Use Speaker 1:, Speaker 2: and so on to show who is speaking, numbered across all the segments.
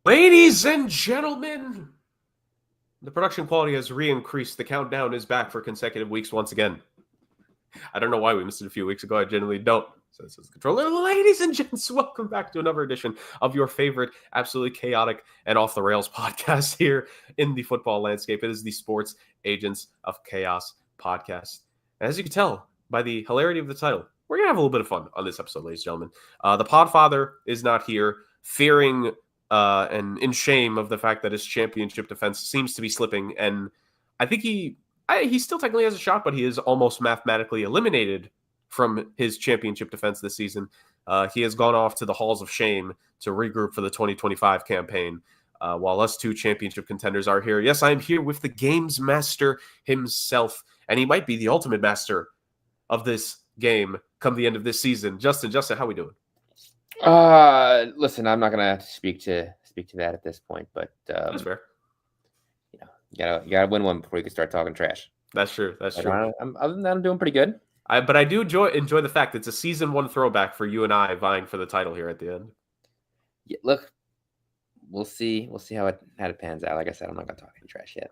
Speaker 1: Ladies and gentlemen, the production quality has re-increased. The countdown is back for consecutive weeks once again. I don't know why we missed it a few weeks ago. I genuinely don't. So this is the controller. Ladies and gents, welcome back to another edition of your favorite, absolutely chaotic and off-the-rails podcast here in the football landscape. It is the Sports Agents of Chaos podcast. And as you can tell by the hilarity of the title, we're going to have a little bit of fun on this episode, ladies and gentlemen. The Podfather is not here, fearing and in shame of the fact that his championship defense seems to be slipping. And I think he still technically has a shot, but he is almost mathematically eliminated from his championship defense this season. He has gone off to the halls of shame to regroup for the 2025 campaign, while us two championship contenders are here. Yes, I am here with the games master himself, and he might be the ultimate master of this game come the end of this season. Justin, how we doing?
Speaker 2: Listen, I'm not gonna speak to that at this point, but
Speaker 1: That's fair.
Speaker 2: You gotta win one before you can start talking trash.
Speaker 1: That's true.
Speaker 2: Other than that, I'm doing pretty good.
Speaker 1: But I do enjoy the fact that it's a season one throwback for you and I vying for the title here at the end.
Speaker 2: Yeah, look, we'll see how it pans out. Like I said, I'm not gonna talk any trash yet.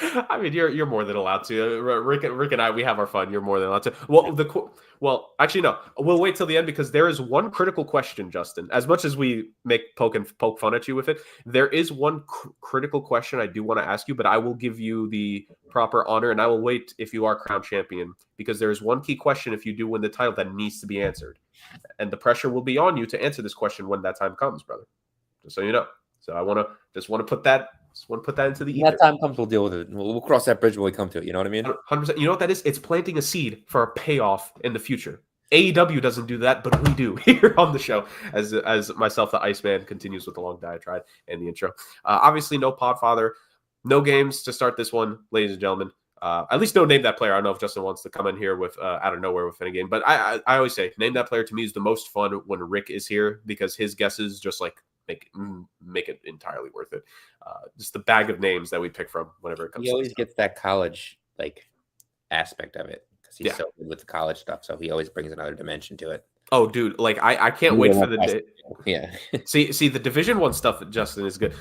Speaker 1: I mean, you're more than allowed to. Rick and I, we have our fun. You're more than allowed to. Well, actually, no. We'll wait till the end because there is one critical question, Justin. As much as we poke fun at you with it, there is one critical question I do want to ask you, but I will give you the proper honor, and I will wait if you are crowned champion because there is one key question if you do win the title that needs to be answered, and the pressure will be on you to answer this question when that time comes, brother. Just so you know. So I want to put that. Just want to put that into the ether.
Speaker 2: When that time comes, we'll deal with it. We'll cross that bridge when we come to it. You know what I mean?
Speaker 1: 100%. You know what that is? It's planting a seed for a payoff in the future. AEW doesn't do that, but we do here on the show as myself, the Iceman, continues with the long diatribe and the intro. Obviously, no Podfather, no games to start this one, ladies and gentlemen. At least no name that player. I don't know if Justin wants to come in here with out of nowhere with any game, but I always say name that player to me is the most fun when Rick is here because his guesses just like make it entirely worth it. Just the bag of names that we pick from whenever it comes.
Speaker 2: He always gets that college like aspect of it because he's so good with the college stuff. So he always brings another dimension to it.
Speaker 1: Oh, dude! Like I can't wait for the day.
Speaker 2: Yeah.
Speaker 1: see the Division I stuff. Justin is good.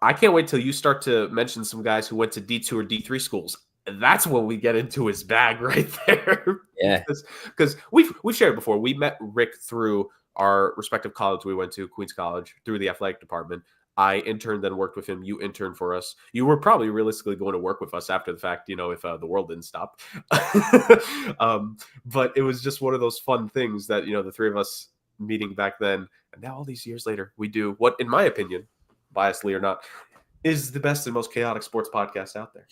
Speaker 1: I can't wait till you start to mention some guys who went to D2 or D3 schools. That's when we get into his bag right there.
Speaker 2: Yeah.
Speaker 1: Because we've shared before. We met Rick through our respective college we went to, Queens College, through the athletic department. I interned, then worked with him. You interned for us. You were probably realistically going to work with us after the fact, if the world didn't stop. But it was just one of those fun things that, the three of us meeting back then. And now all these years later, we do what, in my opinion, biasedly or not, is the best and most chaotic sports podcast out there.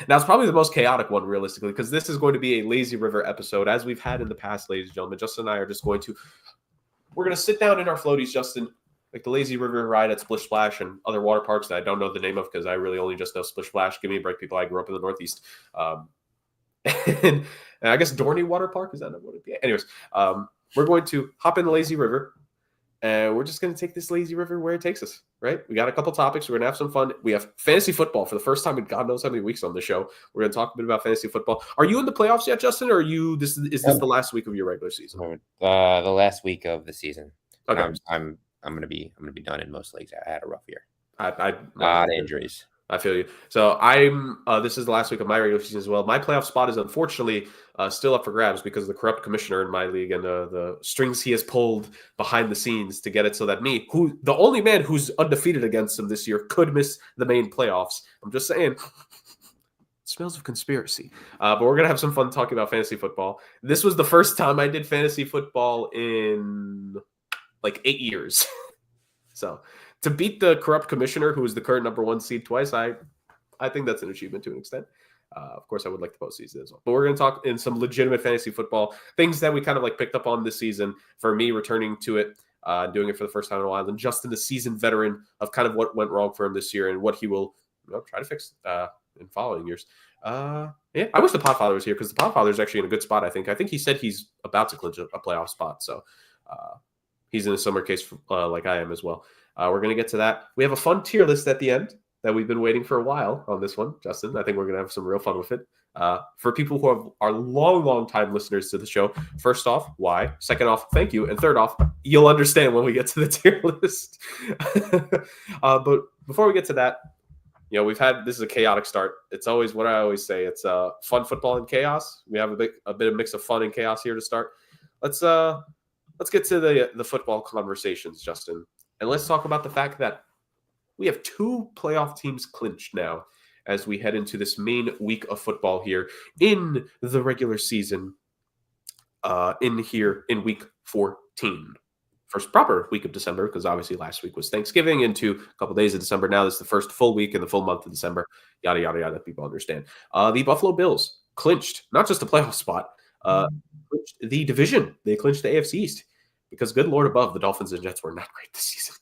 Speaker 1: Now, it's probably the most chaotic one, realistically, because this is going to be a Lazy River episode, as we've had in the past, ladies and gentlemen. Justin and I are just we're going to sit down in our floaties, Justin, like the Lazy River ride at Splish Splash and other water parks that I don't know the name of because I really only just know Splish Splash. Give me a break, people. I grew up in the Northeast. And I guess Dorney Water Park, is that what it'd be? Anyways, we're going to hop in the Lazy River. And we're just going to take this Lazy River where it takes us, right? We got a couple topics. We're going to have some fun. We have fantasy football for the first time in God knows how many weeks on the show. We're going to talk a bit about fantasy football. Are you in the playoffs yet, Justin, or is this the last week of your regular season?
Speaker 2: The last week of the season.
Speaker 1: Okay.
Speaker 2: I'm going to be done in most leagues. I had a rough year.
Speaker 1: A
Speaker 2: lot of injuries.
Speaker 1: I feel you. So this is the last week of my regular season as well. My playoff spot is unfortunately still up for grabs because of the corrupt commissioner in my league and the strings he has pulled behind the scenes to get it so that the only man who's undefeated against him this year, could miss the main playoffs. I'm just saying, it smells of conspiracy. But we're going to have some fun talking about fantasy football. This was the first time I did fantasy football in like 8 years. So to beat the corrupt commissioner, who is the current number one seed twice, I think that's an achievement to an extent. Of course, I would like the postseason as well. But we're going to talk in some legitimate fantasy football, things that we kind of like picked up on this season. For me, returning to it, doing it for the first time in a while, and Justin, the seasoned veteran of kind of what went wrong for him this year and what he will try to fix in following years. I wish the Podfather was here because the Podfather is actually in a good spot, I think. I think he said he's about to clinch a playoff spot. So he's in a similar case like I am as well. We're going to get to that. We have a fun tier list at the end that we've been waiting for a while on this one, Justin. I think we're going to have some real fun with it. For people who are long time listeners to the show, first off, why? Second off, thank you. And third off, you'll understand when we get to the tier list. But before we get to that, this is a chaotic start. It's always what I always say. It's fun football and chaos. We have a bit of mix of fun and chaos here to start. Let's get to the football conversations, Justin. And let's talk about the fact that we have 2 playoff teams clinched now as we head into this main week of football here in the regular season in week 14. First proper week of December, because obviously last week was Thanksgiving, into a couple days of December. Now this is the first full week in the full month of December. Yada, yada, yada, people understand. The Buffalo Bills clinched not just a playoff spot, clinched the division. They clinched the AFC East because, good Lord above, the Dolphins and Jets were not great this season.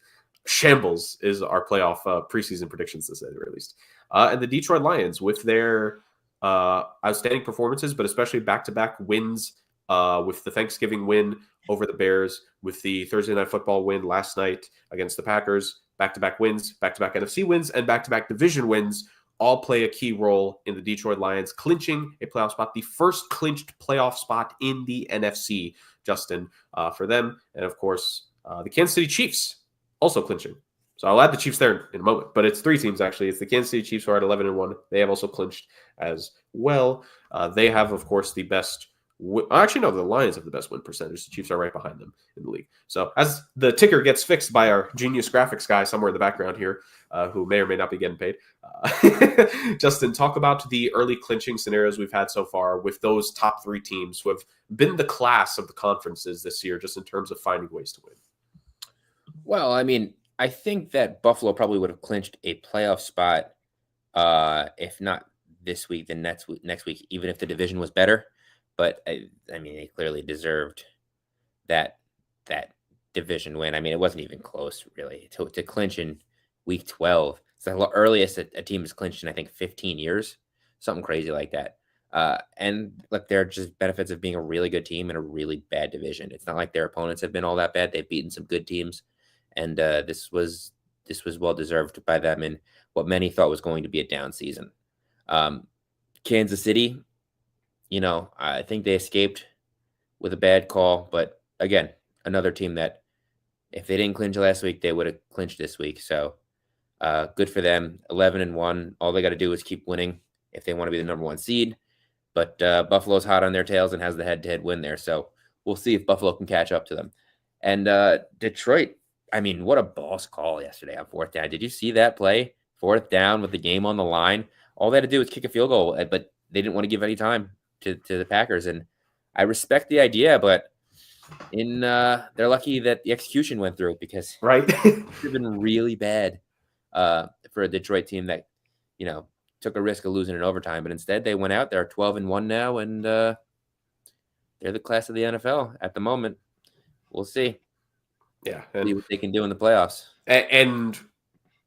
Speaker 1: Shambles is our playoff preseason predictions, to say the very least. And the Detroit Lions, with their outstanding performances, but especially back-to-back wins, with the Thanksgiving win over the Bears, with the Thursday Night Football win last night against the Packers, back-to-back wins, back-to-back NFC wins, and back-to-back division wins, all play a key role in the Detroit Lions clinching a playoff spot, the first clinched playoff spot in the NFC, Justin, for them. And, of course, the Kansas City Chiefs also clinching. So I'll add the Chiefs there in a moment, but it's 3 teams, actually. It's the Kansas City Chiefs, who are at 11-1. They have also clinched as well. They have, of course, the best. Actually, no, the Lions have the best win percentage. The Chiefs are right behind them in the league. So as the ticker gets fixed by our genius graphics guy somewhere in the background here, who may or may not be getting paid, Justin, talk about the early clinching scenarios we've had so far with those top 3 teams who have been the class of the conferences this year, just in terms of finding ways to win.
Speaker 2: Well, I mean, I think that Buffalo probably would have clinched a playoff spot, if not this week, then next week, even if the division was better. But I mean, they clearly deserved that division win. I mean, it wasn't even close, really, to clinch in week 12. It's the earliest a team has clinched in, I think, 15 years, something crazy like that. And look, there are just benefits of being a really good team in a really bad division. It's not like their opponents have been all that bad. They've beaten some good teams, and this was well deserved by them in what many thought was going to be a down season. Kansas City, I think they escaped with a bad call, but again, another team that if they didn't clinch last week, they would have clinched this week. So good for them. 11-1. All they got to do is keep winning if they want to be the number 1 seed. But Buffalo's hot on their tails and has the head-to-head win there. So we'll see if Buffalo can catch up to them. And Detroit, I mean, what a boss call yesterday on 4th down. Did you see that play? 4th down with the game on the line. All they had to do was kick a field goal, but they didn't want to give any time to the Packers. And I respect the idea, but they're lucky that the execution went through, because
Speaker 1: right,
Speaker 2: it's been really bad for a Detroit team that took a risk of losing in overtime, but instead they went out. They're 12-1 now, and they're the class of the NFL at the moment. We'll see.
Speaker 1: Yeah,
Speaker 2: see what they can do in the playoffs.
Speaker 1: And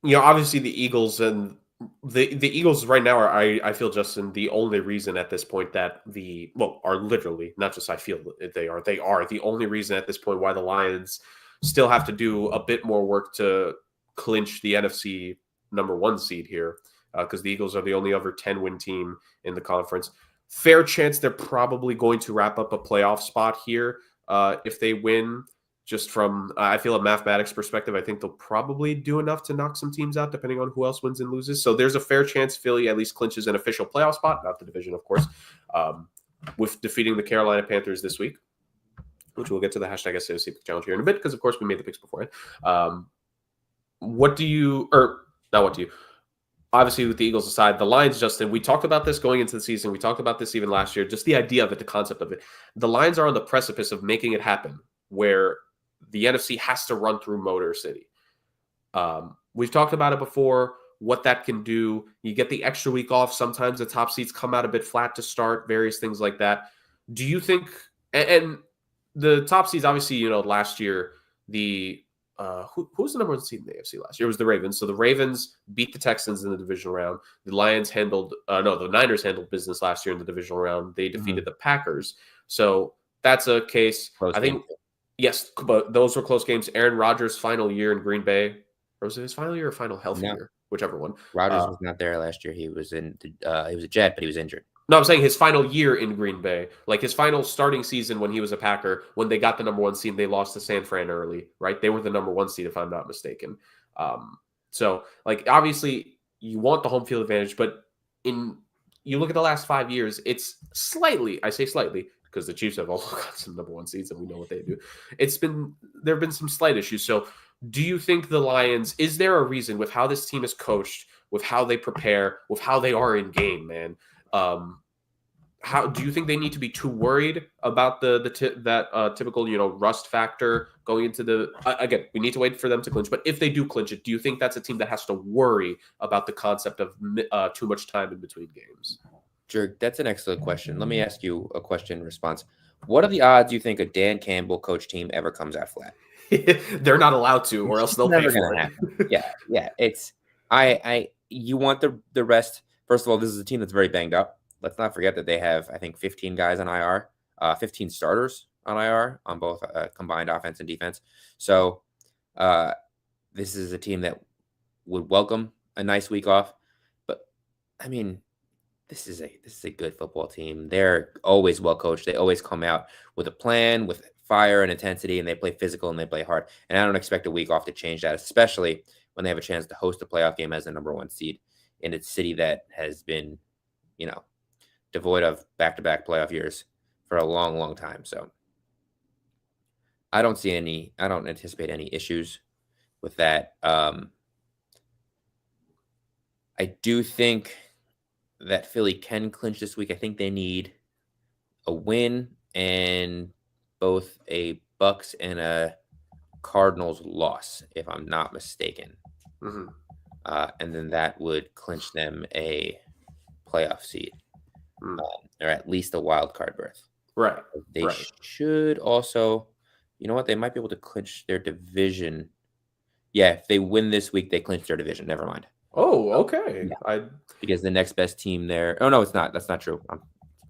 Speaker 1: obviously the Eagles and the Eagles right now are, I feel, Justin, the only reason at this point that are literally, not just I feel they are the only reason at this point why the Lions still have to do a bit more work to clinch the NFC number 1 seed here, because the Eagles are the only other 10-win team in the conference. Fair chance they're probably going to wrap up a playoff spot here if they win. Just from, I feel, a mathematics perspective, I think they'll probably do enough to knock some teams out, depending on who else wins and loses. So there's a fair chance Philly at least clinches an official playoff spot, not the division, of course, with defeating the Carolina Panthers this week, which we'll get to the hashtag SAOC pick challenge here in a bit, because, of course, we made the picks beforehand. Obviously, with the Eagles aside, the Lions, Justin, we talked about this going into the season. We talked about this even last year, just the idea of it, the concept of it. The Lions are on the precipice of making it happen, where the NFC has to run through Motor City. We've talked about it before, what that can do. You get the extra week off. Sometimes the top seeds come out a bit flat to start, various things like that. Do you think, and the top seeds, obviously, last year, who was the number 1 seed in the AFC last year? It was the Ravens. So the Ravens beat the Texans in the divisional round. The Niners handled business last year in the divisional round. They defeated the Packers. So that's a case.
Speaker 2: Close game.
Speaker 1: Yes, but those were close games. Aaron Rodgers' final year in Green Bay. Or was it his final year or final health year? Whichever one.
Speaker 2: Rodgers was not there last year. He was he was a Jet, but he was injured.
Speaker 1: No, I'm saying his final year in Green Bay, like his final starting season when he was a Packer, when they got the number one seed, they lost to San Fran early, right? They were the number one seed, if I'm not mistaken. So, like, obviously, you want the home field advantage, but in you look at the last 5 years, it's slightly, I say slightly, because the Chiefs have also got some number one seeds and we know what they do. There have been some slight issues. So, do you think the Lions, is there a reason with how this team is coached, with how they prepare, with how they are in game, man? Um, how do you think they need to be too worried about that typical rust factor going into the again? We need to wait for them to clinch, but if they do clinch it, do you think that's a team that has to worry about the concept of too much time in between games?
Speaker 2: Jurg, that's an excellent question. Let me ask you a question in response. What are the odds you think a Dan Campbell coach team ever comes out flat?
Speaker 1: They're not allowed to, or else
Speaker 2: It's
Speaker 1: they'll pay
Speaker 2: never
Speaker 1: for
Speaker 2: gonna
Speaker 1: it.
Speaker 2: happen. Yeah. It's you want the rest. First of all, this is a team that's very banged up. Let's not forget that they have, I think, 15 guys on IR, 15 starters on IR on both combined offense and defense. So this is a team that would welcome a nice week off. But I mean, this is a good football team. They're always well coached. They always come out with a plan, with fire and intensity, and they play physical and they play hard. And I don't expect a week off to change that, especially when they have a chance to host a playoff game as the number one seed in a city that has been, devoid of back-to-back playoff years for a long, long time. So I don't anticipate any issues with that. I do think that Philly can clinch this week. I think they need a win and both a Bucks and a Cardinals loss, if I'm not mistaken.
Speaker 1: Mm-hmm.
Speaker 2: And then that would clinch them a playoff seed, or at least a wild card berth.
Speaker 1: Right.
Speaker 2: They should also, you know what? They might be able to clinch their division. Yeah, if they win this week, they clinch their division. Never mind.
Speaker 1: Oh, okay.
Speaker 2: Yeah. Because the next best team there. Oh no, it's not. That's not true.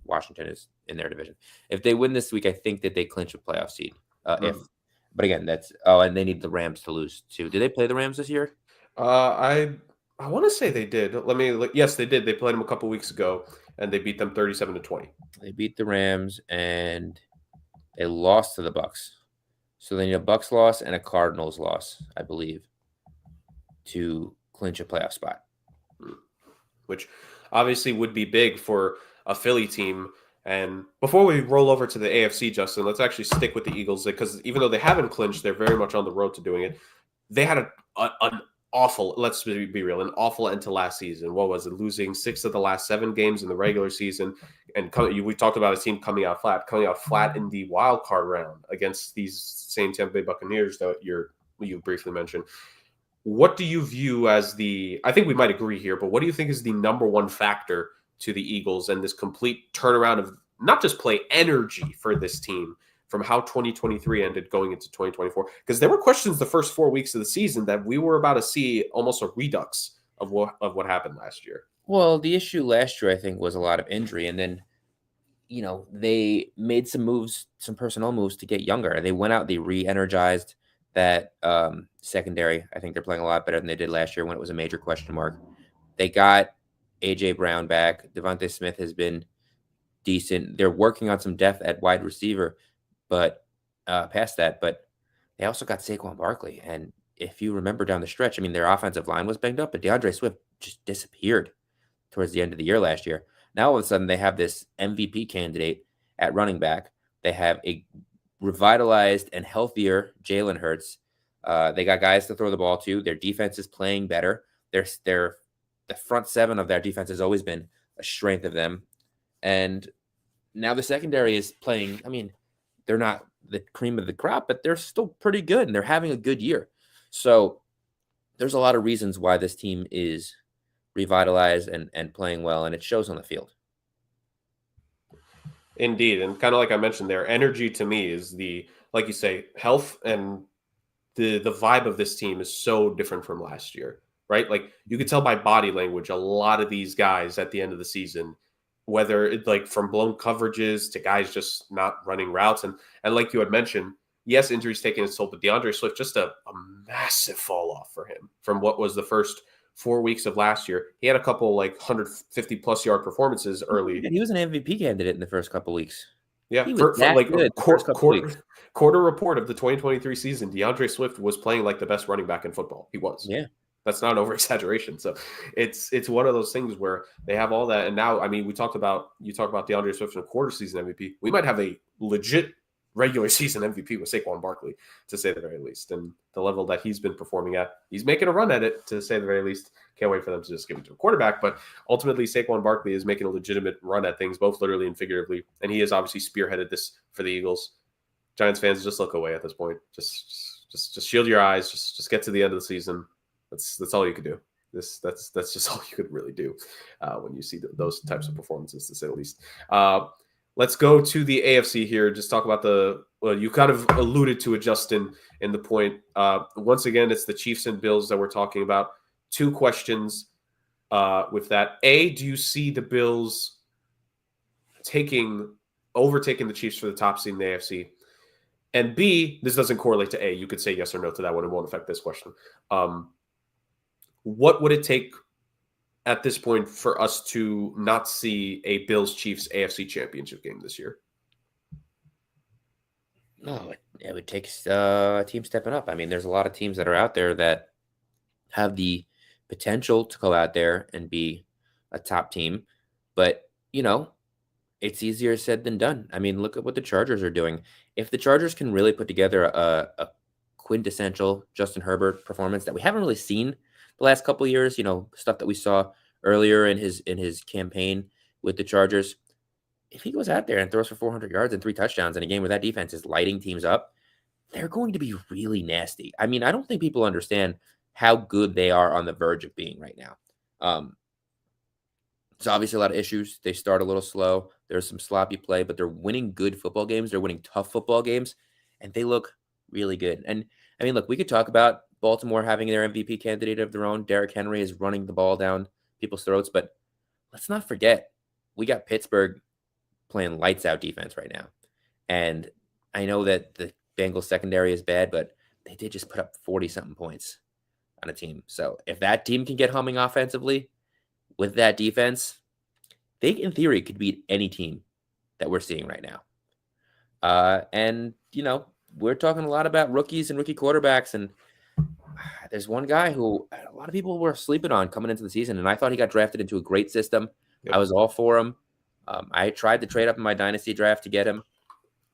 Speaker 2: Washington is in their division. If they win this week, I think that they clinch a playoff seed. But again, and they need the Rams to lose too. Did they play the Rams this year?
Speaker 1: I want to say they did. Yes, they did. They played them a couple weeks ago, and they beat them 37-20.
Speaker 2: They beat the Rams, and they lost to the Bucks. So they need a Bucks loss and a Cardinals loss, I believe, to clinch a playoff spot.
Speaker 1: Which obviously would be big for a Philly team. And before we roll over to the AFC, Justin, let's actually stick with the Eagles, because even though they haven't clinched, they're very much on the road to doing it. They had an awful, let's be real, an awful end to last season. What was it? Losing 6 of the last 7 games in the regular season. And we talked about a team coming out flat in the wild card round against these same Tampa Bay Buccaneers that you briefly mentioned. What do you view as I think we might agree here, but what do you think is the number one factor to the Eagles and this complete turnaround of not just play, energy for this team from how 2023 ended going into 2024? Because there were questions the first 4 weeks of the season that we were about to see almost a redux of what happened last year.
Speaker 2: Well, the issue last year, I think, was a lot of injury. And then, they made some personnel moves to get younger. They went out, they re-energized that secondary. I think they're playing a lot better than they did last year when it was a major question mark. They got A.J. Brown back. Devontae Smith has been decent. They're working on some depth at wide receiver, but past that. But they also got Saquon Barkley. And if you remember down the stretch, their offensive line was banged up, but DeAndre Swift just disappeared towards the end of the year last year. Now, all of a sudden, they have this MVP candidate at running back. They have a revitalized and healthier Jalen Hurts. They got guys to throw the ball to. Their defense is playing better. The front seven of their defense has always been a strength of them. And now the secondary is playing. They're not the cream of the crop, but they're still pretty good, and they're having a good year. So there's a lot of reasons why this team is revitalized and playing well, and it shows on the field.
Speaker 1: Indeed. And kind of like I mentioned, their energy to me is like you say, health, and the vibe of this team is so different from last year, right? Like you could tell by body language, a lot of these guys at the end of the season, whether it's like from blown coverages to guys just not running routes. And like you had mentioned, yes, injuries taking its toll, but DeAndre Swift, just a massive fall off for him from what was the first 4 weeks of last year, he had a couple like 150 plus yard performances early.
Speaker 2: He was an MVP candidate in the first couple weeks.
Speaker 1: Yeah,
Speaker 2: He was
Speaker 1: for
Speaker 2: that
Speaker 1: like
Speaker 2: good the first couple weeks.
Speaker 1: quarter report of the 2023 season, DeAndre Swift was playing like the best running back in football. He was.
Speaker 2: Yeah.
Speaker 1: That's not an over exaggeration. So it's one of those things where they have all that. And now, I mean, you talk about DeAndre Swift in a quarter season MVP. We might have a legit regular season MVP with Saquon Barkley, to say the very least. And the level that he's been performing at, he's making a run at it, to say the very least. Can't wait for them to just give it to a quarterback. But ultimately, Saquon Barkley is making a legitimate run at things, both literally and figuratively. And he has obviously spearheaded this for the Eagles. Giants fans, just look away at this point. Just shield your eyes. Just get to the end of the season. That's all you could do. That's just all you could really do when you see those types of performances, to say the least. Let's go to the AFC here. Just talk about you kind of alluded to it, Justin, in the point. Once again, it's the Chiefs and Bills that we're talking about. 2 questions with that. A, do you see the Bills overtaking the Chiefs for the top seed in the AFC? And B, this doesn't correlate to A. You could say yes or no to that one. It won't affect this question. What would it take at this point for us to not see a Bills-Chiefs AFC championship game this year?
Speaker 2: No, it would take a team stepping up. I mean, there's a lot of teams that are out there that have the potential to go out there and be a top team. But, it's easier said than done. I mean, look at what the Chargers are doing. If the Chargers can really put together a quintessential Justin Herbert performance that we haven't really seen the last couple of years, stuff that we saw earlier in his campaign with the Chargers. If he goes out there and throws for 400 yards and 3 touchdowns in a game where that defense is lighting teams up, they're going to be really nasty. I mean, I don't think people understand how good they are on the verge of being right now. It's obviously a lot of issues. They start a little slow. There's some sloppy play, but they're winning good football games. They're winning tough football games, and they look really good. And, I mean, look, we could talk about Baltimore having their MVP candidate of their own. Derrick Henry is running the ball down people's throats, but let's not forget, we got Pittsburgh playing lights out defense right now. And I know that the Bengals secondary is bad, but they did just put up 40-something points on a team. So if that team can get humming offensively with that defense, they, in theory, could beat any team that we're seeing right now. And, we're talking a lot about rookies and rookie quarterbacks, and there's one guy who a lot of people were sleeping on coming into the season, and I thought he got drafted into a great system. Yep. I was all for him. I tried to trade up in my dynasty draft to get him.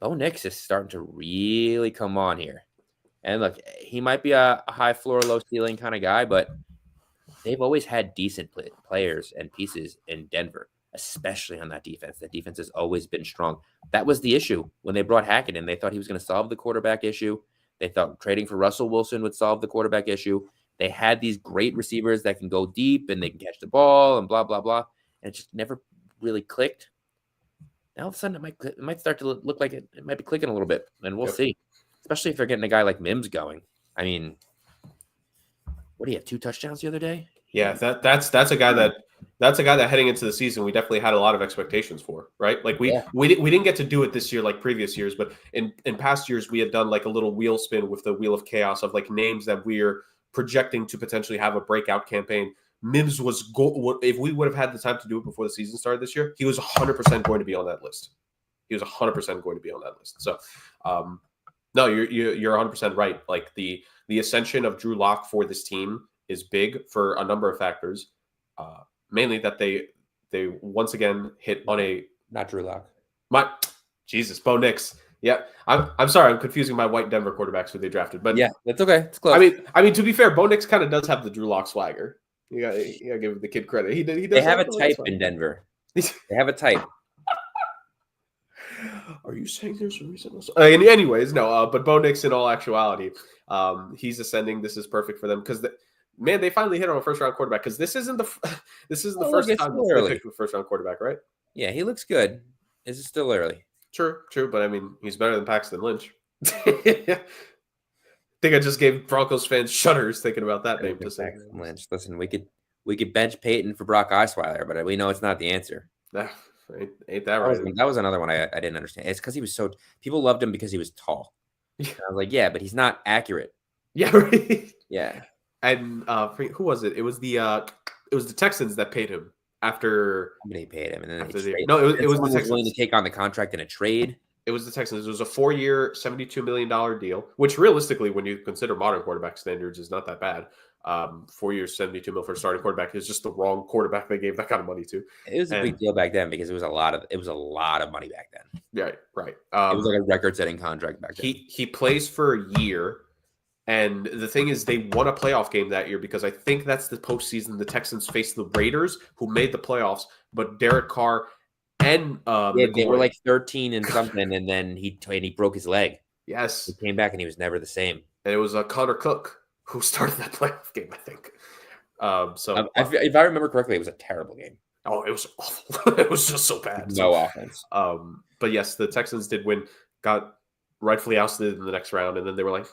Speaker 2: Bo Nix is starting to really come on here. And look, he might be a high floor, low ceiling kind of guy, but they've always had decent players and pieces in Denver, especially on that defense. That defense has always been strong. That was the issue when they brought Hackett in. They thought he was going to solve the quarterback issue. They thought trading for Russell Wilson would solve the quarterback issue. They had these great receivers that can go deep and they can catch the ball and blah, blah, blah. And it just never really clicked. Now, all of a sudden, it might start to look like it might be clicking a little bit, and we'll see. Especially if they're getting a guy like Mims going. I mean, what do you have, 2 touchdowns the other day?
Speaker 1: Yeah, that's a guy that heading into the season we definitely had a lot of expectations for, right? Like we didn't get to do it this year like previous years, but in past years we had done like a little wheel spin with the wheel of chaos of like names that we're projecting to potentially have a breakout campaign. Mims was if we would have had the time to do it before the season started this year, he was 100% going to be on that list. He was 100% going to be on that list. So, no, you're 100% right. Like the ascension of Drew Lock for this team is big for a number of factors. Mainly that they once again hit on a
Speaker 2: not Drew Lock.
Speaker 1: Bo Nix. Yeah, I'm sorry, I'm confusing my white Denver quarterbacks who they drafted, but
Speaker 2: yeah, that's okay. It's close.
Speaker 1: I mean, to be fair, Bo Nix kind of does have the Drew Lock swagger. You gotta give the kid credit. He does.
Speaker 2: They have a type in Denver. They have a type.
Speaker 1: Are you saying there's a reason? Anyways, no. But Bo Nix, in all actuality, he's ascending. This is perfect for them because they finally hit on a first round quarterback. Because this isn't the first time they picked a first round quarterback, right?
Speaker 2: Yeah, he looks good. This is still early.
Speaker 1: True. But I mean, he's better than Paxton Lynch. I think I just gave Broncos fans shudders thinking about that name. To say
Speaker 2: Lynch. Listen, we could bench Peyton for Brock Osweiler, but we know it's not the answer.
Speaker 1: Ain't that right?
Speaker 2: That was another one I didn't understand. It's because he was so people loved him because he was tall. I was like, yeah, but he's not accurate.
Speaker 1: Yeah, right.
Speaker 2: Yeah.
Speaker 1: And who was it? It was the Texans that paid him after
Speaker 2: Somebody paid him, and then they
Speaker 1: after the
Speaker 2: trade.
Speaker 1: no, it
Speaker 2: And
Speaker 1: was the
Speaker 2: someone was willing to
Speaker 1: Texans.
Speaker 2: take on the contract in a trade.
Speaker 1: It was the Texans. It was a 4-year, $72 million deal, which realistically, when you consider modern quarterback standards, is not that bad. 4 years, 72 mil for a starting quarterback is just the wrong quarterback they gave that kind of money to.
Speaker 2: It was a big
Speaker 1: And
Speaker 2: deal back then because it was a lot of money back then.
Speaker 1: yeah, right.
Speaker 2: It was like a record-setting contract back then.
Speaker 1: He plays for a year. And the thing is, they won a playoff game that year because I think that's the postseason the Texans faced the Raiders, who made the playoffs, but Derek Carr and
Speaker 2: Yeah, they were
Speaker 1: McGloin.
Speaker 2: like 13 and something, and then he broke his leg.
Speaker 1: Yes,
Speaker 2: He came back and he was never the same.
Speaker 1: and it was Connor Cook who started that playoff game, I think.
Speaker 2: If I remember correctly, it was a terrible game.
Speaker 1: Oh, it was awful. It was just so bad.
Speaker 2: No offense.
Speaker 1: But yes, the Texans did win, got rightfully ousted in the next round, and then they were like,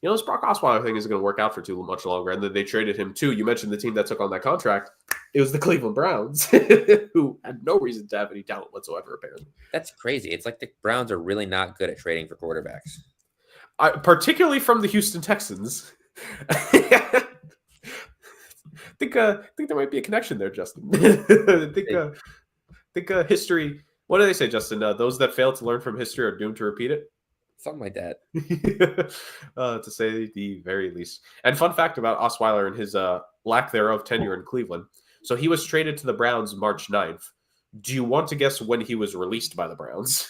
Speaker 1: this Brock Osweiler thing isn't going to work out for too much longer. And then they traded him too. You mentioned the team that took on that contract. It was the Cleveland Browns, who had no reason to have any talent whatsoever, apparently.
Speaker 2: That's crazy. It's like the Browns are really not good at trading for quarterbacks.
Speaker 1: Particularly from the Houston Texans. I think there might be a connection there, Justin. I think history. What do they say, Justin? Those that fail to learn from history are doomed to repeat it.
Speaker 2: Something like that.
Speaker 1: To say the very least. And fun fact about Osweiler and his lack thereof tenure in Cleveland. So he was traded to the Browns March 9th. Do you want to guess when he was released by the Browns?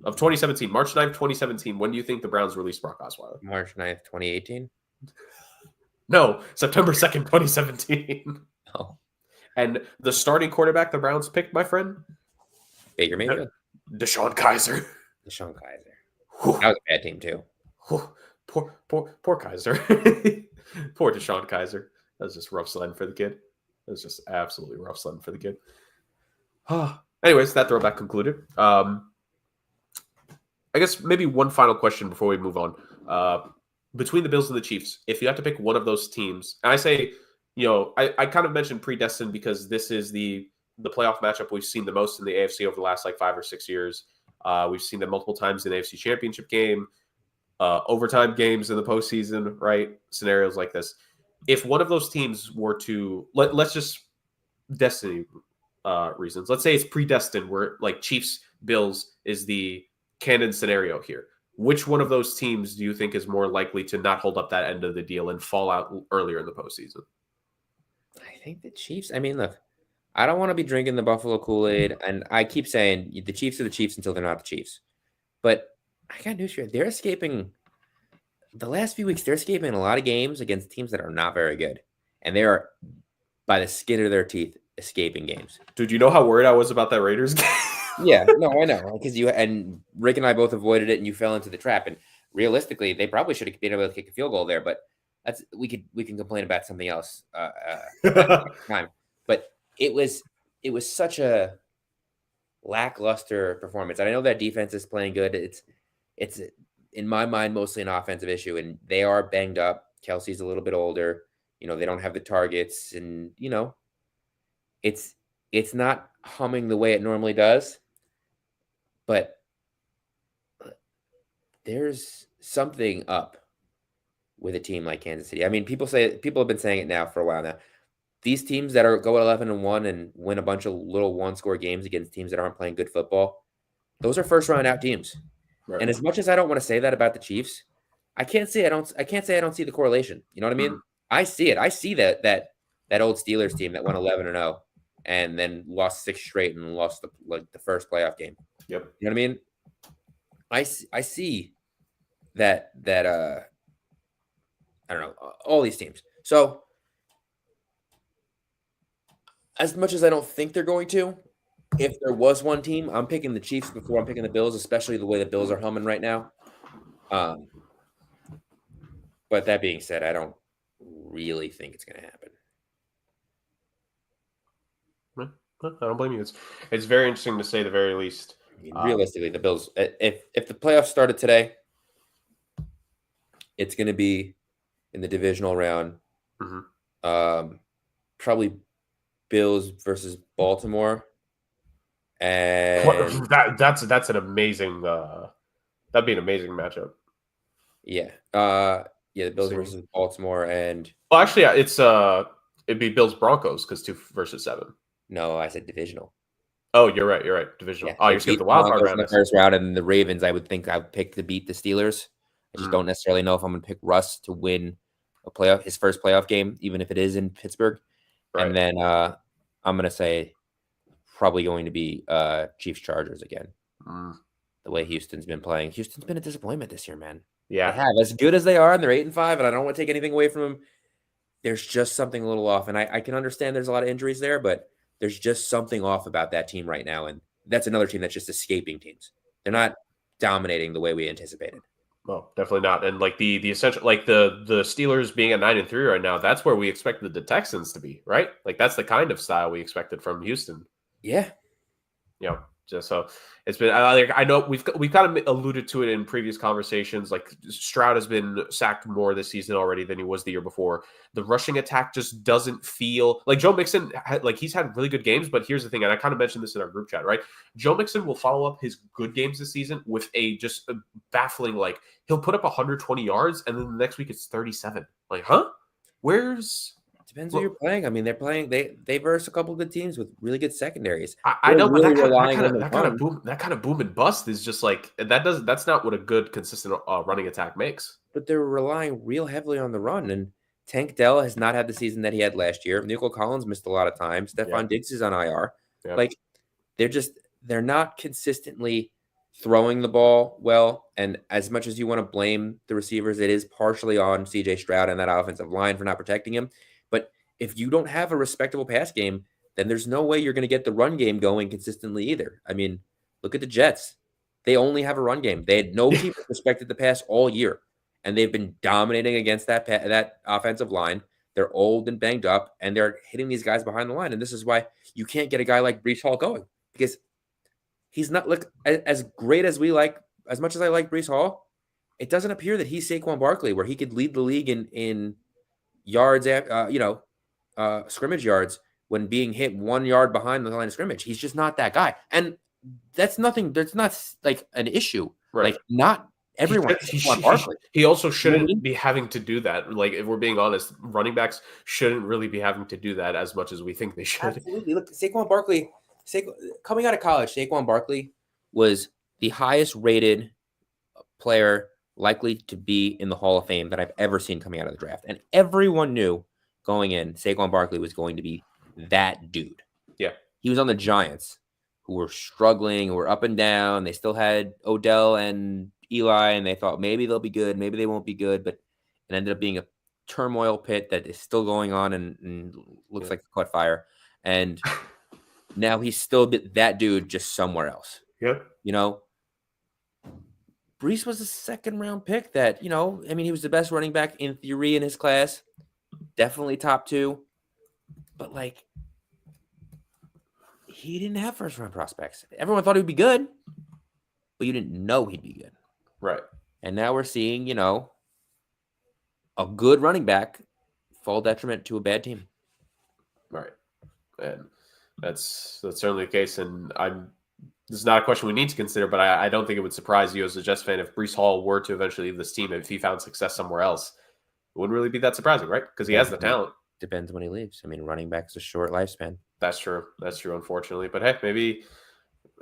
Speaker 1: Of 2017, March 9th, 2017. When do you think the Browns released Brock Osweiler?
Speaker 2: March 9th, 2018?
Speaker 1: No, September 2nd, 2017.
Speaker 2: Oh.
Speaker 1: And the starting quarterback the Browns picked, my friend?
Speaker 2: Baker Mayfield?
Speaker 1: Deshaun Kaiser.
Speaker 2: Deshaun Kaiser. That was a bad team, too.
Speaker 1: Poor Kaiser. Poor Deshaun Kaiser. That was just rough sledding for the kid. That was just absolutely rough sledding for the kid. Anyways, that throwback concluded. I guess maybe one final question before we move on. Between the Bills and the Chiefs, if you have to pick one of those teams, and I say, I kind of mentioned predestined because this is the playoff matchup we've seen the most in the AFC over the last 5 or 6 years. We've seen them multiple times in the AFC Championship game, overtime games in the postseason, right? Scenarios like this. If one of those teams were to let's just destiny reasons. Let's say it's predestined, where Chiefs Bills is the canon scenario here. Which one of those teams do you think is more likely to not hold up that end of the deal and fall out earlier in the postseason?
Speaker 2: I think the Chiefs. I mean, look, I don't want to be drinking the Buffalo Kool-Aid, and I keep saying the Chiefs are the Chiefs until they're not the Chiefs. But I got news for you. They're escaping. The last few weeks, they're escaping a lot of games against teams that are not very good. And they are, by the skin of their teeth, escaping games.
Speaker 1: Dude, you know how worried I was about that Raiders game?
Speaker 2: Yeah, no, I know. Because Rick and I both avoided it, and you fell into the trap. And realistically, they probably should have been able to kick a field goal there. But we can complain about something else time. But it was such a lackluster performance. And I know that defense is playing good. It's in my mind mostly an offensive issue, and they are banged up. Kelsey's a little bit older. They don't have the targets, and it's not humming the way it normally does. But there's something up with a team like Kansas City. I mean, people have been saying it now for a while now. These teams that go 11-1 and win a bunch of little one-score games against teams that aren't playing good football, those are first-round out teams. Right. And as much as I don't want to say that about the Chiefs, I can't say I don't see the correlation. You know what I mean? I see it. I see that old Steelers team that went 11-0 and then lost 6 straight and lost the first playoff game.
Speaker 1: Yep.
Speaker 2: You know what I mean? I see that I don't know, all these teams. So as much as I don't think they're going to, if there was one team, I'm picking the Chiefs before I'm picking the Bills, especially the way the Bills are humming right now. But that being said, I don't really think it's going to happen.
Speaker 1: I don't blame you. It's very interesting to say the very least.
Speaker 2: I mean, realistically, the Bills, if the playoffs started today, it's going to be in the divisional round.
Speaker 1: Mm-hmm.
Speaker 2: Probably Bills versus Baltimore. And
Speaker 1: that's an amazing that'd be an amazing matchup.
Speaker 2: Yeah. Yeah, the Bills
Speaker 1: So,
Speaker 2: versus Baltimore, and
Speaker 1: well, actually, yeah, it'd be Bills Broncos because 2 versus 7.
Speaker 2: no, I said divisional.
Speaker 1: Oh, you're right. You're right. Divisional.
Speaker 2: Yeah,
Speaker 1: Oh,
Speaker 2: they
Speaker 1: you're skipping
Speaker 2: beat
Speaker 1: the
Speaker 2: the
Speaker 1: wild card
Speaker 2: Broncos in
Speaker 1: round.
Speaker 2: the first round, and then the Ravens. I would think I would pick to beat the Steelers. I just
Speaker 1: Mm,
Speaker 2: don't necessarily know if I'm going to pick Russ to win his first playoff game, even if it is in Pittsburgh.
Speaker 1: right.
Speaker 2: And then I'm going to say probably going to be Chiefs Chargers again.
Speaker 1: Mm,
Speaker 2: The way Houston's been playing, Houston's been a disappointment this year, man. They
Speaker 1: yeah.
Speaker 2: have, as good as they are, and they're 8-5, and I don't want to take anything away from them. There's just something a little off, and I can understand there's a lot of injuries there, but there's just something off about that team right now, and that's another team that's just escaping teams. They're not dominating the way we anticipated.
Speaker 1: Well, definitely not. And like the essential, like the Steelers being at 9-3 right now, that's where we expected the Texans to be, right? Like that's the kind of style we expected from Houston.
Speaker 2: Yeah,
Speaker 1: You know, just so it's been. I know we've kind of alluded to it in previous conversations. Like Stroud has been sacked more this season already than he was the year before. The rushing attack just doesn't feel like Joe Mixon. Like he's had really good games, but here's the thing, and I kind of mentioned this in our group chat, right? Joe Mixon will follow up his good games this season with a baffling, like he'll put up 120 yards, and then the next week it's 37. Like, huh? Where's
Speaker 2: depends who you're playing. I mean, they're playing. They verse a couple of good teams with really good secondaries.
Speaker 1: I
Speaker 2: They're
Speaker 1: know, but
Speaker 2: really relying on the run.
Speaker 1: that kind of boom and bust is just like that's not what a good consistent running attack makes.
Speaker 2: But they're relying real heavily on the run. And Tank Dell has not had the season that he had last year. Nico Collins missed a lot of time.
Speaker 1: Yeah,
Speaker 2: Stephon Diggs is on IR.
Speaker 1: yeah,
Speaker 2: Like they're not consistently throwing the ball well. And as much as you want to blame the receivers, it is partially on CJ Stroud and that offensive line for not protecting him. But if you don't have a respectable pass game, then there's no way you're going to get the run game going consistently either. I mean, look at the Jets. They only have a run game. They had no team that respected the pass all year, and they've been dominating against that offensive line. They're old and banged up, and they're hitting these guys behind the line. And this is why you can't get a guy like Brees Hall going, because he's not as great as we like. As much as I like Brees Hall, it doesn't appear that he's Saquon Barkley, where he could lead the league in yards, scrimmage yards when being hit 1 yard behind the line of scrimmage. He's just not that guy, and that's nothing. That's not like an issue.
Speaker 1: right.
Speaker 2: Like not everyone.
Speaker 1: He also shouldn't be having to do that. Like if we're being honest, running backs shouldn't really be having to do that as much as we think they should.
Speaker 2: Absolutely. Look, Saquon Barkley. Coming out of college, Saquon Barkley was the highest rated player likely to be in the Hall of Fame that I've ever seen coming out of the draft. And everyone knew going in, Saquon Barkley was going to be that dude.
Speaker 1: Yeah.
Speaker 2: He was on the Giants, who were struggling, who were up and down. They still had Odell and Eli, and they thought maybe they'll be good, maybe they won't be good, but it ended up being a turmoil pit that is still going on and looks like it caught fire. And now he's still that dude just somewhere else.
Speaker 1: Yep.
Speaker 2: You know, Brees was a second-round pick that, he was the best running back in theory in his class. Definitely top 2. But, he didn't have first-round prospects. Everyone thought he would be good, but you didn't know he'd be good.
Speaker 1: Right.
Speaker 2: And now we're seeing, a good running back fall detriment to a bad team.
Speaker 1: Right. And that's certainly the case. And this is not a question we need to consider, but I don't think it would surprise you as a Jets fan if Brees Hall were to eventually leave this team, if he found success somewhere else. It wouldn't really be that surprising, right? Because he has the talent.
Speaker 2: Depends when he leaves. I mean, running back's a short lifespan.
Speaker 1: That's true. That's true, unfortunately. But hey, maybe.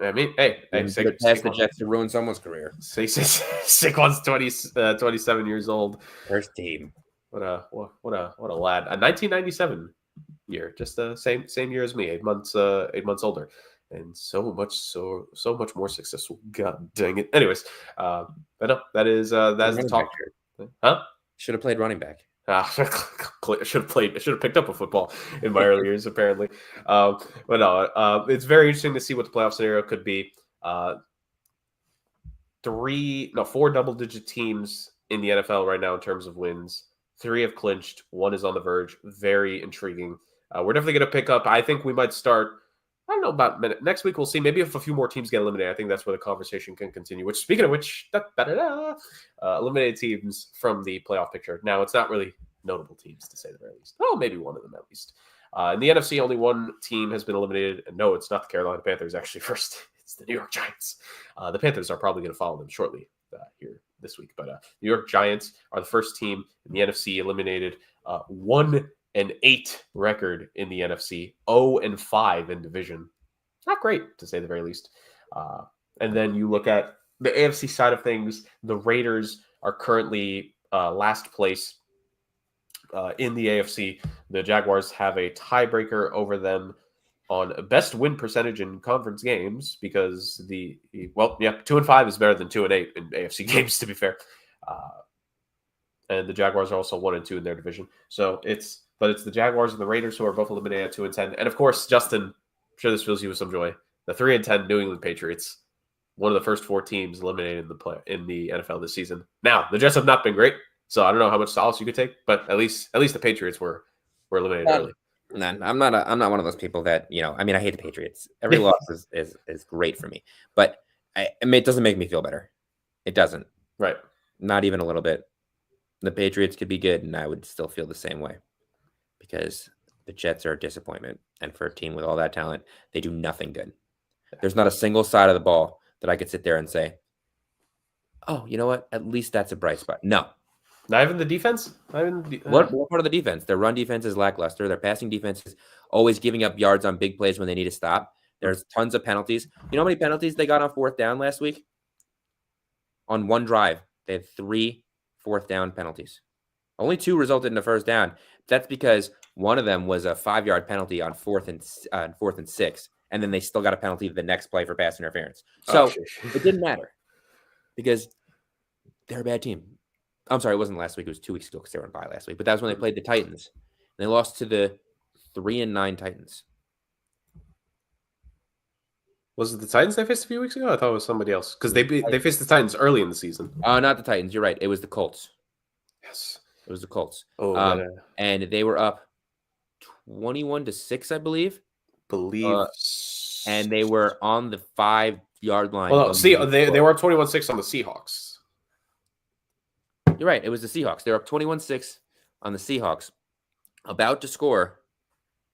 Speaker 1: Hey,
Speaker 2: past the Jets to ruin someone's career.
Speaker 1: Saquon's 27 years old.
Speaker 2: First team.
Speaker 1: What a lad. A 1997 year, just the same year as me, 8 months older, and so much more successful. God dang it. Anyways, but no, that's the talk. Huh?
Speaker 2: Should have played running back.
Speaker 1: Should have picked up a football in my early years, apparently. But no, it's very interesting to see what the playoff scenario could be. 4 double-digit teams in the NFL right now in terms of wins. 3 have clinched. 1 is on the verge. Very intriguing. We're definitely going to pick up. I think we might start. I don't know about next week. We'll see. Maybe if a few more teams get eliminated, I think that's where the conversation can continue. Which, speaking of which, eliminated teams from the playoff picture. Now, it's not really notable teams to say the very least. Oh, maybe one of them at least. In the NFC, only 1 team has been eliminated. And no, it's not the Carolina Panthers. Actually, first, it's the New York Giants. The Panthers are probably going to follow them shortly here this week. But New York Giants are the first team in the NFC eliminated 1-8 record in the NFC, 0-5 in division. Not great, to say the very least. And then you look at the AFC side of things. The Raiders are currently last place in the AFC. The Jaguars have a tiebreaker over them on best win percentage in conference games because 2-5 is better than 2-8 in AFC games, to be fair. And the Jaguars are also 1-2 in their division. So it's the Jaguars and the Raiders who are both eliminated at 2-10. And of course, Justin, I'm sure this fills you with some joy. The 3-10 New England Patriots, one of the first 4 teams eliminated in the NFL this season. Now, the Jets have not been great, so I don't know how much solace you could take, but at least the Patriots were eliminated early.
Speaker 2: None. I'm not one of those people that, I hate the Patriots. Every loss is great for me, but it doesn't make me feel better. It doesn't.
Speaker 1: Right.
Speaker 2: Not even a little bit. The Patriots could be good, and I would still feel the same way because the Jets are a disappointment. And for a team with all that talent, they do nothing good. There's not a single side of the ball that I could sit there and say, oh, you know what? At least that's a bright spot. No.
Speaker 1: Not even the defense?
Speaker 2: What part of the defense? Their run defense is lackluster. Their passing defense is always giving up yards on big plays when they need to stop. There's tons of penalties. You know how many penalties they got on 4th down last week? On one drive, they had 3 4th down penalties. Only 2 resulted in a first down. That's because one of them was a 5-yard penalty on 4th and 6, and then they still got a penalty the next play for pass interference. So it didn't matter because they're a bad team. I'm sorry, it wasn't last week. It was 2 weeks ago because they were on bye last week. But that was when they played the Titans. And they lost to the 3-9 Titans.
Speaker 1: Was it the Titans they faced a few weeks ago? I thought it was somebody else because they faced the Titans early in the season.
Speaker 2: Not the Titans. You're right. It was the Colts.
Speaker 1: Yes,
Speaker 2: it was the Colts.
Speaker 1: Oh,
Speaker 2: and they were up 21-6, I believe. And they were on the 5-yard line.
Speaker 1: Well, see, they were up 21-6 on the Seahawks.
Speaker 2: You're right. It was the Seahawks. They're up 21-6 on the Seahawks, about to score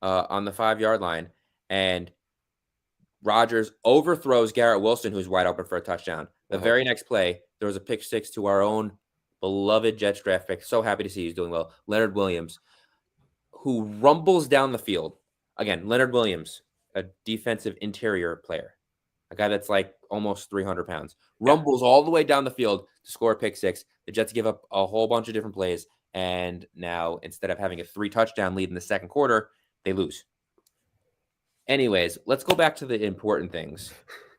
Speaker 2: on the 5-yard line, and Rodgers overthrows Garrett Wilson, who's wide open for a touchdown. The very next play, there was a pick 6 to our own beloved Jets draft pick. So happy to see he's doing well. Leonard Williams, who rumbles down the field. Again, Leonard Williams, a defensive interior player, a guy that's like almost 300 pounds, rumbles all the way down the field to score a pick 6. The Jets give up a whole bunch of different plays, and now instead of having a 3-touchdown lead in the second quarter, they lose. Anyways, let's go back to the important things.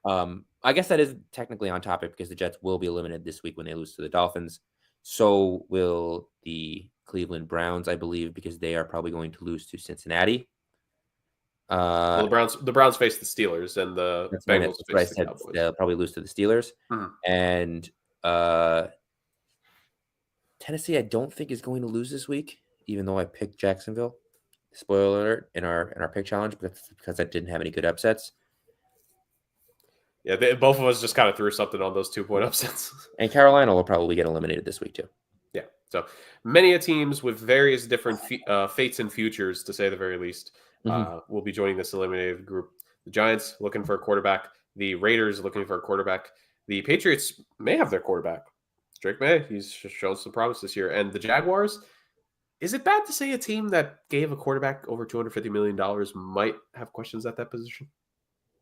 Speaker 2: I guess that is technically on topic because the Jets will be eliminated this week when they lose to the Dolphins. So will the Cleveland Browns, I believe, because they are probably going to lose to Cincinnati.
Speaker 1: Well, the Browns face the Steelers, and the Bengals face the Cowboys.
Speaker 2: They'll probably lose to the Steelers.
Speaker 1: Mm-hmm.
Speaker 2: And Tennessee, I don't think is going to lose this week, even though I picked Jacksonville. Spoiler alert in our pick challenge, because I didn't have any good upsets.
Speaker 1: Yeah, both of us just kind of threw something on those 2-point upsets.
Speaker 2: And Carolina will probably get eliminated this week too.
Speaker 1: Yeah, so many teams with various different fates and futures, to say the very least, will be joining this eliminated group. The Giants looking for a quarterback. The Raiders looking for a quarterback. The Patriots may have their quarterback. Drake May, he's shown some promise this year. And the Jaguars, is it bad to say a team that gave a quarterback over $250 million might have questions at that position?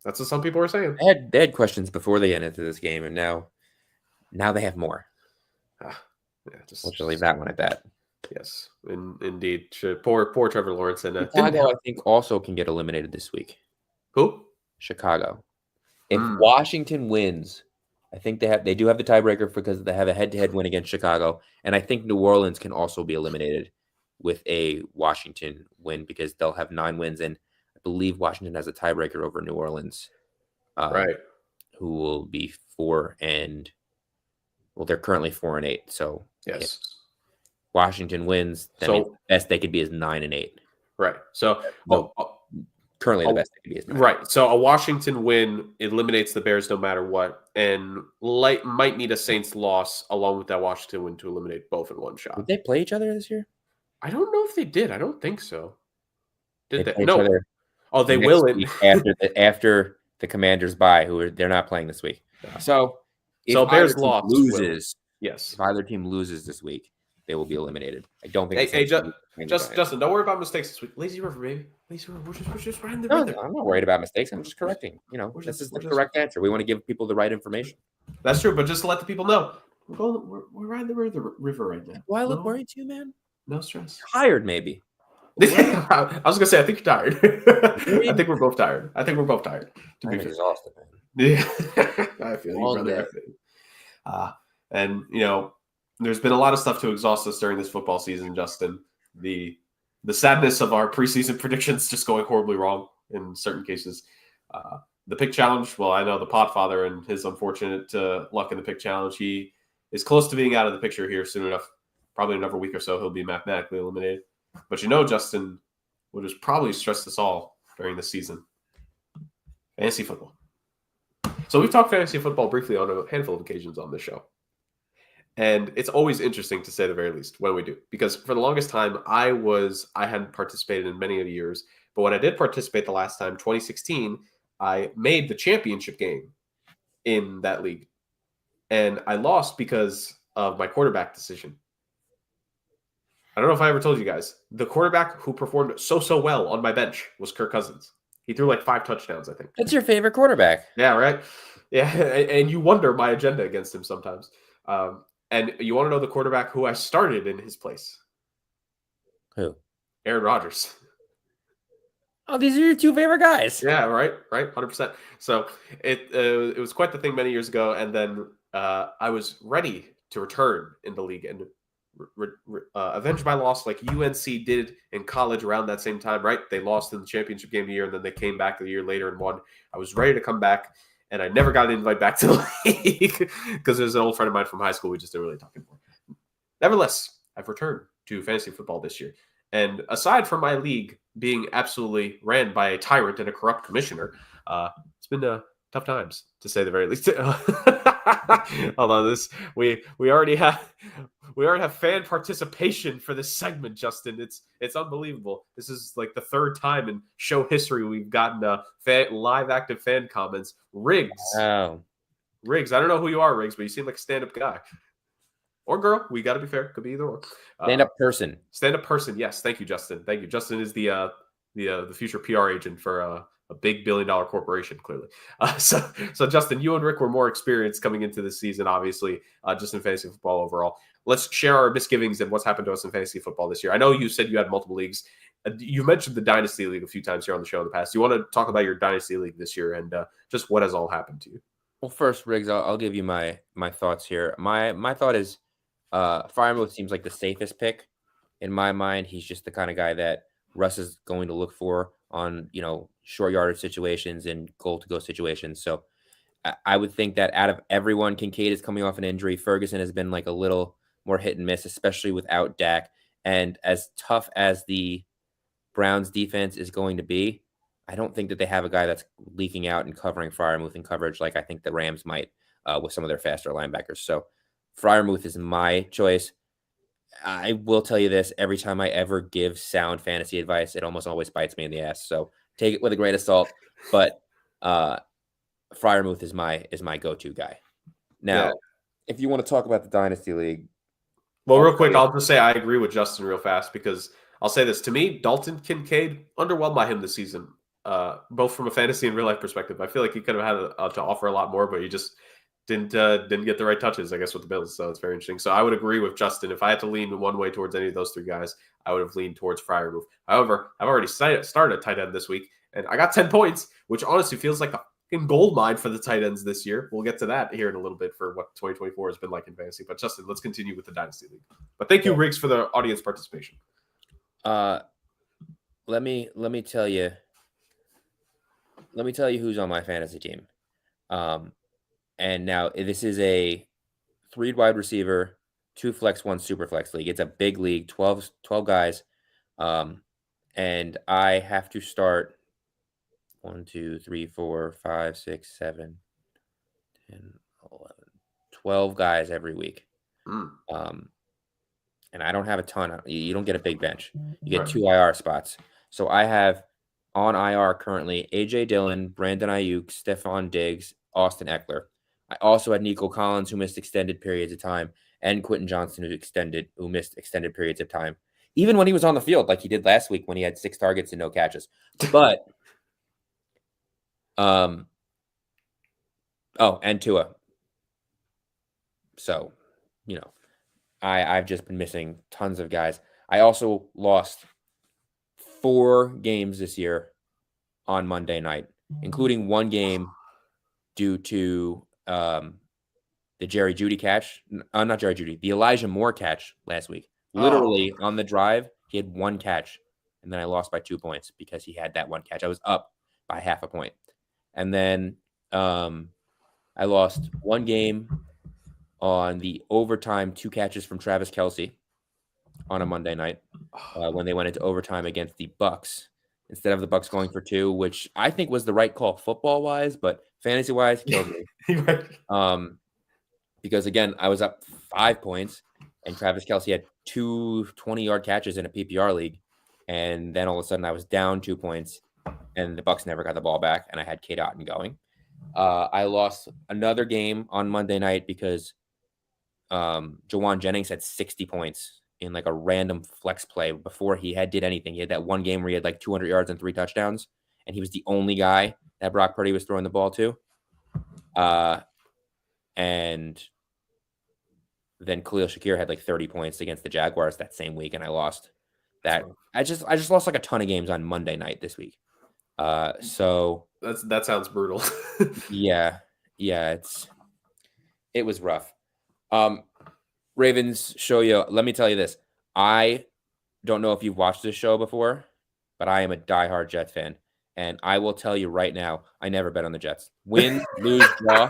Speaker 1: That's what some people are saying.
Speaker 2: They had questions before they entered this game, and now they have more. We'll just leave that one at that.
Speaker 1: Yes, indeed. Poor Trevor Lawrence. And
Speaker 2: Chicago, I think, also can get eliminated this week.
Speaker 1: Who?
Speaker 2: Chicago. If Washington wins, I think they do have the tiebreaker because they have a head-to-head win against Chicago, and I think New Orleans can also be eliminated with a Washington win because they'll have 9 wins, and I believe Washington has a tiebreaker over New Orleans,
Speaker 1: right?
Speaker 2: Who will be 4 and they're currently 4-8. So
Speaker 1: yes,
Speaker 2: if Washington wins, then the best they could be is 9-8.
Speaker 1: Right. So
Speaker 2: currently the best they could be is 9.
Speaker 1: Right. So a Washington win eliminates the Bears no matter what, and might need a Saints loss along with that Washington win to eliminate both in one shot.
Speaker 2: Did they play each other this year?
Speaker 1: I don't know if they did. I don't think so. Did they?
Speaker 2: No.
Speaker 1: Oh, they will
Speaker 2: after the Commanders bye, they're not playing this week.
Speaker 1: Yeah.
Speaker 2: So If
Speaker 1: So
Speaker 2: either
Speaker 1: Bears
Speaker 2: team
Speaker 1: lost will.
Speaker 2: loses,
Speaker 1: Yes.
Speaker 2: if either team loses this week, they will be eliminated. I don't think
Speaker 1: Hey,
Speaker 2: the Saints will be playing the
Speaker 1: just
Speaker 2: Giants.
Speaker 1: Justin, don't worry about mistakes this week. Lazy River, baby. Lazy River. We're just riding the
Speaker 2: No,
Speaker 1: rhythm.
Speaker 2: I'm not worried about mistakes. I'm just correcting.
Speaker 1: We're
Speaker 2: This
Speaker 1: just
Speaker 2: is the
Speaker 1: we're just
Speaker 2: correct answer. We want to give people the right information.
Speaker 1: That's true, but just to let the people know, we're riding the river right now.
Speaker 2: Do I look
Speaker 1: No,
Speaker 2: worried too, man?
Speaker 1: no stress.
Speaker 2: Tired, maybe.
Speaker 1: I was gonna say I think you're tired. I think we're both tired. To be
Speaker 2: I'm
Speaker 1: fair.
Speaker 2: exhausted, man.
Speaker 1: Yeah, I feel you,
Speaker 2: Long
Speaker 1: brother.
Speaker 2: day.
Speaker 1: I feel you. And there's been a lot of stuff to exhaust us during this football season, Justin. The sadness of our preseason predictions just going horribly wrong in certain cases. The pick challenge. Well, I know the Podfather and his unfortunate luck in the pick challenge. He is close to being out of the picture here soon enough. Probably in another week or so, he'll be mathematically eliminated. But Justin, what has probably stressed us all during the season: fantasy football. So we've talked fantasy football briefly on a handful of occasions on this show. And it's always interesting, to say the very least, when we do. Because for the longest time, I hadn't participated in many of the years. But when I did participate the last time, 2016, I made the championship game in that league. And I lost because of my quarterback decision. I don't know if I ever told you guys. The quarterback who performed so well on my bench was Kirk Cousins. He threw like 5 touchdowns, I think.
Speaker 2: That's your favorite quarterback.
Speaker 1: Yeah, right? Yeah, and you wonder my agenda against him sometimes. And you want to know the quarterback who I started in his place?
Speaker 2: Who?
Speaker 1: Aaron Rodgers.
Speaker 2: Oh, these are your 2 favorite guys.
Speaker 1: Yeah, right, 100%. So it was quite the thing many years ago, and then I was ready to return in the league and avenge my loss like UNC did in college around that same time, right? They lost in the championship game of the year, and then they came back a year later and won. I was ready to come back, and I never got an invite back to the league because there's an old friend of mine from high school we just didn't really talk anymore. Nevertheless, I've returned to fantasy football this year. And aside from my league being absolutely ran by a tyrant and a corrupt commissioner, it's been tough times, to say the very least. Although we already have fan participation for this segment, Justin. It's unbelievable. This is like the 3rd time in show history we've gotten live active fan comments. Riggs.
Speaker 2: Oh.
Speaker 1: Riggs. I don't know who you are, Riggs, but you seem like a stand-up guy. Or girl. We got to be fair. Could be either or.
Speaker 2: Stand-up person.
Speaker 1: Stand-up person. Yes. Thank you, Justin. Thank you. Justin is the future PR agent for a big $1 billion corporation, clearly. So Justin, you and Rick were more experienced coming into this season, obviously, just in fantasy football overall. Let's share our misgivings and what's happened to us in fantasy football this year. I know you said you had multiple leagues. You mentioned the Dynasty League a few times here on the show in the past. You want to talk about your Dynasty League this year and just what has all happened to you?
Speaker 2: Well, first, Riggs, I'll give you my thoughts here. My thought is Freiermuth seems like the safest pick. In my mind, he's just the kind of guy that Russ is going to look for on, short yardage situations and goal-to-go situations. So I would think that out of everyone, Kincaid is coming off an injury. Ferguson has been like a little more hit and miss, especially without Dak. And as tough as the Browns defense is going to be, I don't think that they have a guy that's leaking out and covering Freiermuth in coverage like I think the Rams might with some of their faster linebackers. So Freiermuth is my choice. I will tell you this: every time I ever give sound fantasy advice, it almost always bites me in the ass. So take it with a grain of salt. But Freiermuth is my go-to guy. Now, if you want to talk about the Dynasty League,
Speaker 1: well, real quick, I'll just say I agree with Justin real fast because I'll say this: to me, Dalton Kincaid underwhelmed by him this season, both from a fantasy and real life perspective. I feel like he could have had to offer a lot more, but he just didn't get the right touches, I guess, with the Bills. So it's very interesting. So I would agree with Justin. If I had to lean one way towards any of those 3 guys, I would have leaned towards Freiermuth. However, I've already started tight end this week, and I got 10 points, which honestly feels like a fucking gold mine for the tight ends this year. We'll get to that here in a little bit for what 2024 has been like in fantasy. But Justin, let's continue with the Dynasty League. But thank you, Riggs, for the audience participation.
Speaker 2: Let me tell you. Let me tell you who's on my fantasy team. And now this is a 3 wide receiver, 2 flex, 1 super flex league. It's a big league, 12 guys. And I have to start 1, 2, 3, 4, 5, 6, 7, 10, 11, 12 guys every week. And I don't have a ton. You don't get a big bench. You get 2 IR spots. So I have on IR currently AJ Dillon, Brandon Ayuk, Stephon Diggs, Austin Eckler. I also had Nico Collins, who missed extended periods of time, and Quentin Johnson, who missed extended periods of time, even when he was on the field, like he did last week when he had 6 targets and no catches. But, and Tua. So, I've just been missing tons of guys. I also lost 4 games this year on Monday night, including 1 game due to the Jerry Jeudy catch. Not Jerry Jeudy, the Elijah Moore catch last week. Literally on the drive, he had 1 catch, and then I lost by 2 points because he had that 1 catch. I was up by half a point. And then I lost 1 game on the overtime 2 catches from Travis Kelce on a Monday night when they went into overtime against the Bucks instead of the Bucks going for 2, which I think was the right call football-wise, but fantasy-wise killed me. Because, again, I was up 5 points, and Travis Kelce had 2 20-yard catches in a PPR league, and then all of a sudden I was down 2 points, and the Bucks never got the ball back, and I had Kate Otten going. I lost another game on Monday night because Jawan Jennings had 60 points in like a random flex play before he did anything. He had that 1 game where he had like 200 yards and 3 touchdowns, and he was the only guy that Brock Purdy was throwing the ball to. And then Khalil Shakir had like 30 points against the Jaguars that same week, and I lost that. I just lost like a ton of games on Monday night this week. So
Speaker 1: that sounds brutal.
Speaker 2: yeah, it was rough. Ravens show you. Let me tell you this. I don't know if you've watched this show before, but I am a diehard Jets fan. And I will tell you right now, I never bet on the Jets. Win, lose, draw.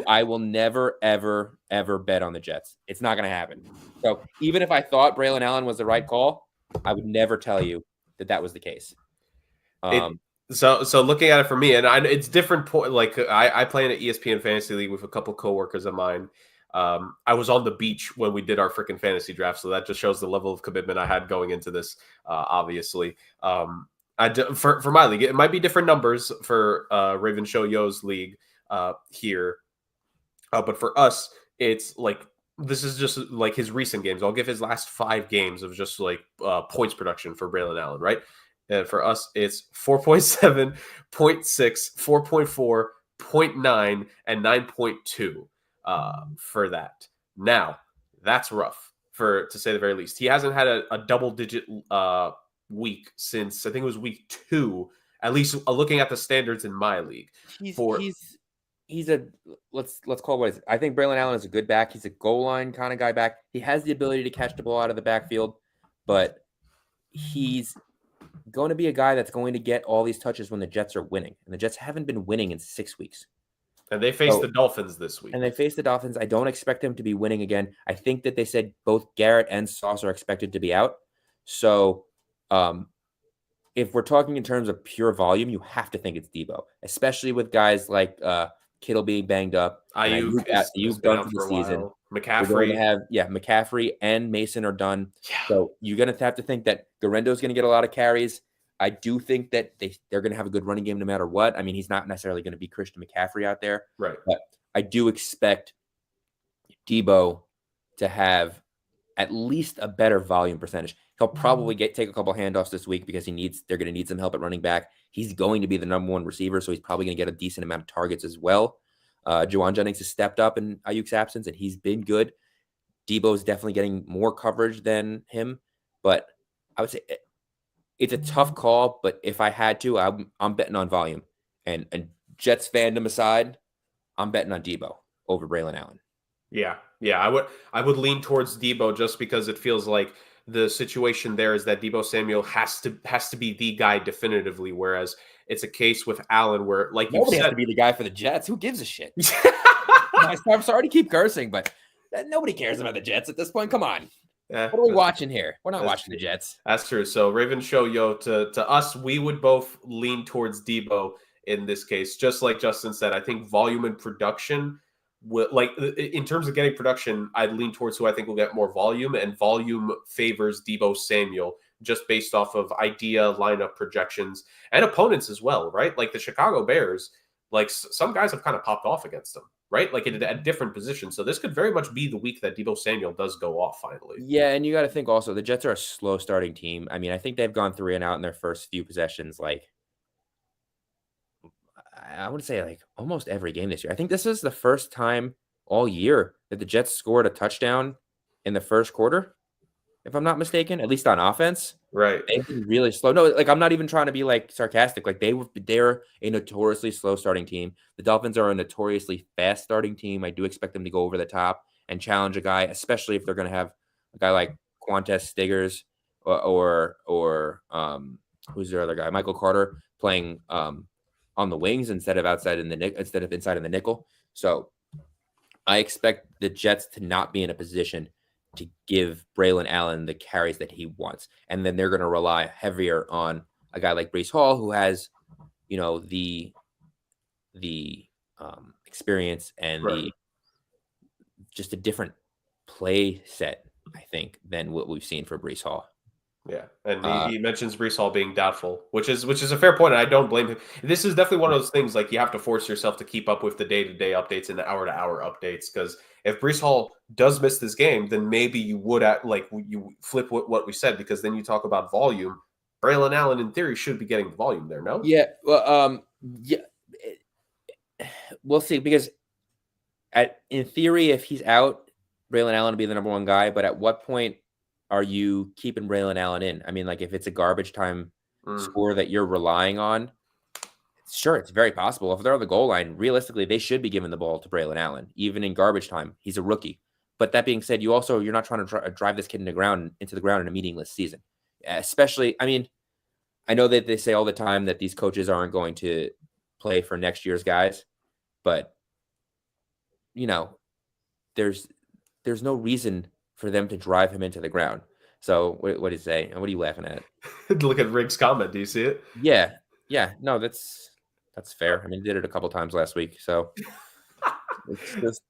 Speaker 2: I will never, ever, ever bet on the Jets. It's not going to happen. So even if I thought Braylon Allen was the right call, I would never tell you that was the case.
Speaker 1: So looking at it for me, and it's different. Like I play in an ESPN fantasy league with a couple coworkers of mine. I was on the beach when we did our freaking fantasy draft, so that just shows the level of commitment I had going into this. Obviously, for my league, it might be different numbers for Raven Show Yo's league here, but for us, it's like this is just like his recent games. I'll give his last 5 games of just like points production for Braylon Allen, right? And for us, it's 4.7, 0.6, 4.4, 0.9, and 9.2 for that. Now, that's rough to say the very least. He hasn't had a double-digit week since I think it was week 2. At least looking at the standards in my league.
Speaker 2: He's a let's call it what it is. I think Braylon Allen is a good back. He's a goal line kind of guy back. He has the ability to catch the ball out of the backfield, but he's going to be a guy that's going to get all these touches when the Jets are winning. And the Jets haven't been winning in 6 weeks.
Speaker 1: And they face the Dolphins this week.
Speaker 2: And they face the Dolphins. I don't expect them to be winning again. I think that they said both Garrett and Sauce are expected to be out. So if we're talking in terms of pure volume, you have to think it's Debo, especially with guys like Kittle being banged up.
Speaker 1: Ayuk
Speaker 2: done for the season.
Speaker 1: McCaffrey.
Speaker 2: McCaffrey and Mason are done. Yeah. So you're going to have to think that Garendo's going to get a lot of carries. I do think that they're going to have a good running game no matter what. I mean, he's not necessarily going to be Christian McCaffrey out there.
Speaker 1: Right.
Speaker 2: But I do expect Debo to have at least a better volume percentage. He'll probably take a couple handoffs this week because they're going to need some help at running back. He's going to be the number 1 receiver, so he's probably going to get a decent amount of targets as well. Jawan Jennings has stepped up in Ayuk's absence, and he's been good. Debo's definitely getting more coverage than him, but I would say it's a tough call. But if I had to, I'm betting on volume. And Jets fandom aside, I'm betting on Debo over Braylon Allen.
Speaker 1: Yeah, I would lean towards Debo just because it feels like the situation there is that Debo Samuel has to be the guy definitively, whereas it's a case with Allen where, like you said,
Speaker 2: has to be the guy for the Jets. Who gives a shit? I'm sorry to keep cursing, but nobody cares about the Jets at this point. Come on. What are we watching here? We're not watching the Jets.
Speaker 1: That's true. So Raven Show Yo, to us, we would both lean towards Debo in this case. Just like Justin said, I think volume and production in terms of getting production, I'd lean towards who I think will get more volume, and volume favors Debo Samuel just based off of idea, lineup projections, and opponents as well, right? Like the Chicago Bears, like some guys have kind of popped off against them. right? Like at a different position. So this could very much be the week that Debo Samuel does go off finally.
Speaker 2: Yeah, and you got to think also the Jets are a slow starting team. I mean, I think they've gone 3 and out in their first few possessions. Like I would say like almost every game this year. I think this is the first time all year that the Jets scored a touchdown in the first quarter, if I'm not mistaken, at least on offense.
Speaker 1: Right.
Speaker 2: They've been really slow. No, like I'm not even trying to be like sarcastic. Like they're a notoriously slow starting team. The Dolphins are a notoriously fast starting team. I do expect them to go over the top and challenge a guy, especially if they're going to have a guy like Quantez Stiggers or who's their other guy, Michael Carter playing on the wings instead of instead of inside in the nickel. So I expect the Jets to not be in a position to give Braylon Allen the carries that he wants. And then they're going to rely heavier on a guy like Breece Hall, who has, the experience and
Speaker 1: Right.
Speaker 2: just a different play set, I think, than what we've seen for Breece Hall.
Speaker 1: Yeah, and he mentions Breece Hall being doubtful, which is a fair point, and I don't blame him. This is definitely one of those things like you have to force yourself to keep up with the day-to-day updates and the hour-to-hour updates, because if Breece Hall does miss this game, then maybe you would you flip what we said, because then you talk about volume. Braylon Allen, in theory, should be getting the volume there, no?
Speaker 2: Yeah, well, yeah, we'll see because in theory, if he's out, Braylon Allen will be the number one guy. But at what point are you keeping Braylon Allen in? I mean, like if it's a garbage time score that you're relying on, sure, it's very possible. If they're on the goal line, realistically, they should be giving the ball to Braylon Allen, even in garbage time. He's a rookie. But that being said, you're not trying to drive this kid into the ground in a meaningless season. Especially, I mean, I know that they say all the time that these coaches aren't going to play for next year's guys, but there's no reason for them to drive him into the ground. So what do you say? What are you laughing at?
Speaker 1: Look at Rick's comment. Do you see it?
Speaker 2: Yeah. No, that's fair. I mean, did it a couple times last week, so it's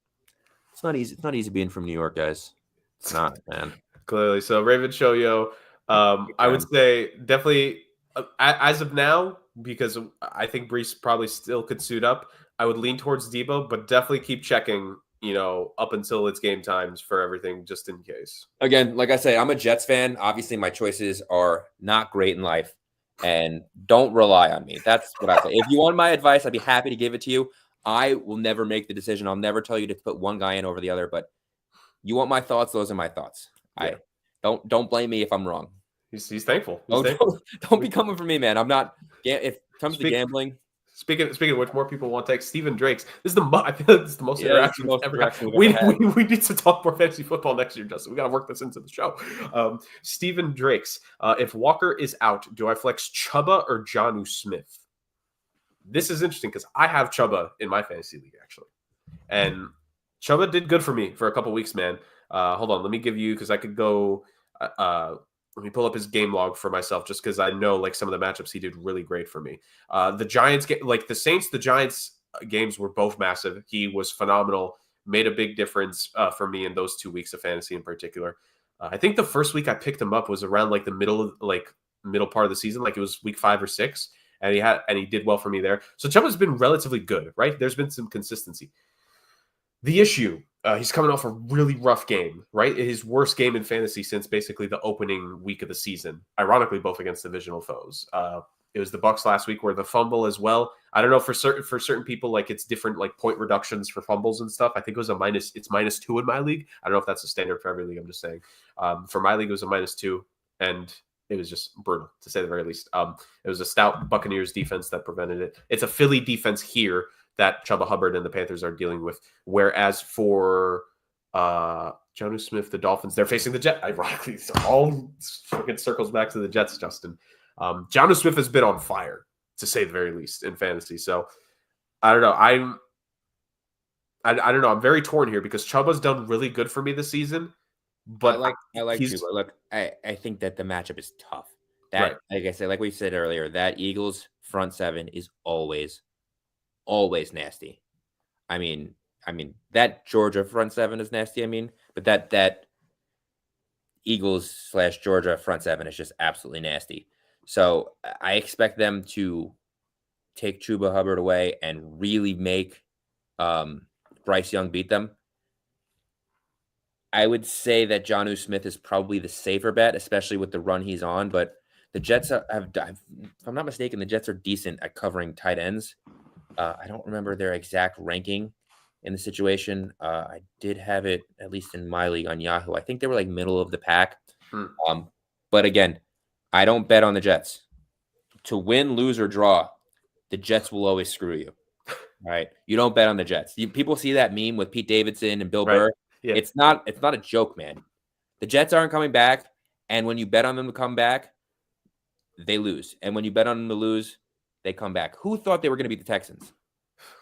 Speaker 2: not easy. It's not easy being from New York, guys. It's not, man.
Speaker 1: Clearly. So Raven Shoyo, I would say definitely as of now, because I think Breece probably still could suit up, I would lean towards Debo, but definitely keep checking, up until it's game times for everything, just in case.
Speaker 2: Again, like I say, I'm a Jets fan. Obviously, my choices are not great in life, and don't rely on me. That's what I say. If you want my advice, I'd be happy to give it to you. I will never make the decision. I'll never tell you to put one guy in over the other, but you want my thoughts, those are my thoughts. Yeah. Don't blame me if I'm wrong.
Speaker 1: He's thankful.
Speaker 2: Don't be coming for me, man. I'm not. If it comes to gambling.
Speaker 1: Speaking of which, more people want to take Stephen Drakes. I feel like this is the most interaction we've ever had. We need to talk more fantasy football next year, Justin. We got to work this into the show. Stephen Drakes. If Walker is out, do I flex Chuba or Jonnu Smith? This is interesting because I have Chuba in my fantasy league, actually. And Chuba did good for me for a couple weeks, man. Hold on. Let me give you, because I could go... let me pull up his game log for myself, just because I know like some of the matchups he did really great for me. The Giants, like the Saints, the Giants games were both massive. He was phenomenal, made a big difference for me in those 2 weeks of fantasy in particular. I think the first week I picked him up was around like the middle part of the season, like it was week 5 or 6, and he did well for me there. So Chuba's been relatively good, right? There's been some consistency. The issue, he's coming off a really rough game, right? His worst game in fantasy since basically the opening week of the season. Ironically, both against divisional foes. It was the Bucs last week where the fumble as well. I don't know for certain people, like it's different like point reductions for fumbles and stuff. I think it was it's -2 in my league. I don't know if that's a standard for every league. I'm just saying. For my league, it was a -2, and it was just brutal to say the very least. It was a stout Buccaneers defense that prevented it. It's a Philly defense here that Chuba Hubbard and the Panthers are dealing with. Whereas for Jonnu Smith, the Dolphins, they're facing the Jets. Ironically, it's all freaking circles back to the Jets, Justin. Jonnu Smith has been on fire, to say the very least, in fantasy. So I don't know. I don't know. I'm very torn here because Chuba's done really good for me this season. But
Speaker 2: I like Chuba. Look, I think that the matchup is tough. Like I said, like we said earlier, that Eagles front seven is always nasty. I mean that Georgia front seven is nasty. I mean, but that Eagles/Georgia front seven is just absolutely nasty. So I expect them to take Chuba Hubbard away and really make Bryce Young beat them. I would say that Jonnu Smith is probably the safer bet, especially with the run he's on. But the Jets have, if I'm not mistaken, the Jets are decent at covering tight ends. I don't remember their exact ranking in the situation. I did have it, at least in my league on Yahoo. I think they were like middle of the pack. But again, I don't bet on the Jets. To win, lose, or draw, the Jets will always screw you. Right? You don't bet on the Jets. People see that meme with Pete Davidson and Bill Burr.
Speaker 1: Yeah.
Speaker 2: It's not a joke, man. The Jets aren't coming back, and when you bet on them to come back, they lose. And when you bet on them to lose, they come back. Who thought they were going to beat the Texans?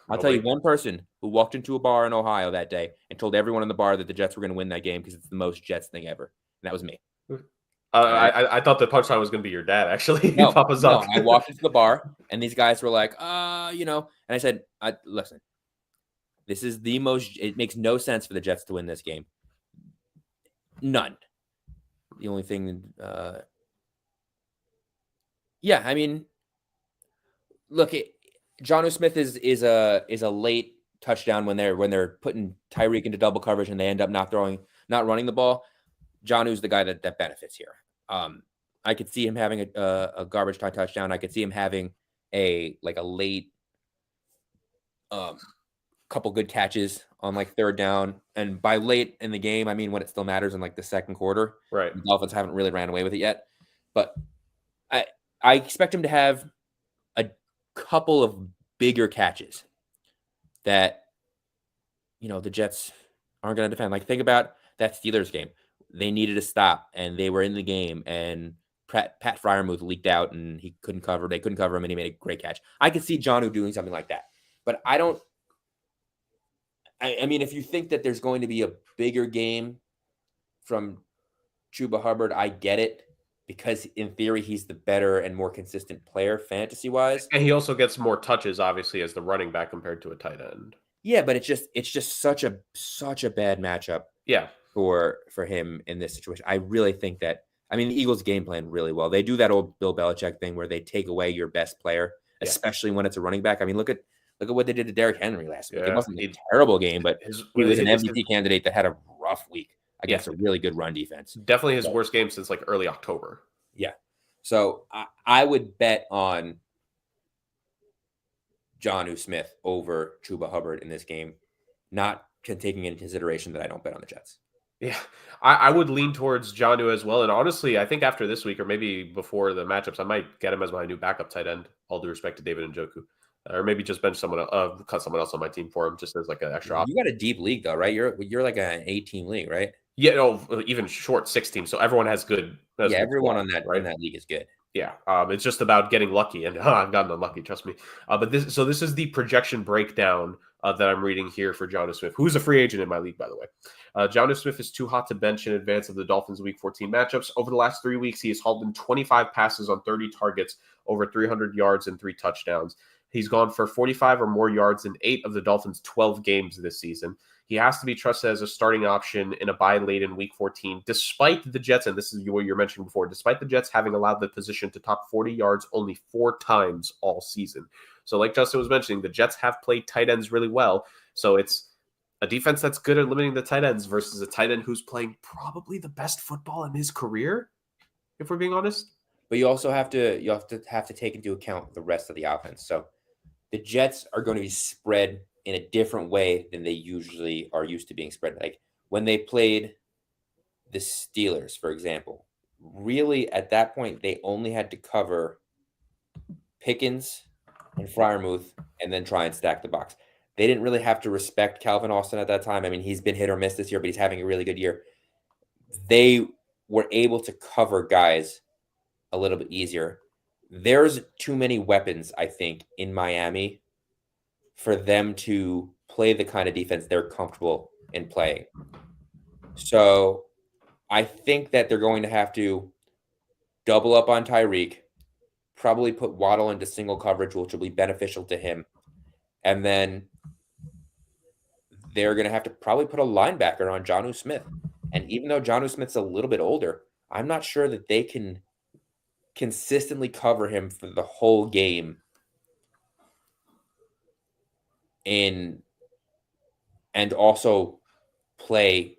Speaker 2: I'll tell you one person who walked into a bar in Ohio that day and told everyone in the bar that the Jets were going to win that game because it's the most Jets thing ever. And that was me.
Speaker 1: I thought the punchline was going to be your dad, actually.
Speaker 2: No,
Speaker 1: Papa Zuck.
Speaker 2: I walked into the bar, and these guys were like, and I said, listen, this is the most – it makes no sense for the Jets to win this game. None. The only thing I mean, look, Jonnu Smith is a late touchdown when they're putting Tyreek into double coverage and they end up not running the ball. Jonnu's the guy that benefits here. I could see him having a garbage time touchdown. I could see him having a late couple good catches on like third down. And by late in the game, I mean when it still matters in like the second quarter.
Speaker 1: Right.
Speaker 2: The Dolphins haven't really ran away with it yet. But I expect him to have a couple of bigger catches that, the Jets aren't going to defend. Like, think about that Steelers game. They needed a stop, and they were in the game, and Pat Freiermuth leaked out, and he couldn't cover. They couldn't cover him, and he made a great catch. I could see Jonnu doing something like that. But I don't – I mean, if you think that there's going to be a bigger game from Chuba Hubbard, I get it. Because in theory, he's the better and more consistent player fantasy-wise.
Speaker 1: And he also gets more touches, obviously, as the running back compared to a tight end.
Speaker 2: Yeah, but it's just such a bad matchup.
Speaker 1: Yeah.
Speaker 2: For him in this situation. I really think that the Eagles game plan really well. They do that old Bill Belichick thing where they take away your best player, especially when it's a running back. I mean, look at what they did to Derrick Henry last week. It wasn't a terrible game, but he was an MVP candidate that had a rough week against a really good run defense.
Speaker 1: Definitely his worst game since like early October.
Speaker 2: Yeah. So I would bet on Jonnu Smith over Chuba Hubbard in this game, not taking into consideration that I don't bet on the Jets.
Speaker 1: Yeah, I would lean towards Jonnu as well. And honestly, I think after this week or maybe before the matchups, I might get him as my new backup tight end, all due respect to David Njoku. Or maybe just bench someone else, cut someone else on my team for him just as like an extra option.
Speaker 2: You got a deep league though, right? You're like an 8-team league, right?
Speaker 1: Yeah, no, even short 16. So everyone has good.
Speaker 2: Everyone
Speaker 1: on that
Speaker 2: league is good.
Speaker 1: Yeah, it's just about getting lucky, and I've gotten unlucky, trust me. But this is the projection breakdown that I'm reading here for Jonnu Smith, who's a free agent in my league, by the way. Jonnu Smith is too hot to bench in advance of the Dolphins' Week 14 matchups. Over the last 3 weeks, he has hauled in 25 passes on 30 targets, over 300 yards, and 3 touchdowns. He's gone for 45 or more yards in 8 of the Dolphins' 12 games this season. He has to be trusted as a starting option in a bye late in Week 14, despite the Jets, and this is what you're mentioning before, despite the Jets having allowed the position to top 40 yards only 4 times all season. So like Justin was mentioning, the Jets have played tight ends really well. So it's a defense that's good at limiting the tight ends versus a tight end who's playing probably the best football in his career, if we're being honest.
Speaker 2: But you also have to take into account the rest of the offense. So the Jets are going to be spread in a different way than they usually are used to being spread. Like when they played the Steelers, for example, really at that point, they only had to cover Pickens and Freiermuth and then try and stack the box. They didn't really have to respect Calvin Austin at that time. I mean, he's been hit or miss this year, but he's having a really good year. They were able to cover guys a little bit easier. There's too many weapons, I think, in Miami for them to play the kind of defense they're comfortable in playing. So I think that they're going to have to double up on Tyreek, probably put Waddle into single coverage, which will be beneficial to him. And then they're going to have to probably put a linebacker on Jonnu Smith. And even though Jonnu Smith's a little bit older, I'm not sure that they can consistently cover him for the whole game in and also play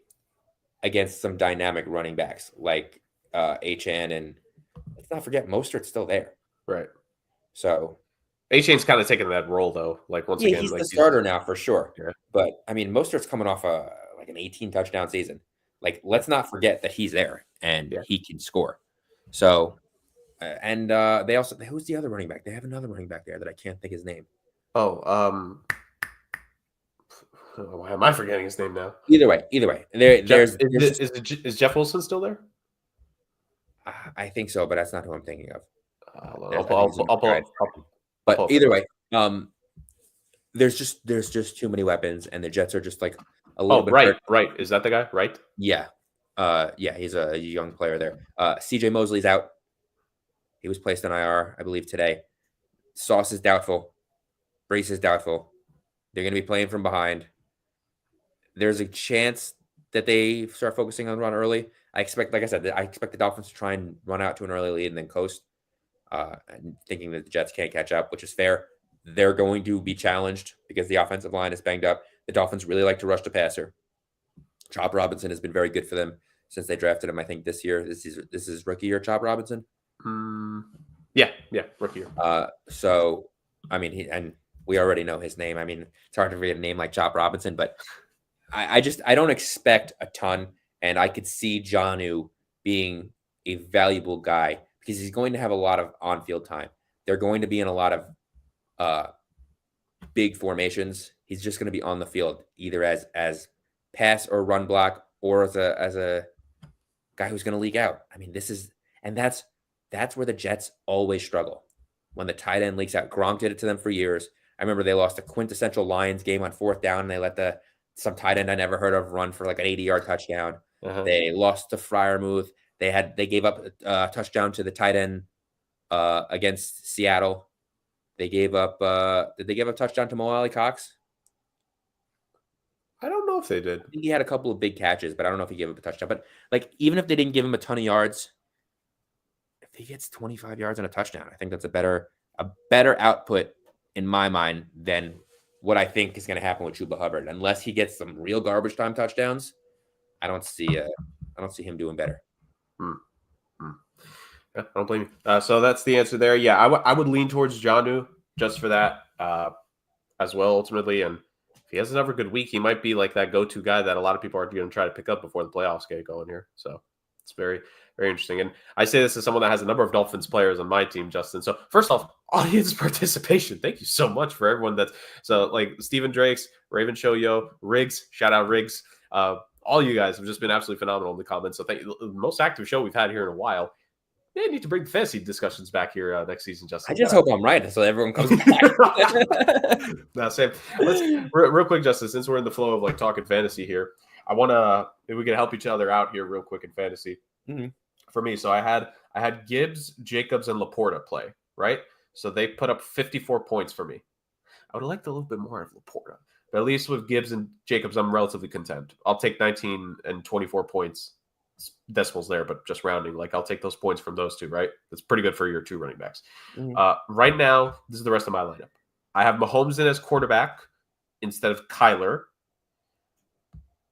Speaker 2: against some dynamic running backs like Achan, and let's not forget Mostert's still there.
Speaker 1: Right.
Speaker 2: So
Speaker 1: A-Chain's kind of taking that role though. Like once
Speaker 2: yeah,
Speaker 1: again,
Speaker 2: he's
Speaker 1: like
Speaker 2: the starter now for sure.
Speaker 1: yeah.
Speaker 2: But I mean, Mostert's coming off like an 18 touchdown season. Like, let's not forget that he's there and
Speaker 1: Yeah.
Speaker 2: he can score. So, and they also, who's the other running back? They have another running back there that I can't think his name.
Speaker 1: Oh, why am I forgetting his name now?
Speaker 2: Either way,
Speaker 1: Is Jeff Wilson still there?
Speaker 2: I think so, but that's not who I'm thinking of. But either way, there's just too many weapons, and the Jets are just like a little bit
Speaker 1: right,
Speaker 2: hurt.
Speaker 1: right. Is that the guy? Right?
Speaker 2: Yeah. Yeah, he's a young player there. CJ Mosley's out. He was placed on IR, I believe, today. Sauce is doubtful. Brace is doubtful. They're going to be playing from behind. There's a chance that they start focusing on run early. I expect the Dolphins to try and run out to an early lead and then coast, and thinking that the Jets can't catch up, which is fair. They're going to be challenged because the offensive line is banged up. The Dolphins really like to rush the passer. Chop Robinson has been very good for them since they drafted him. I think this year, this is rookie year, Chop Robinson.
Speaker 1: Yeah, rookie year.
Speaker 2: So I mean, and we already know his name. I mean, it's hard to forget a name like Chop Robinson, but I don't expect a ton, and I could see Jonnu being a valuable guy because he's going to have a lot of on-field time. They're going to be in a lot of big formations. He's just going to be on the field either as pass or run block, or as a guy who's going to leak out. I mean, that's where the Jets always struggle, when the tight end leaks out. Gronk did it to them for years. I remember they lost a quintessential Lions game on 4th down, and they let some tight end I never heard of run for like an 80-yard touchdown. They lost to Freiermuth. They gave up a touchdown to the tight end against Seattle. They gave up. Did they give a touchdown to Mo Alley Cox?
Speaker 1: I don't know if they did.
Speaker 2: I think he had a couple of big catches, but I don't know if he gave up a touchdown. But like, even if they didn't give him a ton of yards, if he gets 25 yards and a touchdown, I think that's a better output in my mind than what I think is going to happen with Chuba Hubbard. Unless he gets some real garbage time touchdowns, I don't see him doing better.
Speaker 1: Yeah, I don't blame you. So that's the answer there. Yeah, I would lean towards Jonnu just for that as well, ultimately. And if he has another good week, he might be like that go-to guy that a lot of people are going to try to pick up before the playoffs get going here. So it's very, very interesting. And I say this as someone that has a number of Dolphins players on my team, Justin. So first off, audience participation. Thank you so much for everyone like Stephen Drakes, Raven Show Yo, Riggs, shout out Riggs. All you guys have just been absolutely phenomenal in the comments. So thank you. The most active show we've had here in a while. They need to bring the fantasy discussions back here next season, Justin.
Speaker 2: I just hope I'm right, so everyone comes back.
Speaker 1: No, Sam. Let's real quick, Justin. Since we're in the flow of like talking fantasy here, I want to maybe we can help each other out here real quick in fantasy.
Speaker 2: Mm-hmm.
Speaker 1: For me, so I had Gibbs, Jacobs, and Laporta play right. So they put up 54 points for me. I would have liked a little bit more of Laporta, but at least with Gibbs and Jacobs, I'm relatively content. I'll take 19 and 24 points. Decimals there, but just rounding. Like I'll take those points from those two, right? That's pretty good for your 2 running backs. Mm-hmm. Right now, this is the rest of my lineup. I have Mahomes in as quarterback instead of Kyler.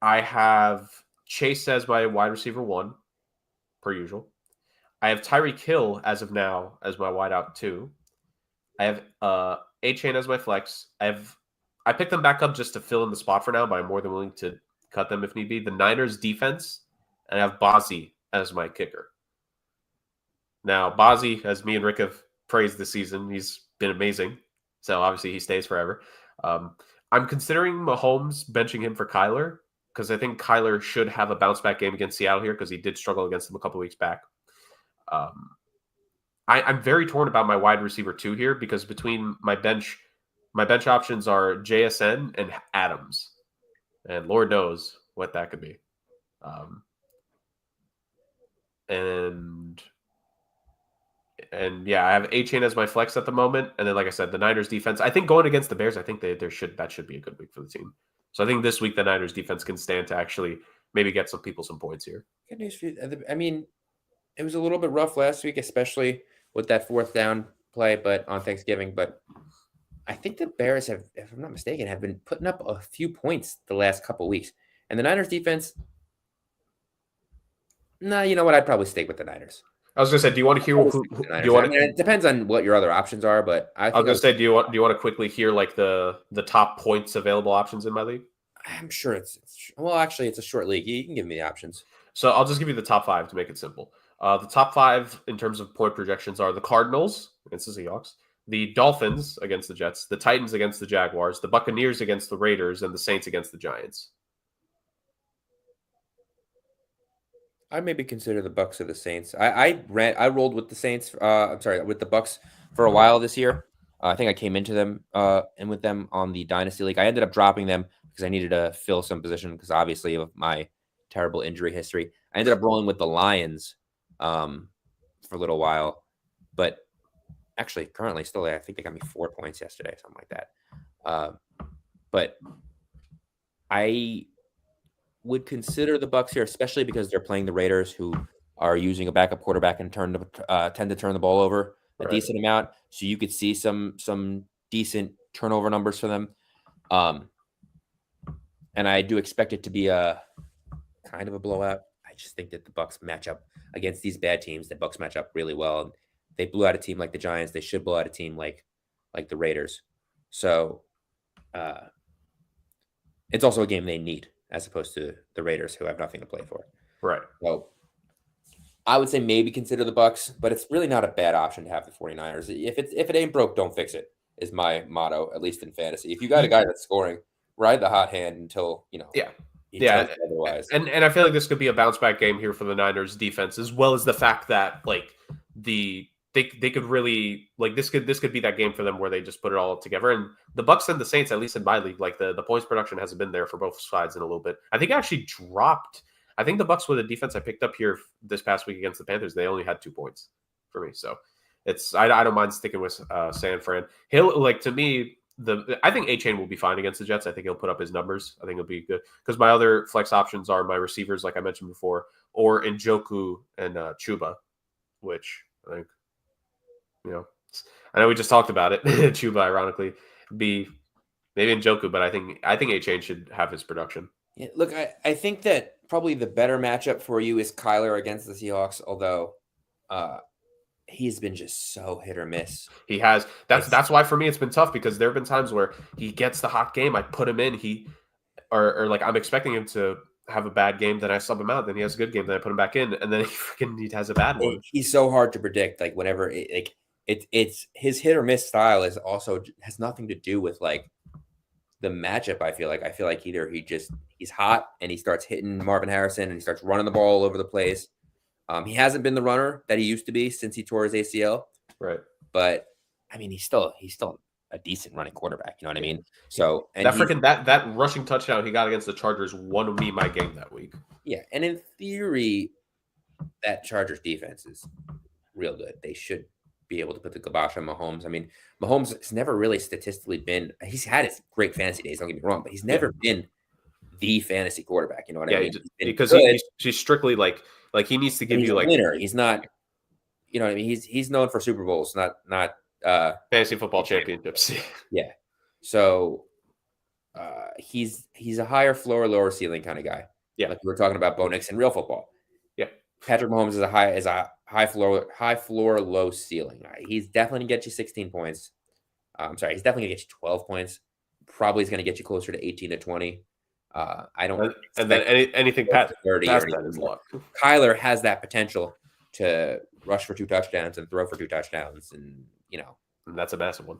Speaker 1: I have Chase as my wide receiver 1, per usual. I have Tyreek Hill as of now as my wideout 2. I have A-Chain as my flex. I picked them back up just to fill in the spot for now, but I'm more than willing to cut them if need be. The Niners defense. And I have Bozzy as my kicker. Now, Bozzy, as me and Rick have praised this season, he's been amazing. So obviously he stays forever. I'm considering Mahomes benching him for Kyler because I think Kyler should have a bounce back game against Seattle here because he did struggle against them a couple weeks back. I'm very torn about my wide receiver 2 here because between my bench options are JSN and Adams. And Lord knows what that could be. And yeah, I have A-Chain as my flex at the moment. And then, like I said, the Niners defense, I think going against the Bears, I think that should be a good week for the team. So I think this week the Niners defense can stand to actually maybe get some people some points here.
Speaker 2: Good news for you. I mean, it was a little bit rough last week, especially with that 4th down play, but on Thanksgiving. But I think the Bears have, if I'm not mistaken, have been putting up a few points the last couple of weeks. And the Niners defense, nah, you know what? I'd probably stick with the Niners.
Speaker 1: I was gonna say, do you want to hear
Speaker 2: Probably
Speaker 1: who,
Speaker 2: stick with
Speaker 1: who
Speaker 2: the
Speaker 1: do you
Speaker 2: Niners. I
Speaker 1: want?
Speaker 2: mean, it depends on what your other options are, but I
Speaker 1: I was
Speaker 2: think I
Speaker 1: gonna
Speaker 2: would,
Speaker 1: say, do you want to quickly hear like the top points available options in my league?
Speaker 2: I'm sure it's well, actually, it's a short league. You can give me the options.
Speaker 1: So I'll just give you the top five to make it simple. The top five in terms of point projections are the Cardinals against the Seahawks, the Dolphins against the Jets, the Titans against the Jaguars, the Buccaneers against the Raiders, and the Saints against the Giants.
Speaker 2: I maybe consider the Bucks or the Saints. I rolled with the Saints. I'm sorry, with the Bucks for a while this year. I think I came into them and with them on the Dynasty League. I ended up dropping them because I needed to fill some position because obviously of my terrible injury history. I ended up rolling with the Lions for a little while, but actually currently still I think they got me 4 points yesterday, something like that. But I would consider the Bucks here, especially because they're playing the Raiders, who are using a backup quarterback and tend to turn the ball over a
Speaker 1: Right.
Speaker 2: decent amount. So you could see some decent turnover numbers for them. And I do expect it to be a kind of a blowout. I just think that the Bucks match up against these bad teams. The Bucks match up really well. They blew out a team like the Giants. They should blow out a team like the Raiders. So it's also a game they need, as opposed to the Raiders, who have nothing to play for.
Speaker 1: Right.
Speaker 2: So I would say maybe consider the Bucks, but it's really not a bad option to have the 49ers. If it ain't broke, don't fix it, is my motto, at least in fantasy. If you got a guy that's scoring, ride the hot hand until,
Speaker 1: Yeah.
Speaker 2: he
Speaker 1: Yeah.
Speaker 2: tells you otherwise.
Speaker 1: And I feel like this could be a bounce back game here for the Niners defense, as well as the fact that like they could really like this could be that game for them where they just put it all together. And the Bucks and the Saints, at least in my league, like the points production hasn't been there for both sides in a little bit. I think it actually dropped. I think the Bucks with the defense I picked up here this past week against the Panthers, they only had 2 points for me. So it's I don't mind sticking with San Fran. He'll like to me I think A-Chain will be fine against the Jets. I think he'll put up his numbers. I think it'll be good because my other flex options are my receivers, like I mentioned before, or Njoku and Chuba, which I think, I know we just talked about it. Chuba, ironically, be maybe Njoku, but I think A-Chain should have his production.
Speaker 2: Yeah, look, I think that probably the better matchup for you is Kyler against the Seahawks, although he's been just so hit or miss.
Speaker 1: He has. That's why for me it's been tough because there have been times where he gets the hot game, I put him in, or like I'm expecting him to have a bad game, then I sub him out, then he has a good game, then I put him back in, and then he has a bad one.
Speaker 2: He's so hard to predict. Like whenever it's his hit or miss style has nothing to do with like the matchup. I feel like either he's hot and he starts hitting Marvin Harrison and he starts running the ball all over the place. He hasn't been the runner that he used to be since he tore his ACL.
Speaker 1: Right.
Speaker 2: But I mean, he's still a decent running quarterback. You know what I mean? So and
Speaker 1: that rushing touchdown he got against the Chargers won me my game that week.
Speaker 2: Yeah, and in theory, that Chargers defense is real good. They should be able to put the kibosh on Mahomes. I mean, Mahomes has never really statistically been. He's had his great fantasy days. Don't get me wrong, but he's never been the fantasy quarterback. You know what I mean?
Speaker 1: Because he's strictly like he needs to give you like
Speaker 2: winner. He's not. You know what I mean? He's known for Super Bowls, not
Speaker 1: fantasy football championships.
Speaker 2: Yeah. So he's a higher floor, lower ceiling kind of guy.
Speaker 1: Yeah.
Speaker 2: Like we were talking about Bo Nix in real football.
Speaker 1: Yeah.
Speaker 2: Patrick Mahomes is a high floor, low ceiling. He's definitely gonna get you 16 points. I'm sorry, he's definitely gonna get you 12 points. Probably is gonna get you closer to 18 to 20. I don't.
Speaker 1: And then anything past
Speaker 2: 30
Speaker 1: past
Speaker 2: or
Speaker 1: that is luck.
Speaker 2: Kyler has that potential to rush for 2 touchdowns and throw for 2 touchdowns, and
Speaker 1: and that's a massive one.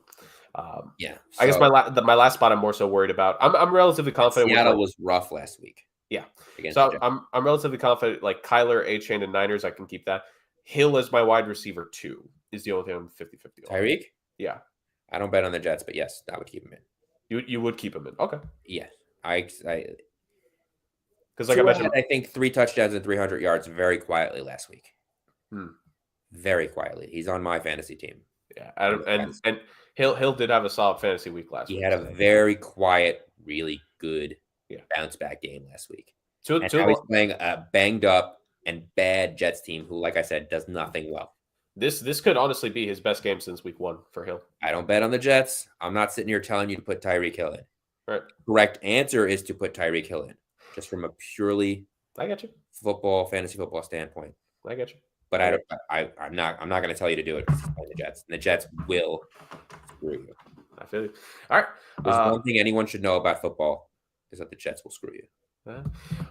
Speaker 2: Yeah,
Speaker 1: I guess my last spot I'm more so worried about. I'm relatively confident.
Speaker 2: Seattle was rough last week.
Speaker 1: Yeah, so I'm relatively confident. Like Kyler, A-Chain, and Niners, I can keep that. Hill as my wide receiver 2 is the only thing I'm 50-50 on.
Speaker 2: Tyreek?
Speaker 1: Yeah,
Speaker 2: I don't bet on the Jets, but yes, I would keep him in.
Speaker 1: You would keep him in. Okay.
Speaker 2: Yeah,
Speaker 1: because like I mentioned,
Speaker 2: I think 3 touchdowns and 300 yards very quietly last week. Very quietly. He's on my fantasy team.
Speaker 1: Yeah, and Hill did have a solid fantasy week last week.
Speaker 2: He had a very quiet, really good bounce back game last week. He's playing a banged up and bad Jets team who, like I said, does nothing well.
Speaker 1: This could honestly be his best game since week 1 for Hill.
Speaker 2: I don't bet on the Jets. I'm not sitting here telling you to put Tyreek Hill in.
Speaker 1: Right.
Speaker 2: Correct answer is to put Tyreek Hill in, just from a purely
Speaker 1: I get you.
Speaker 2: fantasy football standpoint.
Speaker 1: I get you.
Speaker 2: But I'm not going to tell you to do it because he's playing the Jets, and the Jets will screw you.
Speaker 1: I feel you. All right.
Speaker 2: There's one thing anyone should know about football is that the Jets will screw you.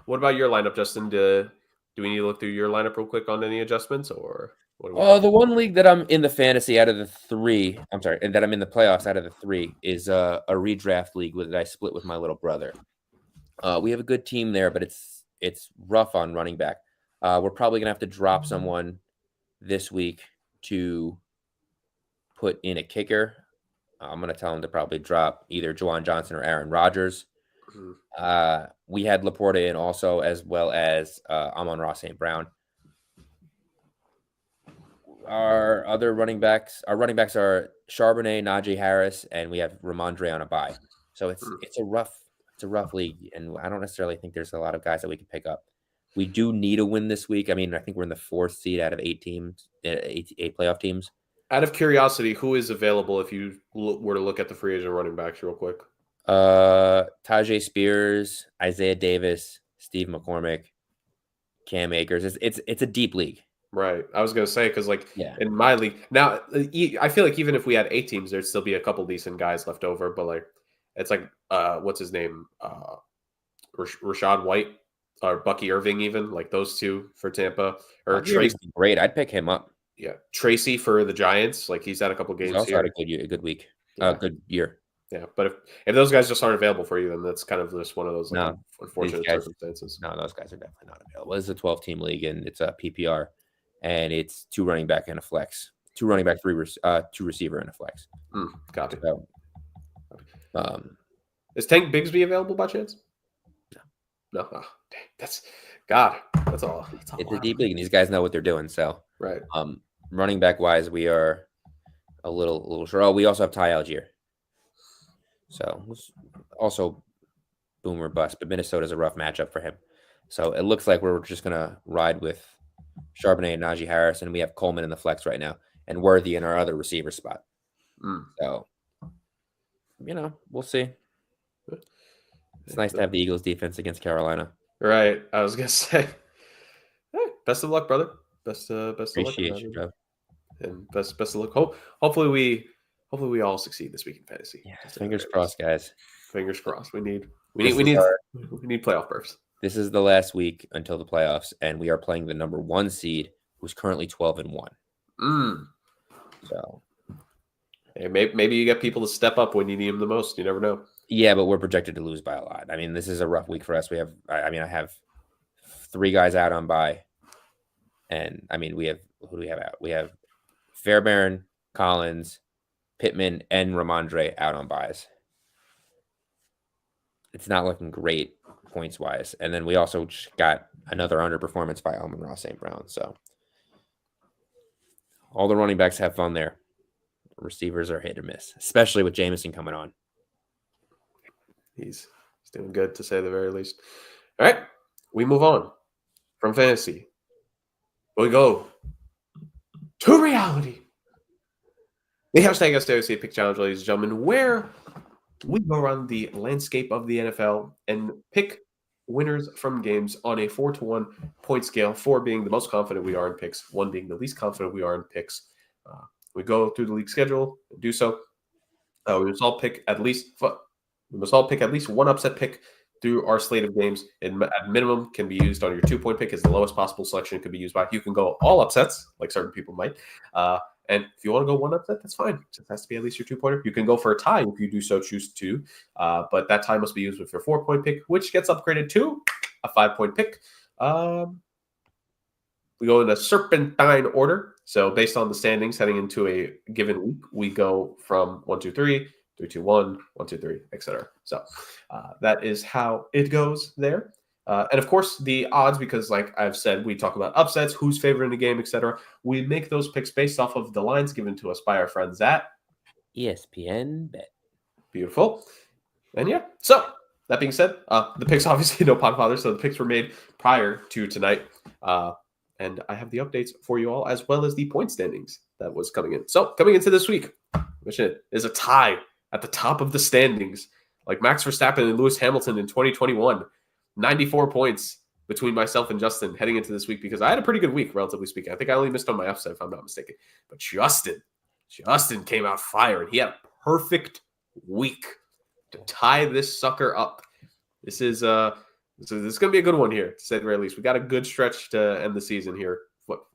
Speaker 1: What about your lineup, Justin? Do we need to look through your lineup real quick on any adjustments, or what?
Speaker 2: The one league that I'm in the fantasy out of the 3, and that I'm in the playoffs out of the 3 is a redraft league that I split with my little brother. We have a good team there, but it's rough on running back. We're probably gonna have to drop someone this week to put in a kicker. I'm gonna tell him to probably drop either Juwan Johnson or Aaron Rodgers. Mm-hmm. We had Laporta in also, as well as Amon-Ra St. Brown. Our running backs are Charbonnet, Najee Harris, and we have Ramondre on a bye. So it's a rough league, and I don't necessarily think there's a lot of guys that we can pick up. We do need a win this week. I mean, I think we're in the 4th seed out of 8 teams, 8 playoff teams.
Speaker 1: Out of curiosity, who is available if you were to look at the free agent running backs real quick?
Speaker 2: Tajay Spears, Isaiah Davis, Steve McCormick, Cam Akers. It's a deep league.
Speaker 1: Right. I was going to say, because in my league, now I feel like even if we had 8 teams, there'd still be a couple decent guys left over. But it's what's his name? Rashad White or Bucky Irving, even those two for Tampa. Or
Speaker 2: Tracy. Great. I'd pick him up.
Speaker 1: Yeah. Tracy for the Giants. He's had a couple games.
Speaker 2: He's also had a good week. Good year.
Speaker 1: Yeah. But if those guys just aren't available for you, then that's kind of just one of those unfortunate circumstances.
Speaker 2: No, those guys are definitely not available. It's a 12-team league, and it's a PPR. And it's 2 running back and a flex. 2 running back, 2 receiver and a flex.
Speaker 1: Got it.
Speaker 2: So,
Speaker 1: is Tank Bigsby available by chance? No. Oh, dang. That's all.
Speaker 2: It's a deep league, and these guys know what they're doing. So
Speaker 1: right.
Speaker 2: Running back wise, we are a little short. Oh, we also have Ty Algier. So also boom or bust, but Minnesota's a rough matchup for him. So it looks like we're just gonna ride with Charbonnet and Najee Harris, and we have Coleman in the flex right now, and Worthy in our other receiver spot. So, we'll see. It's nice to have the Eagles defense against Carolina.
Speaker 1: Right. I was gonna say, hey, best of luck, brother. Best of luck.
Speaker 2: Appreciate you, bro.
Speaker 1: And best of luck. Hopefully we all succeed this week in fantasy.
Speaker 2: Yeah, fingers crossed, guys.
Speaker 1: Fingers crossed. We need playoff berths.
Speaker 2: This is the last week until the playoffs, and we are playing the number 1 seed, who's currently 12-1. So,
Speaker 1: hey, maybe you get people to step up when you need them the most. You never know.
Speaker 2: Yeah, but we're projected to lose by a lot. I mean, this is a rough week for us. I have 3 guys out on bye, and I mean, who do we have out? We have Fairbairn, Collins, Pittman, and Ramondre out on byes. It's not looking great points wise, and then we also got another underperformance by Amon-Ra St. Brown. So all the running backs have fun there. Receivers are hit or miss, especially with Jameson coming on.
Speaker 1: He's doing good, to say the very least. All right, we move on from fantasy. We go to reality. The hashtag STOC Pick Challenge, ladies and gentlemen, where we go around the landscape of the NFL and pick winners from games on a 4-to-1 point scale, 4 being the most confident we are in picks, 1 being the least confident we are in picks. We go through the league schedule and do so. We must all pick at least one upset pick through our slate of games. And at minimum can be used on your 2-point pick as the lowest possible selection it could be used by. You can go all upsets, like certain people might. And if you want to go 1 upset, that's fine. It has to be at least your 2-pointer. You can go for a tie if you do so choose to. But that tie must be used with your 4-point pick, which gets upgraded to a 5-point pick. We go in a serpentine order. So based on the standings heading into a given week, we go from 1, 2, 3, 3, 2, 1, 1, 2, 3, etc. So that is how it goes there. And of course, the odds, because like I've said, we talk about upsets, who's favoring the game, etc. We make those picks based off of the lines given to us by our friends at
Speaker 2: ESPN Bet.
Speaker 1: Beautiful. And yeah, so that being said, the picks obviously no Podfather, so the picks were made prior to tonight. and I have the updates for you all, as well as the point standings that was coming in. So coming into this week, which is a tie at the top of the standings, like Max Verstappen and Lewis Hamilton in 2021, 94 points between myself and Justin heading into this week, because I had a pretty good week, relatively speaking. I think I only missed on my upset, if I'm not mistaken. But Justin came out firing. He had a perfect week to tie this sucker up. This is going to be a good one here, to say the very least. We got a good stretch to end the season here.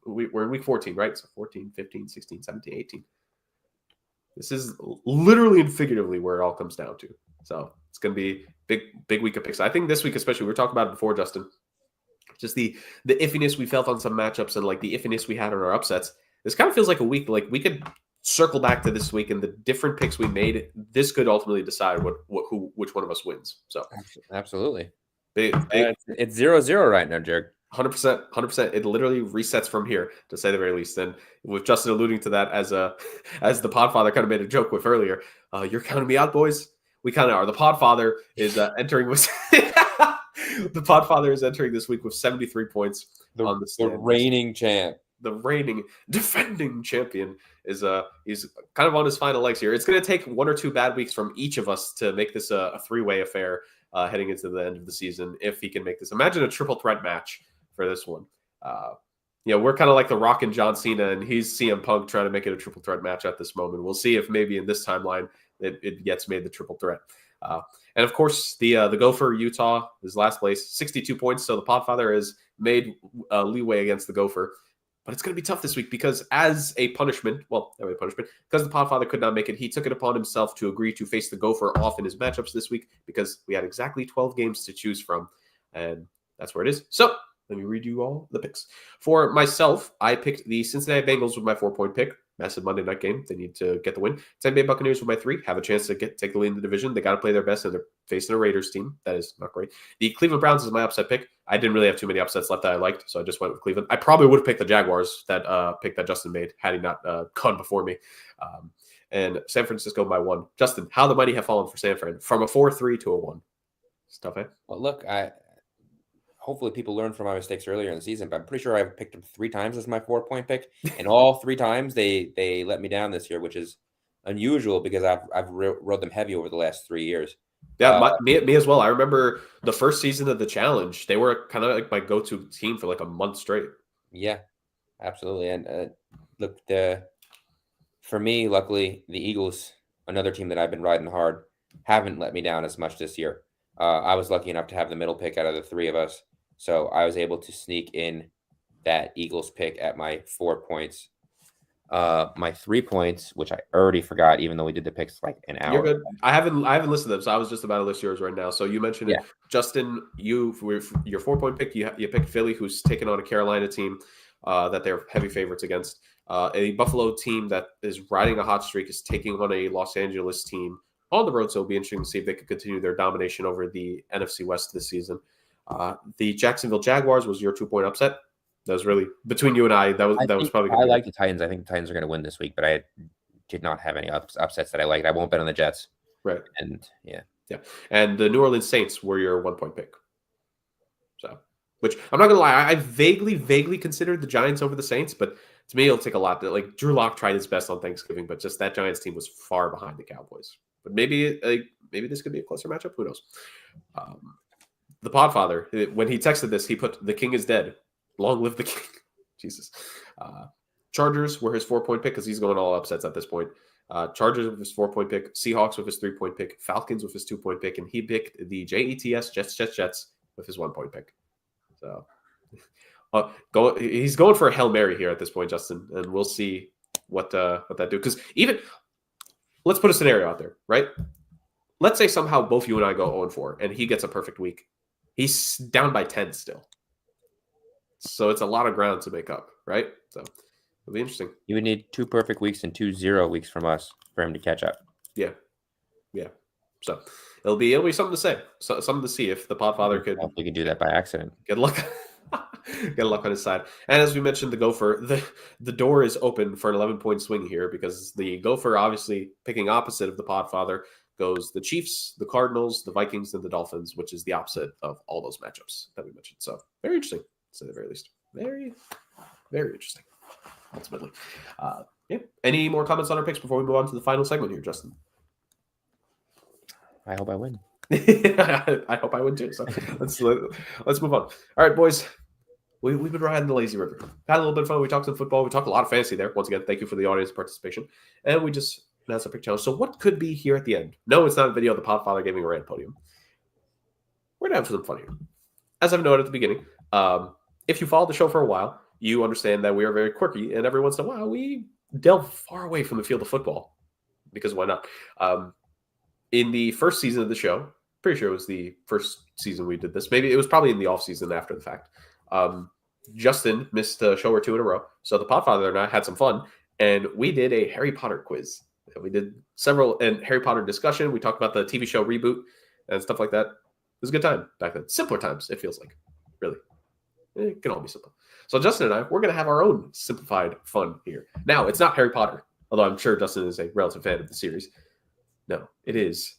Speaker 1: We're in week 14, right? So 14, 15, 16, 17, 18. This is literally and figuratively where it all comes down to. So it's going to be big week of picks. I think this week especially, we were talking about it before, Justin, just the iffiness we felt on some matchups and like the iffiness we had on our upsets. This kind of feels like a week, like we could circle back to this week and the different picks we made. This could ultimately decide which one of us wins. So
Speaker 2: absolutely.
Speaker 1: Big,
Speaker 2: it's 0-0 right now, Jurg.
Speaker 1: 100%. It literally resets from here, to say the very least. And with Justin alluding to that, as the Podfather kind of made a joke with earlier, you're counting me out, boys. We kind of are. The Podfather is entering with the Podfather is entering this week with 73 points on the stand.
Speaker 2: The reigning champ.
Speaker 1: The reigning defending champion is he's kind of on his final legs here. It's going to take one or two bad weeks from each of us to make this a three-way affair heading into the end of the season, if he can make this. Imagine a triple threat match for this one. We're kind of like The Rock and John Cena, and he's CM Punk trying to make it a triple threat match at this moment. We'll see if maybe in this timeline it gets made the triple threat. And of course, the Gopher Utah is last place, 62 points. So the Podfather has made leeway against the Gopher. But it's going to be tough this week because as a punishment, because the Podfather could not make it, he took it upon himself to agree to face the Gopher off in his matchups this week, because we had exactly 12 games to choose from. And that's where it is. So let me read you all the picks. For myself, I picked the Cincinnati Bengals with my 4-point pick. Massive Monday night game. They need to get the win. Tampa Bay Buccaneers with my 3. Have a chance to take the lead in the division. They got to play their best, and they're facing a Raiders team. That is not great. The Cleveland Browns is my upset pick. I didn't really have too many upsets left that I liked, so I just went with Cleveland. I probably would have picked the Jaguars, that pick that Justin made, had he not gone before me. And San Francisco by 1. Justin, how the mighty have fallen for San Fran from a 4-3 to a 1. Stuff, eh?
Speaker 2: Well, look, hopefully people learned from my mistakes earlier in the season, but I'm pretty sure I've picked them 3 times as my 4-point pick, and all 3 times they let me down this year, which is unusual because I've rode them heavy over the last 3 years.
Speaker 1: Yeah, me as well. I remember the first season of the challenge; they were kind of like my go-to team for like a month straight.
Speaker 2: Yeah, absolutely. And look, for me, luckily, the Eagles, another team that I've been riding hard, haven't let me down as much this year. I was lucky enough to have the middle pick out of the 3 of us. So I was able to sneak in that Eagles pick at my 4 points. My 3 points, which I already forgot, even though we did the picks like an hour.
Speaker 1: You're good. I haven't listed them, so I was just about to list yours right now. So you mentioned it, Justin. You for your 4-point pick, you picked Philly, who's taking on a Carolina team that they're heavy favorites against. A Buffalo team that is riding a hot streak is taking on a Los Angeles team on the road. So it'll be interesting to see if they can continue their domination over the NFC West this season. The Jacksonville Jaguars was your 2-point upset. That was really between you and I. That was probably.
Speaker 2: I like the Titans. I think the Titans are going to win this week, but I did not have any upsets that I liked. I won't bet on the Jets.
Speaker 1: Right.
Speaker 2: And yeah.
Speaker 1: And the New Orleans Saints were your 1-point pick. So, which I'm not gonna lie, I vaguely considered the Giants over the Saints, but to me, it'll take a lot. Like Drew Lock tried his best on Thanksgiving, but just that Giants team was far behind the Cowboys. But maybe this could be a closer matchup. Who knows? The Podfather, when he texted this, he put "The King is dead. Long live the King." Jesus. Chargers were his 4-point pick because he's going all upsets at this point. Chargers with his 4-point pick, Seahawks with his 3-point pick, Falcons with his 2-point pick, and he picked the Jets Jets with his 1-point pick. So he's going for a Hail Mary here at this point, Justin, and we'll see what that do. Because even let's put a scenario out there, right? Let's say somehow both you and I go 0-4 and he gets a perfect week. He's down by 10 still. So it's a lot of ground to make up, right? So it'll be interesting.
Speaker 2: You would need 2 perfect weeks and 2 0 weeks from us for him to catch up.
Speaker 1: Yeah. So it'll be something to say, something to see if the Podfather could.
Speaker 2: We can do that by accident.
Speaker 1: Good luck. Get luck on his side. And as we mentioned, the Gopher, the door is open for an 11-point swing here because the Gopher, obviously picking opposite of the Podfather, goes the Chiefs, the Cardinals, the Vikings, and the Dolphins, which is the opposite of all those matchups that we mentioned. So very interesting, to say the very least. Very, very interesting. Ultimately, yeah. Any more comments on our picks before we move on to the final segment here, Justin?
Speaker 2: I hope I win.
Speaker 1: I hope I win too. So let's move on. All right, boys. We've been riding the lazy river. Had a little bit of fun. We talked some football. We talked a lot of fantasy there. Once again, thank you for the audience participation. And we just announced a pick challenge. So what could be here at the end? No, it's not a video of the Podfather giving a rant podium. We're going to have some fun here. As I've noted at the beginning, if you followed the show for a while, you understand that we are very quirky. And every once in a while, we delve far away from the field of football. Because why not? In the first season of the show, pretty sure it was the first season we did this. Maybe it was probably in the off season after the fact. Justin missed a show or two in a row. So the Podfather and I had some fun, and we did a Harry Potter quiz. We did several and Harry Potter discussion. We talked about the TV show reboot and stuff like that. It was a good time back then. Simpler times, it feels like. Really. It can all be simple. So Justin and I, we're going to have our own simplified fun here. Now, it's not Harry Potter, although I'm sure Justin is a relative fan of the series. No, it is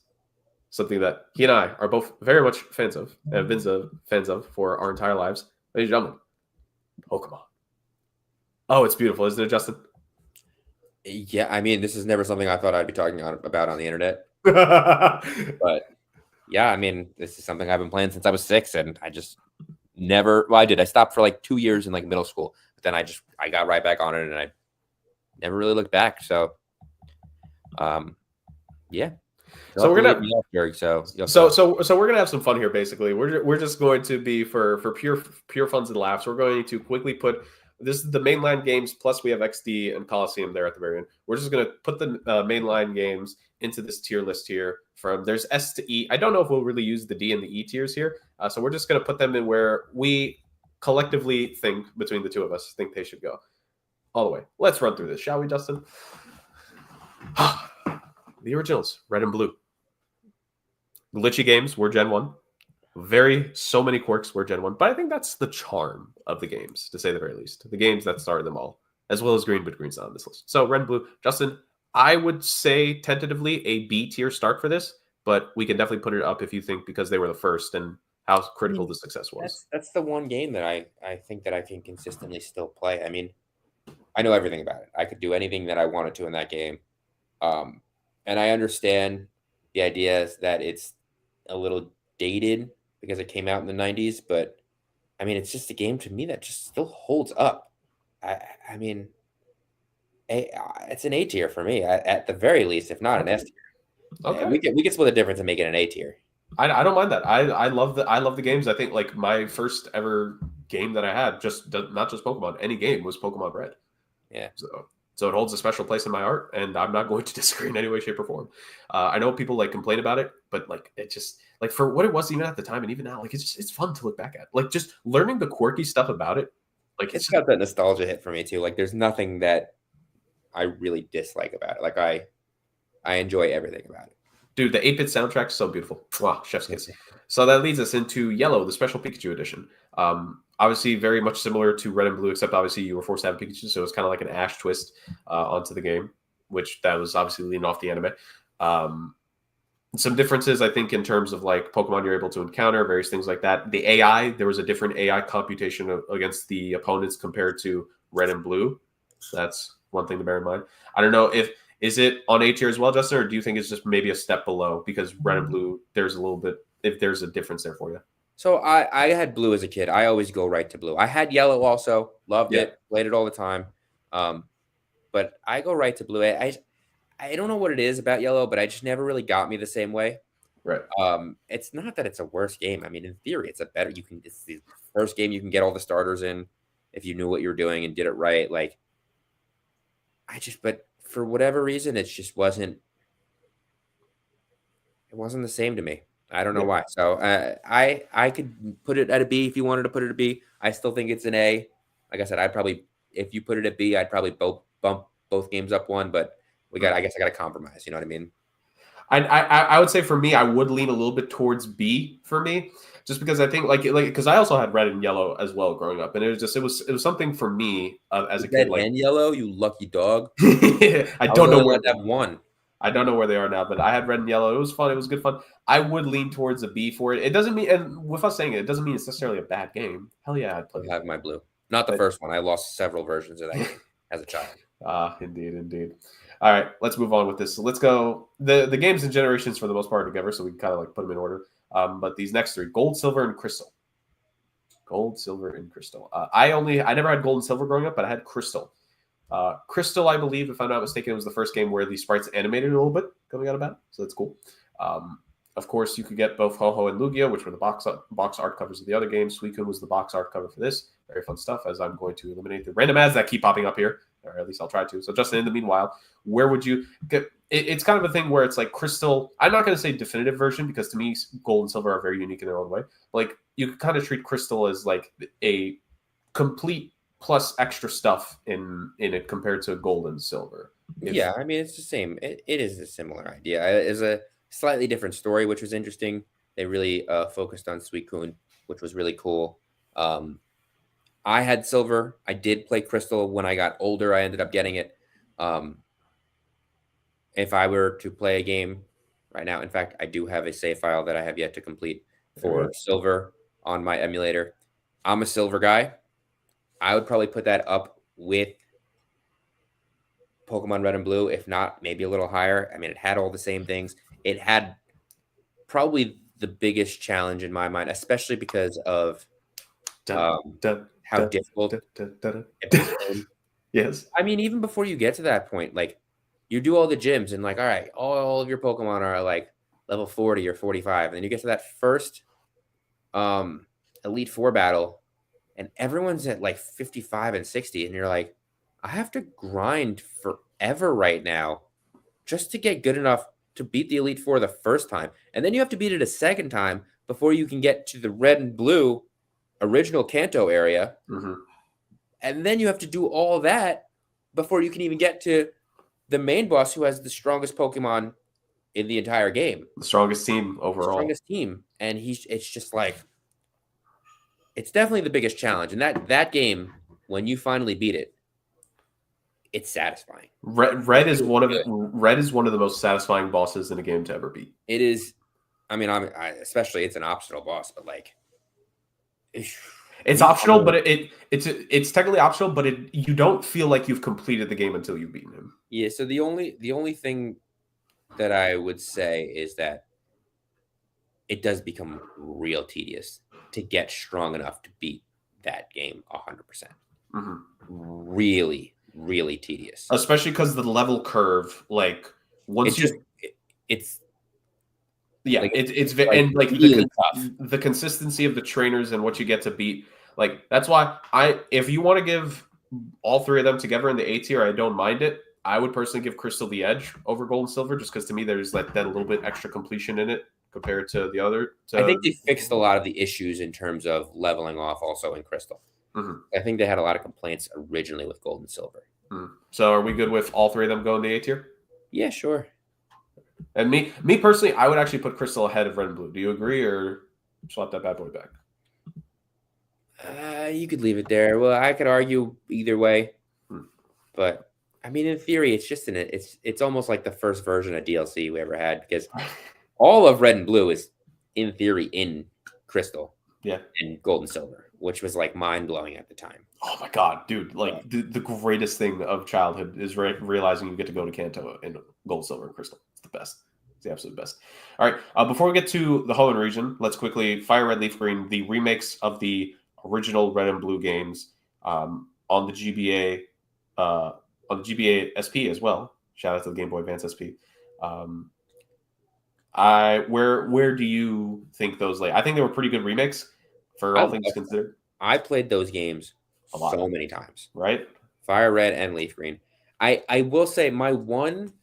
Speaker 1: something that he and I are both very much fans of and have been fans of for our entire lives. Ladies and gentlemen, Pokemon. Oh, it's beautiful, isn't it, Justin?
Speaker 2: Yeah, I mean, this is never something I thought I'd be talking about on the internet. But yeah, I mean, this is something I've been playing since I was 6, and I just never. Well, I did. I stopped for like 2 years in like middle school, but then I got right back on it, and I never really looked back. So, yeah.
Speaker 1: So we're gonna
Speaker 2: Jurg, so
Speaker 1: we're gonna have some fun here. Basically, we're just going to be for pure funs and laughs. We're going to quickly put this is the mainline games plus we have XD and Coliseum there at the very end. We're just gonna put the mainline games into this tier list here. From there's S to E. I don't know if we'll really use the D and the E tiers here. So we're just gonna put them in where we collectively think between the two of us think they should go. All the way. Let's run through this, shall we, Justin? The originals, red and blue. Glitchy games were Gen 1. So many quirks were Gen 1. But I think that's the charm of the games, to say the very least. The games that started them all, as well as green, but green's not on this list. So red and blue. Justin, I would say tentatively a B tier start for this, but we can definitely put it up if you think because they were the first and how critical the success was.
Speaker 2: That's the one game that I think that I can consistently still play. I mean, I know everything about it. I could do anything that I wanted to in that game. And I understand the idea is that it's a little dated because it came out in the 90s, but I mean, it's just a game to me that just still holds up. I mean, it's an A tier for me at the very least, if not an S tier. Okay, we can split the difference and make it an A tier.
Speaker 1: I don't mind that. I love the games. I think like my first ever game that I had, not just Pokemon, any game was Pokemon Red.
Speaker 2: Yeah.
Speaker 1: So it holds a special place in my heart, and I'm not going to disagree in any way, shape, or form. I know people like complain about it, but like it just like for what it was even at the time and even now, like it's fun to look back at. Like just learning the quirky stuff about it. Like
Speaker 2: it's got that nostalgia hit for me too. Like there's nothing that I really dislike about it. Like I enjoy everything about it.
Speaker 1: Dude, the 8-bit soundtrack is so beautiful. Wow, chef's kiss. So that leads us into Yellow, the Special Pikachu edition. Obviously, very much similar to Red and Blue, except obviously you were forced to have Pikachu, so it was kind of like an Ash twist onto the game, which that was obviously leaning off the anime. Some differences, I think, in terms of like Pokemon you're able to encounter, various things like that. The AI, there was a different AI computation against the opponents compared to Red and Blue. That's one thing to bear in mind. I don't know is it on A tier as well, Justin, or do you think it's just maybe a step below because Red and Blue, there's a little bit, if there's a difference there for you?
Speaker 2: So I had Blue as a kid. I always go right to Blue. I had Yellow also, loved it, played it all the time. But I go right to Blue. I don't know what it is about Yellow, but I just never really got me the same way.
Speaker 1: Right.
Speaker 2: It's not that it's a worse game. I mean, in theory, it's the first game you can get all the starters in if you knew what you were doing and did it right. Like, but for whatever reason, it just wasn't the same to me. I don't know why. So I could put it at a B if you wanted to put it at a B. I still think it's an A. Like I said, if you put it at B, I'd probably bump both games up one, but I guess I got to compromise. You know what I mean?
Speaker 1: I would say for me, I would lean a little bit towards B for me, just because I think like because I also had Red and Yellow as well growing up, and it was something for me as a kid.
Speaker 2: Red and Yellow, you lucky dog.
Speaker 1: I don't know where
Speaker 2: that one.
Speaker 1: I don't know where they are now, but I had Red and Yellow. It was fun. It was good fun. I would lean towards a B for it. It doesn't mean, and with us saying it doesn't mean it's necessarily a bad game. Hell yeah, I'd play.
Speaker 2: I have my Blue. Not the
Speaker 1: But
Speaker 2: first one. I lost several versions of that game as a child.
Speaker 1: indeed. All right, let's move on with this. So let's go. The games and generations for the most part are together, so we kind of like put them in order. But these next three: gold, silver, and crystal. Gold, silver, and crystal. I never had gold and silver growing up, but I had crystal. Crystal, I believe, if I'm not mistaken, was the first game where the sprites animated a little bit coming out of battle, so that's cool. Of course, you could get both Ho-Ho and Lugia, which were the box art covers of the other games. Suicune was the box art cover for this. Very fun stuff, as I'm going to eliminate the random ads that keep popping up here, or at least I'll try to. So, Justin, in the meanwhile, where would you get? It's kind of a thing where it's like Crystal. I'm not going to say definitive version because to me, gold and silver are very unique in their own way. Like you could kind of treat Crystal as like a complete plus extra stuff in it compared to gold and silver.
Speaker 2: Yeah, I mean it's the same. It is a similar idea. It's a slightly different story, which was interesting. They really focused on Suicune, which was really cool. I had silver. I did play crystal when I got older. I ended up getting it. If I were to play a game right now, in fact, I do have a save file that I have yet to complete for silver on my emulator. I'm a silver guy. I would probably put that up with Pokemon Red and Blue, if not maybe a little higher. I mean, it had all the same things. It had probably the biggest challenge in my mind, especially because of how difficult it became.
Speaker 1: Yes.
Speaker 2: I mean, even before you get to that point, like you do all the gyms and like, all right, all of your Pokemon are like level 40 or 45. And then you get to that first Elite Four battle and everyone's at like 55 and 60. And you're like, I have to grind forever right now just to get good enough to beat the Elite Four the first time. And then you have to beat it a second time before you can get to the Red and Blue original Kanto area.
Speaker 1: Mm-hmm.
Speaker 2: And then you have to do all that before you can even get to the main boss who has the strongest Pokemon in the entire game.
Speaker 1: The strongest team overall.
Speaker 2: The strongest team. And it's just like, it's definitely the biggest challenge. And that game, when you finally beat it, it's satisfying.
Speaker 1: Red is one of the most satisfying bosses in a game to ever beat.
Speaker 2: It is. I mean, especially it's an optional boss, but like,
Speaker 1: it's optional, but it's technically optional, but you don't feel like you've completed the game until you've beaten him.
Speaker 2: Yeah. So the only thing that I would say is that it does become real tedious to get strong enough to beat that game 100%.
Speaker 1: Mm-hmm.
Speaker 2: Really, really tedious,
Speaker 1: especially because the level curve, like once
Speaker 2: it's
Speaker 1: and like really the consistency of the trainers and what you get to beat. Like that's why if you want to give all three of them together in the A tier, I don't mind it. I would personally give Crystal the edge over Gold and Silver just because to me there's like that a little bit extra completion in it compared to the other.
Speaker 2: I think they fixed a lot of the issues in terms of leveling off also in Crystal.
Speaker 1: Mm-hmm.
Speaker 2: I think they had a lot of complaints originally with Gold and Silver.
Speaker 1: Mm. So are we good with all three of them going to A tier?
Speaker 2: Yeah, sure.
Speaker 1: And me personally, I would actually put Crystal ahead of Red and Blue. Do you agree or swap that bad boy back?
Speaker 2: You could leave it there. Well, I could argue either way, but I mean, in theory, it's just it's almost like the first version of DLC we ever had because all of Red and Blue is in theory in Crystal, and Gold and Silver, which was like mind blowing at the time.
Speaker 1: Oh my god, dude! Like the greatest thing of childhood is realizing you get to go to Kanto in Gold, Silver, and Crystal. It's the best. It's the absolute best. All right, before we get to the Hoenn region, let's quickly Fire Red, Leaf Green, the remakes of the original Red and Blue games on the GBA SP as well. Shout out to the Game Boy Advance SP. Where do you think those lay? I think they were pretty good remakes for all things considered.
Speaker 2: I played those games so many times.
Speaker 1: Right?
Speaker 2: Fire Red and Leaf Green. I will say my one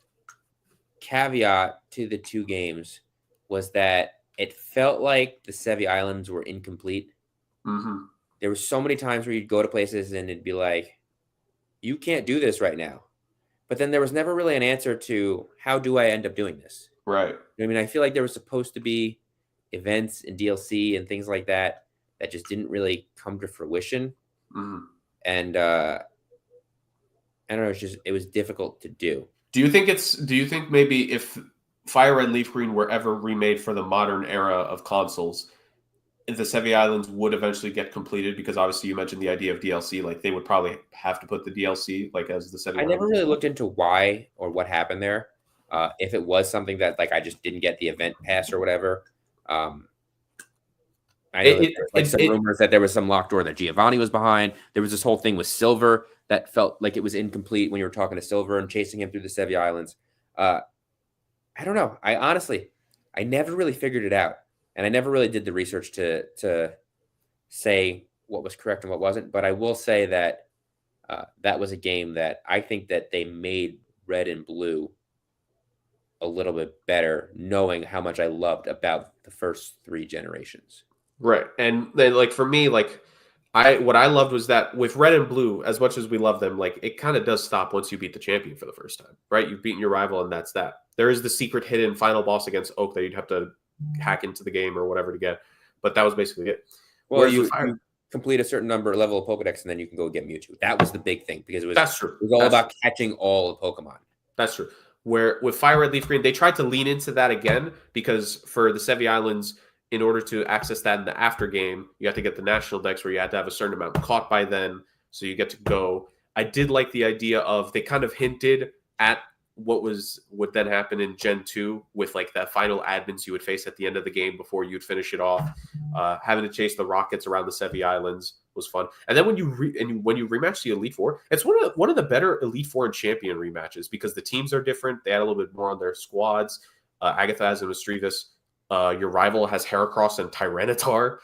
Speaker 2: caveat to the two games was that it felt like the Sevi Islands were incomplete.
Speaker 1: Mm-hmm.
Speaker 2: There were so many times where you'd go to places and it'd be like, you can't do this right now. But then there was never really an answer to how do I end up doing this?
Speaker 1: Right.
Speaker 2: I mean, I feel like there was supposed to be events and DLC and things like that just didn't really come to fruition.
Speaker 1: Mm-hmm.
Speaker 2: And I don't know, it was difficult to do.
Speaker 1: Do you think maybe if Fire Red Leaf Green were ever remade for the modern era of consoles, the Sevi Islands would eventually get completed because obviously you mentioned the idea of DLC. Like they would probably have to put the DLC like as the Sevi
Speaker 2: I never
Speaker 1: Islands.
Speaker 2: really looked into why or what happened there. If it was something that like I just didn't get the event pass or whatever. I know that there's like some rumors that there was some locked door that Giovanni was behind. There was this whole thing with Silver that felt like it was incomplete when you were talking to Silver and chasing him through the Sevi Islands. I don't know. I never really figured it out, and I never really did the research to say what was correct and what wasn't. But I will say that that was a game that I think that they made Red and Blue a little bit better, knowing how much I loved about the first 3 generations.
Speaker 1: Right. And then like for me, like what I loved was that with Red and Blue, as much as we love them, like it kind of does stop once you beat the champion for the first time, right? You've beaten your rival and that's that. There is the secret hidden final boss against Oak that you'd have to hack into the game or whatever to get. But that was basically it.
Speaker 2: Well, you complete a certain level of Pokedex and then you can go get Mewtwo. That was the big thing because
Speaker 1: that's true.
Speaker 2: It was all about catching all the Pokemon.
Speaker 1: That's true. Where with Fire Red Leaf Green, they tried to lean into that again because for the Sevi Islands, in order to access that in the after game, you have to get the national decks where you had to have a certain amount caught by then, so you get to go. I did like the idea of they kind of hinted at what would then happen in Gen 2 with like the final admins you would face at the end of the game before you'd finish it off. Having to chase the rockets around the Sevi Islands was fun. And then when you rematch the Elite Four, it's one of the better Elite Four and Champion rematches because the teams are different. They add a little bit more on their squads. Agatha has and Mistrievous. Your rival has Heracross and Tyranitar.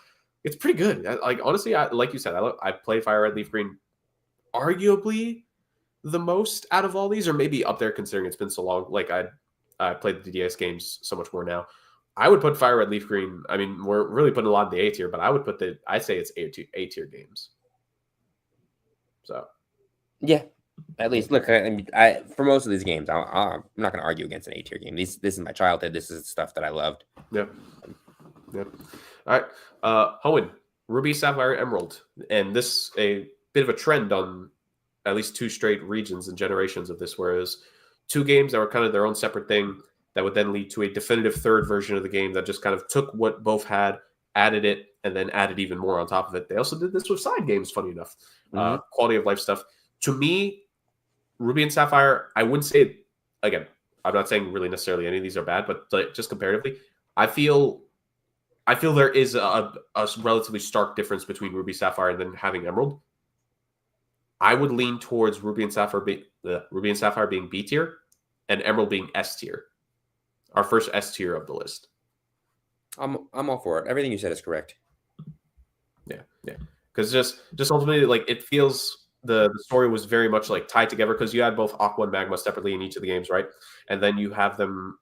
Speaker 1: It's pretty good. Like honestly, like you said, I play Fire Red Leaf Green arguably the most out of all these, or maybe up there considering it's been so long. Like I played the DS games so much more now. I would put Fire Red Leaf Green. I mean, we're really putting a lot in the A tier, but I would put I'd say it's A tier games. So,
Speaker 2: yeah, at least look. I for most of these games, I'm not going to argue against an A tier game. This is my childhood. This is stuff that I loved.
Speaker 1: Yep. All right, Hoenn, Ruby, Sapphire, Emerald, and this a bit of a trend on at least 2 straight regions and generations of this, whereas 2 games that were kind of their own separate thing that would then lead to a definitive third version of the game that just kind of took what both had, added it, and then added even more on top of it. They also did this with side games, funny enough. Quality of life stuff. To me, Ruby and Sapphire, I wouldn't say it, again, I'm not saying really necessarily any of these are bad, but just comparatively, I feel there is a relatively stark difference between Ruby, Sapphire, and then having Emerald. I would lean towards Ruby and Sapphire being B tier and Emerald being S tier. Our first S tier of the list.
Speaker 2: I'm all for it. Everything you said is correct.
Speaker 1: Yeah. Because just ultimately, like it feels the story was very much like tied together because you had both Aqua and Magma separately in each of the games, right? And then you have them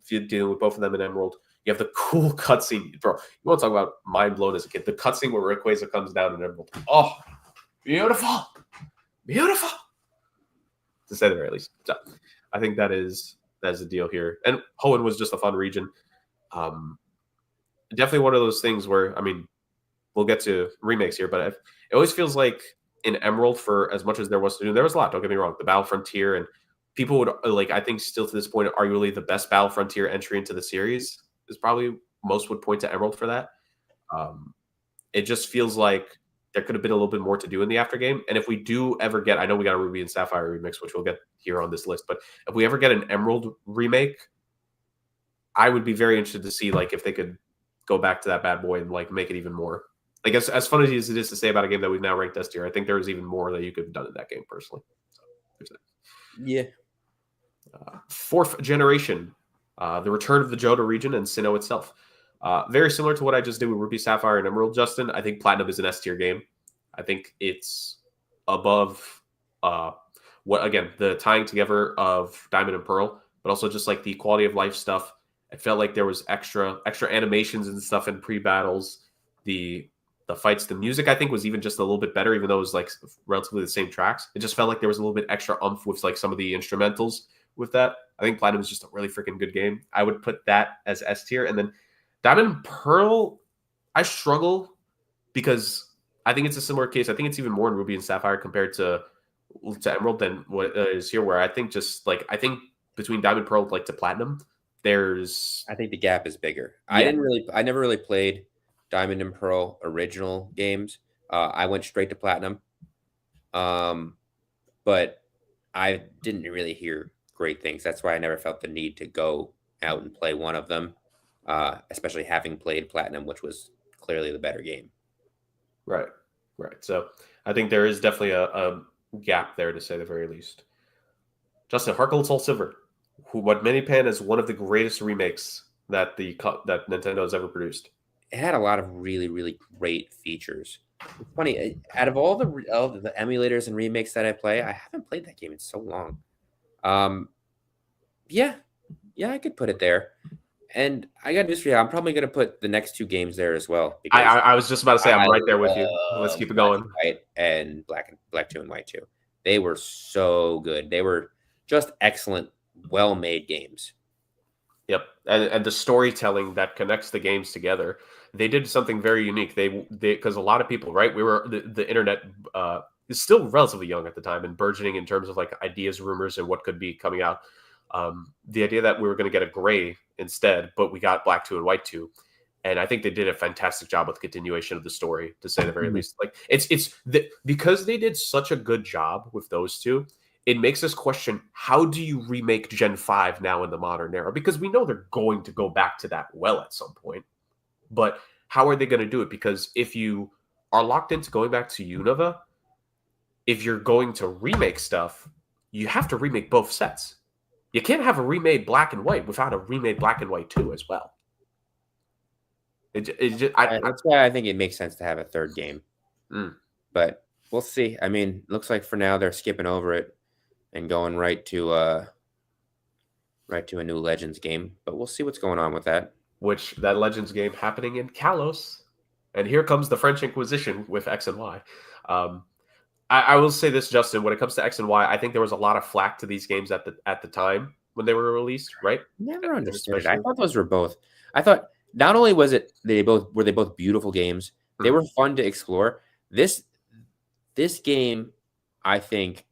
Speaker 1: dealing with both of them in Emerald. You have the cool cutscene, bro. You want to talk about mind blown as a kid? The cutscene where Rayquaza comes down in Emerald. Oh, beautiful. To say the very least. So I think that's the deal here. And Hoenn was just a fun region. Definitely one of those things where, I mean, we'll get to remakes here, but it always feels like in Emerald, for as much as there was to do, there was a lot, don't get me wrong. The Battle Frontier, and people would, like, I think still to this point, arguably the best Battle Frontier entry into the series is probably, most would point to Emerald for that. It just feels like there could have been a little bit more to do in the after game. And if we do ever get, I know we got a Ruby and Sapphire remix, which we'll get here on this list, but if we ever get an Emerald remake, I would be very interested to see like if they could go back to that bad boy and like make it even more. Like as fun as it is to say about a game that we've now ranked S tier, I think there was even more that you could have done in that game personally. So there's that.
Speaker 2: Yeah.
Speaker 1: 4th generation, the return of the Johto region and Sinnoh itself. Very similar to what I just did with Ruby, Sapphire, and Emerald, Justin. I think Platinum is an S tier game. I think it's above what, again, the tying together of Diamond and Pearl, but also just like the quality of life stuff. I felt like there was extra animations and stuff in pre-battles. The fights, the music, I think was even just a little bit better, even though it was like relatively the same tracks. It just felt like there was a little bit extra oomph with like some of the instrumentals with that. I think Platinum is just a really freaking good game. I would put that as S tier. And then Diamond and Pearl, I struggle because I think it's a similar case. I think it's even more in Ruby and Sapphire compared to Emerald than what is here, where I think between Diamond and Pearl like to Platinum, I think
Speaker 2: the gap is bigger.
Speaker 1: Yeah.
Speaker 2: I never really played Diamond and Pearl original games. I went straight to platinum, but I didn't really hear great things. That's why I never felt the need to go out and play one of them, especially having played platinum, which was clearly the better game.
Speaker 1: Right. Right. So I think there is definitely a gap there, to say the very least. Justin, Heart Gold Soul Silver, what many pan as one of the greatest remakes that that Nintendo has ever produced.
Speaker 2: It had a lot of really, really great features. It's funny, out of all the emulators and remakes that I play, I haven't played that game in so long. Yeah, yeah, I could put it there. And I got news for you. I'm probably going to put the next two games there as well
Speaker 1: I,
Speaker 2: because
Speaker 1: I I was just about to say
Speaker 2: I
Speaker 1: I'm right there with you. Let's
Speaker 2: love
Speaker 1: keep it
Speaker 2: Black
Speaker 1: going.
Speaker 2: and White and Black 2 and White 2. They were so good. They were just excellent, well-made games.
Speaker 1: Yep, and the storytelling that connects the games together. They did something very unique. They because a lot of people, right? The internet is still relatively young at the time and burgeoning in terms of like ideas, rumors, and what could be coming out. The idea that we were going to get a gray instead, but we got Black 2 and White 2. And I think they did a fantastic job with the continuation of the story, to say the very least. Like because they did such a good job with those two, it makes us question, how do you remake Gen 5 now in the modern era? Because we know they're going to go back to that well at some point. But how are they going to do it? Because if you are locked into going back to Unova, if you're going to remake stuff, you have to remake both sets. You can't have a remade Black and White without a remade Black and White 2 as well.
Speaker 2: That's why I think it makes sense to have a third game. But we'll see. I mean, looks like for now they're skipping over it and going right to a new Legends game. But we'll see what's going on with that.
Speaker 1: Which that Legends game happening in Kalos, and here comes the French Inquisition with X and Y. I will say this, Justin. When it comes to X and Y, I think there was a lot of flack to these games at the time when they were released. Right?
Speaker 2: Never understood it. I thought those were both. I thought not only was it they both beautiful games, they were fun to explore. This game, I think,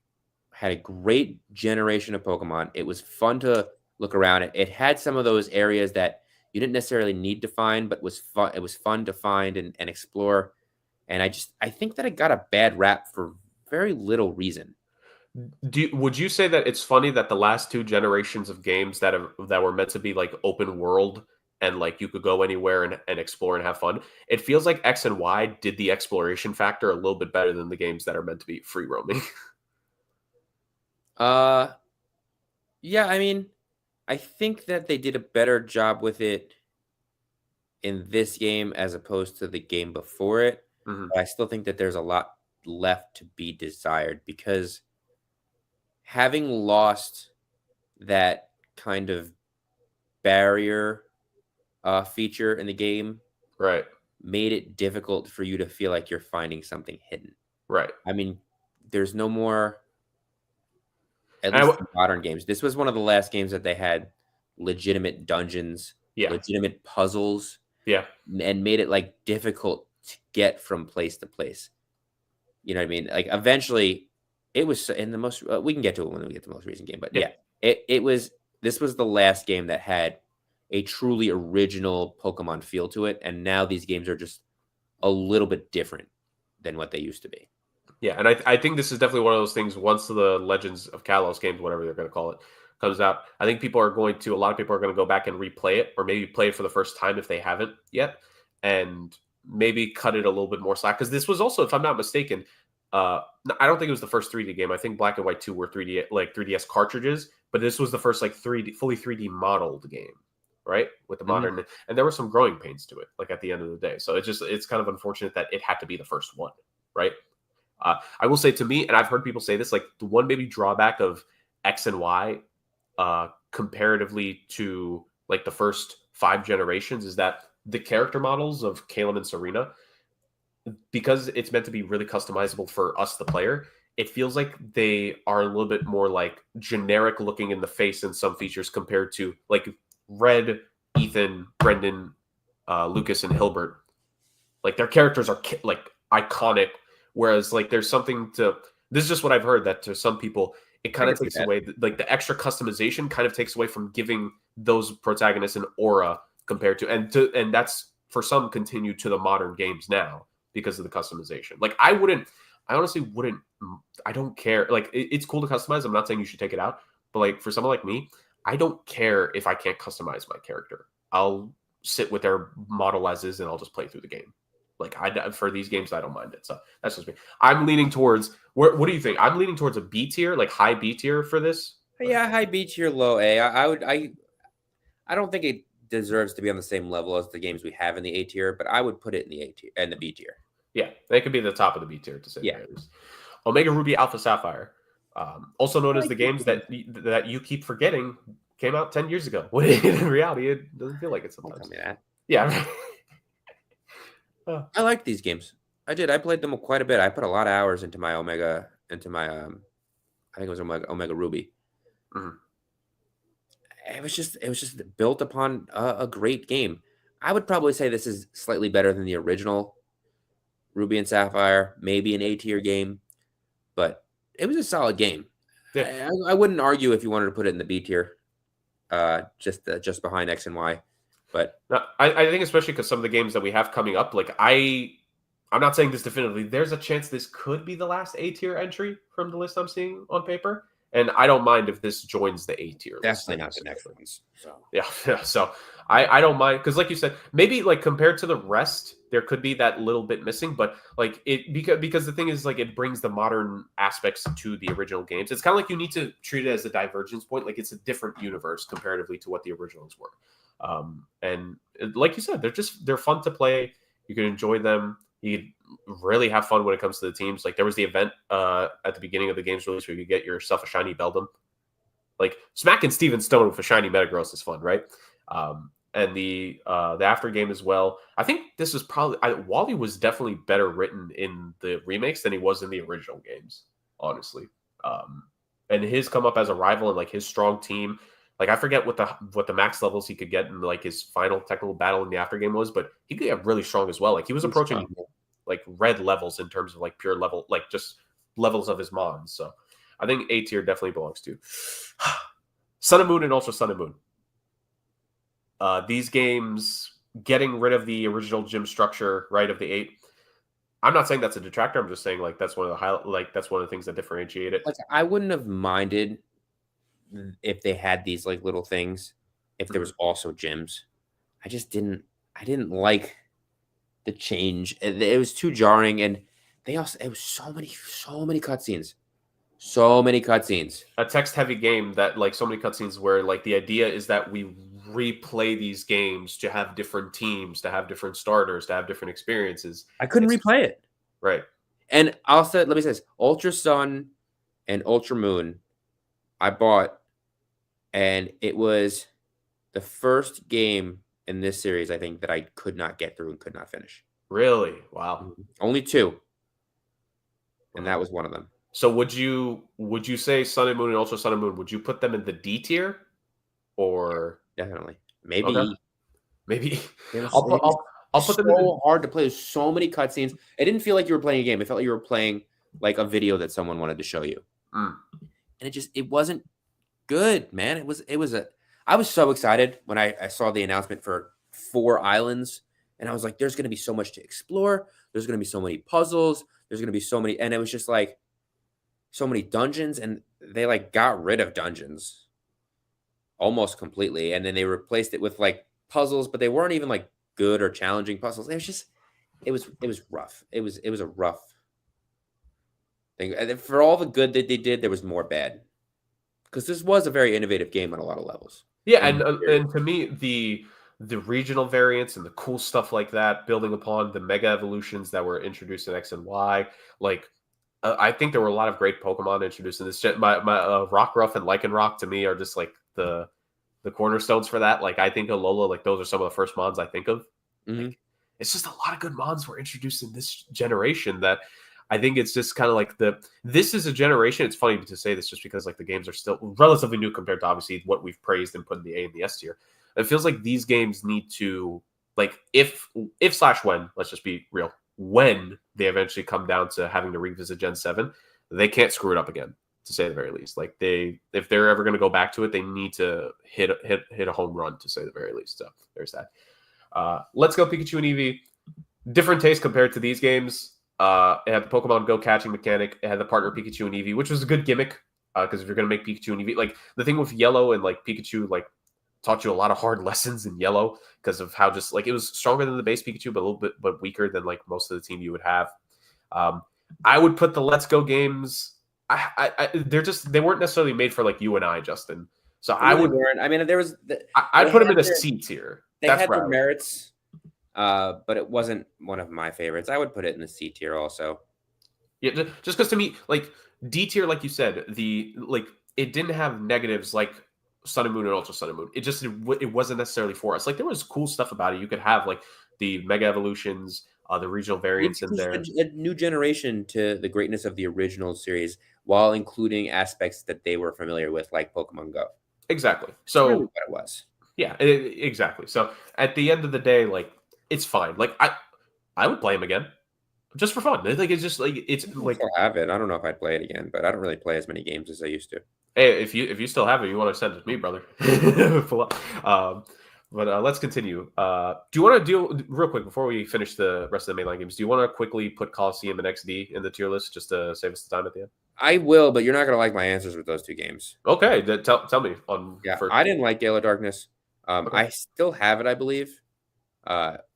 Speaker 2: had a great generation of Pokemon. It was fun to look around. It had some of those areas that you didn't necessarily need to find, but was fun. It was fun to find and explore. And I think that it got a bad rap for very little reason.
Speaker 1: Would you say that it's funny that the last two generations of games that were meant to be like open world and like you could go anywhere and explore and have fun, it feels like X and Y did the exploration factor a little bit better than the games that are meant to be free roaming?
Speaker 2: Yeah, I mean, I think that they did a better job with it in this game as opposed to the game before it. But I still think that there's a lot left to be desired because having lost that kind of barrier feature in the game,
Speaker 1: right,
Speaker 2: made it difficult for you to feel like you're finding something hidden.
Speaker 1: Right.
Speaker 2: I mean, there's no more. At least in modern games, this was one of the last games that they had legitimate dungeons, legitimate puzzles, and made it like difficult to get from place to place. You know what I mean? Like eventually, it was in the most. We can get to it when we get to the most recent game, but it was. This was the last game that had a truly original Pokemon feel to it, and now these games are just a little bit different than what they used to be.
Speaker 1: Yeah, and I think this is definitely one of those things. Once the Legends of Kalos games, whatever they're going to call it, comes out, I think a lot of people are going to go back and replay it, or maybe play it for the first time if they haven't yet, and maybe cut it a little bit more slack. Because this was also, if I'm not mistaken, I don't think it was the first 3D game. I think Black and White 2 were 3DS cartridges, but this was the first like fully 3D modeled game, right? With the modern, and there were some growing pains to it, like at the end of the day. So it's kind of unfortunate that it had to be the first one, right? I will say, to me, and I've heard people say this, like the one maybe drawback of X and Y comparatively to like the first 5 generations is that the character models of Kalen and Serena, because it's meant to be really customizable for us, the player, it feels like they are a little bit more like generic looking in the face in some features compared to like Red, Ethan, Brendan, Lucas, and Hilbert. Like their characters are like iconic. Whereas, like, there's something to this is just what I've heard, that to some people it kind of takes away, like the extra customization kind of takes away from giving those protagonists an aura compared to and that's for some continue to the modern games now because of the customization. Like I honestly wouldn't, I don't care. Like it's cool to customize. I'm not saying you should take it out, but like for someone like me, I don't care if I can't customize my character. I'll sit with their model as is and I'll just play through the game. Like for these games, I don't mind it. So that's just me. I'm leaning towards, what do you think? I'm leaning towards a B tier, like high B tier for this.
Speaker 2: Yeah, high B tier, low A. I don't think it deserves to be on the same level as the games we have in the A tier, but I would put it in the A tier and the B tier.
Speaker 1: Yeah, they could be the top of the B tier to say
Speaker 2: Yeah.
Speaker 1: the very least. Omega Ruby Alpha Sapphire, also known as the games that you keep forgetting came out 10 years ago. When in reality, it doesn't feel like it sometimes.
Speaker 2: Don't tell me that.
Speaker 1: Yeah.
Speaker 2: I like these games. I did. I played them quite a bit. I put a lot of hours into my Omega, I think it was Omega Ruby.
Speaker 1: Mhm.
Speaker 2: It was just built upon a great game. I would probably say this is slightly better than the original Ruby and Sapphire, maybe an A tier game, but it was a solid game.
Speaker 1: Yeah.
Speaker 2: I wouldn't argue if you wanted to put it in the B tier, just behind X and Y. But
Speaker 1: No, I think especially because some of the games that we have coming up, like I'm not saying this definitively. There's a chance this could be the last A tier entry from the list I'm seeing on paper, and I don't mind if this joins the A tier.
Speaker 2: definitely not the next ones. So
Speaker 1: yeah. So I don't mind because, like you said, maybe like compared to the rest, there could be that little bit missing, but like it because the thing is like it brings the modern aspects to the original games. It's kind of like you need to treat it as a divergence point, like it's a different universe comparatively to what the originals were. And like you said, they're fun to play. You can enjoy them. You really have fun when it comes to the teams. Like there was the event at the beginning of the game's release where you get yourself a shiny Beldum. Like smacking Steven Stone with a shiny Metagross is fun, right? And the after game as well. I think this is probably Wally was definitely better written in the remakes than he was in the original games, honestly. And his come up as a rival and like his strong team. Like I forget what the max levels he could get in like his final technical battle in the after game was, but he could get really strong as well. Like he was approaching like red levels in terms of like pure level, like just levels of his mons. So I think A tier definitely belongs to Sun and Moon and Ultra Sun and Moon. These games getting rid of the original gym structure, right, of the 8. I'm not saying that's a detractor. I'm just saying like that's one of the things that differentiate it.
Speaker 2: like, I wouldn't have minded if they had these like little things, if there was also gyms. I didn't like the change. It was too jarring, and it was so many cutscenes. So many cutscenes.
Speaker 1: A text-heavy game that like so many cutscenes where like the idea is that we replay these games to have different teams, to have different starters, to have different experiences.
Speaker 2: I couldn't replay it.
Speaker 1: Right.
Speaker 2: And let me say this, Ultra Sun and Ultra Moon, I bought, and it was the first game in this series, I think, that I could not get through and could not finish.
Speaker 1: Really? Wow.
Speaker 2: Only 2. And that was one of them.
Speaker 1: So would you say Sun and Moon and Ultra Sun and Moon, would you put them in the D tier? Or
Speaker 2: definitely. Maybe.
Speaker 1: Okay. Maybe.
Speaker 2: I'll put them in hard to play. There's so many cutscenes. It didn't feel like you were playing a game. It felt like you were playing like a video that someone wanted to show you. And it wasn't good, man. I was so excited when I saw the announcement for 4 islands, and I was like, there's going to be so much to explore. There's going to be so many puzzles. There's going to be so many, and it was just like so many dungeons, and they like got rid of dungeons almost completely, and then they replaced it with like puzzles, but they weren't even like good or challenging puzzles. It was just, it was rough. It was a rough thing. And for all the good that they did, there was more bad, because this was a very innovative game on a lot of levels.
Speaker 1: Yeah, and to me, the regional variants and the cool stuff like that, building upon the mega evolutions that were introduced in X and Y, like I think there were a lot of great Pokemon introduced in this. My Rockruff and Lycanroc to me are just like the cornerstones for that. Like I think Alola, like those are some of the first mons I think of. Like, it's just a lot of good mons were introduced in this generation that I think it's just kind of like this is a generation. It's funny to say this just because like the games are still relatively new compared to obviously what we've praised and put in the A and the S tier. It feels like these games need to, like, if / when, let's just be real, when they eventually come down to having to revisit Gen 7, they can't screw it up again, to say the very least. Like if they're ever going to go back to it, they need to hit a home run, to say the very least. So there's that. Let's Go Pikachu and Eevee. Different taste compared to these games. It had the Pokemon Go catching mechanic. It had the partner Pikachu and Eevee, which was a good gimmick. Because if you're gonna make Pikachu and Eevee, like the thing with Yellow and like Pikachu, like taught you a lot of hard lessons in Yellow because of how just like it was stronger than the base Pikachu, but a little bit but weaker than like most of the team you would have. I would put the Let's Go games. They weren't necessarily made for like you and I, Justin. So I
Speaker 2: Really
Speaker 1: would.
Speaker 2: weren't. I mean, there was.
Speaker 1: I'd put them in a C tier.
Speaker 2: They
Speaker 1: That's
Speaker 2: had
Speaker 1: where
Speaker 2: their merits, but it wasn't one of my favorites. I would put it in the C tier also.
Speaker 1: Yeah, just because to me, like D tier, like you said, it didn't have negatives like Sun and Moon and Ultra Sun and Moon. It wasn't necessarily for us. Like there was cool stuff about it. You could have like the Mega Evolutions, the regional variants in there.
Speaker 2: A new generation to the greatness of the original series, while including aspects that they were familiar with, like Pokemon Go.
Speaker 1: Exactly.
Speaker 2: That's
Speaker 1: so
Speaker 2: really what it was.
Speaker 1: Yeah, exactly. So at the end of the day, like it's fine. Like I would play him again, just for fun. Like it's just like it's like
Speaker 2: still have it. I don't know if I'd play it again, but I don't really play as many games as I used to.
Speaker 1: Hey, if you still have it, you want to send it to me, brother. But let's continue. Do you want to deal real quick before we finish the rest of the mainline games? Do you want to quickly put Coliseum and XD in the tier list just to save us the time at the end?
Speaker 2: I will, but you're not gonna like my answers with those two games.
Speaker 1: Okay, tell me on.
Speaker 2: Yeah, I didn't like Gale of Darkness.
Speaker 1: Okay.
Speaker 2: I still have it, I believe,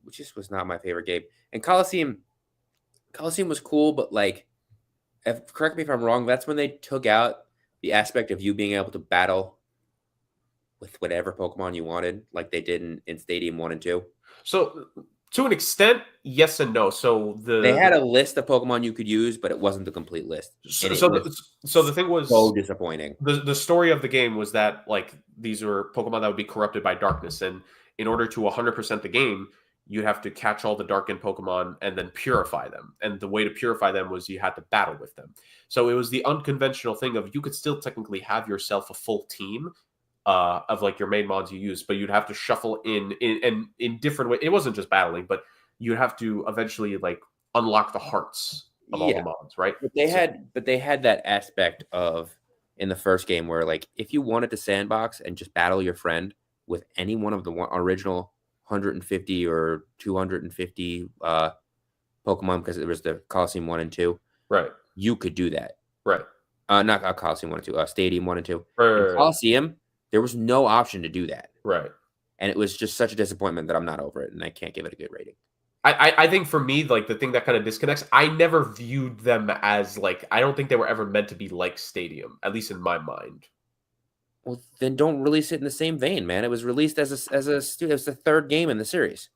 Speaker 2: which just was not my favorite game. And Coliseum was cool, but like, correct me if I'm wrong, that's when they took out the aspect of you being able to battle with whatever Pokemon you wanted, like they did in Stadium 1 and 2.
Speaker 1: So, to an extent, yes and no. So
Speaker 2: they had a list of Pokemon you could use, but it wasn't the complete list.
Speaker 1: So the thing was
Speaker 2: so disappointing.
Speaker 1: The story of the game was that like these were Pokemon that would be corrupted by darkness, and in order to 100% the game, you have to catch all the darkened Pokemon and then purify them. And the way to purify them was you had to battle with them. So it was the unconventional thing of you could still technically have yourself a full team of like your main mods you use, but you'd have to shuffle in different ways. It wasn't just battling, but you'd have to eventually like unlock the hearts of all the mods, right?
Speaker 2: But they had that aspect of in the first game where like if you wanted to sandbox and just battle your friend with any one of the original 150 or 250 Pokemon, because it was the Coliseum 1 and 2,
Speaker 1: right?
Speaker 2: You could do that,
Speaker 1: right?
Speaker 2: Not Coliseum 1 and 2, Stadium 1 and 2.
Speaker 1: Right.
Speaker 2: Coliseum, there was no option to do that,
Speaker 1: right?
Speaker 2: And it was just such a disappointment that I'm not over it, and I can't give it a good rating.
Speaker 1: I think for me, like the thing that kind of disconnects, I never viewed them as like, I don't think they were ever meant to be like Stadium, at least in my mind.
Speaker 2: Well, then don't release it in the same vein, man. It was released as it was the third game in the series.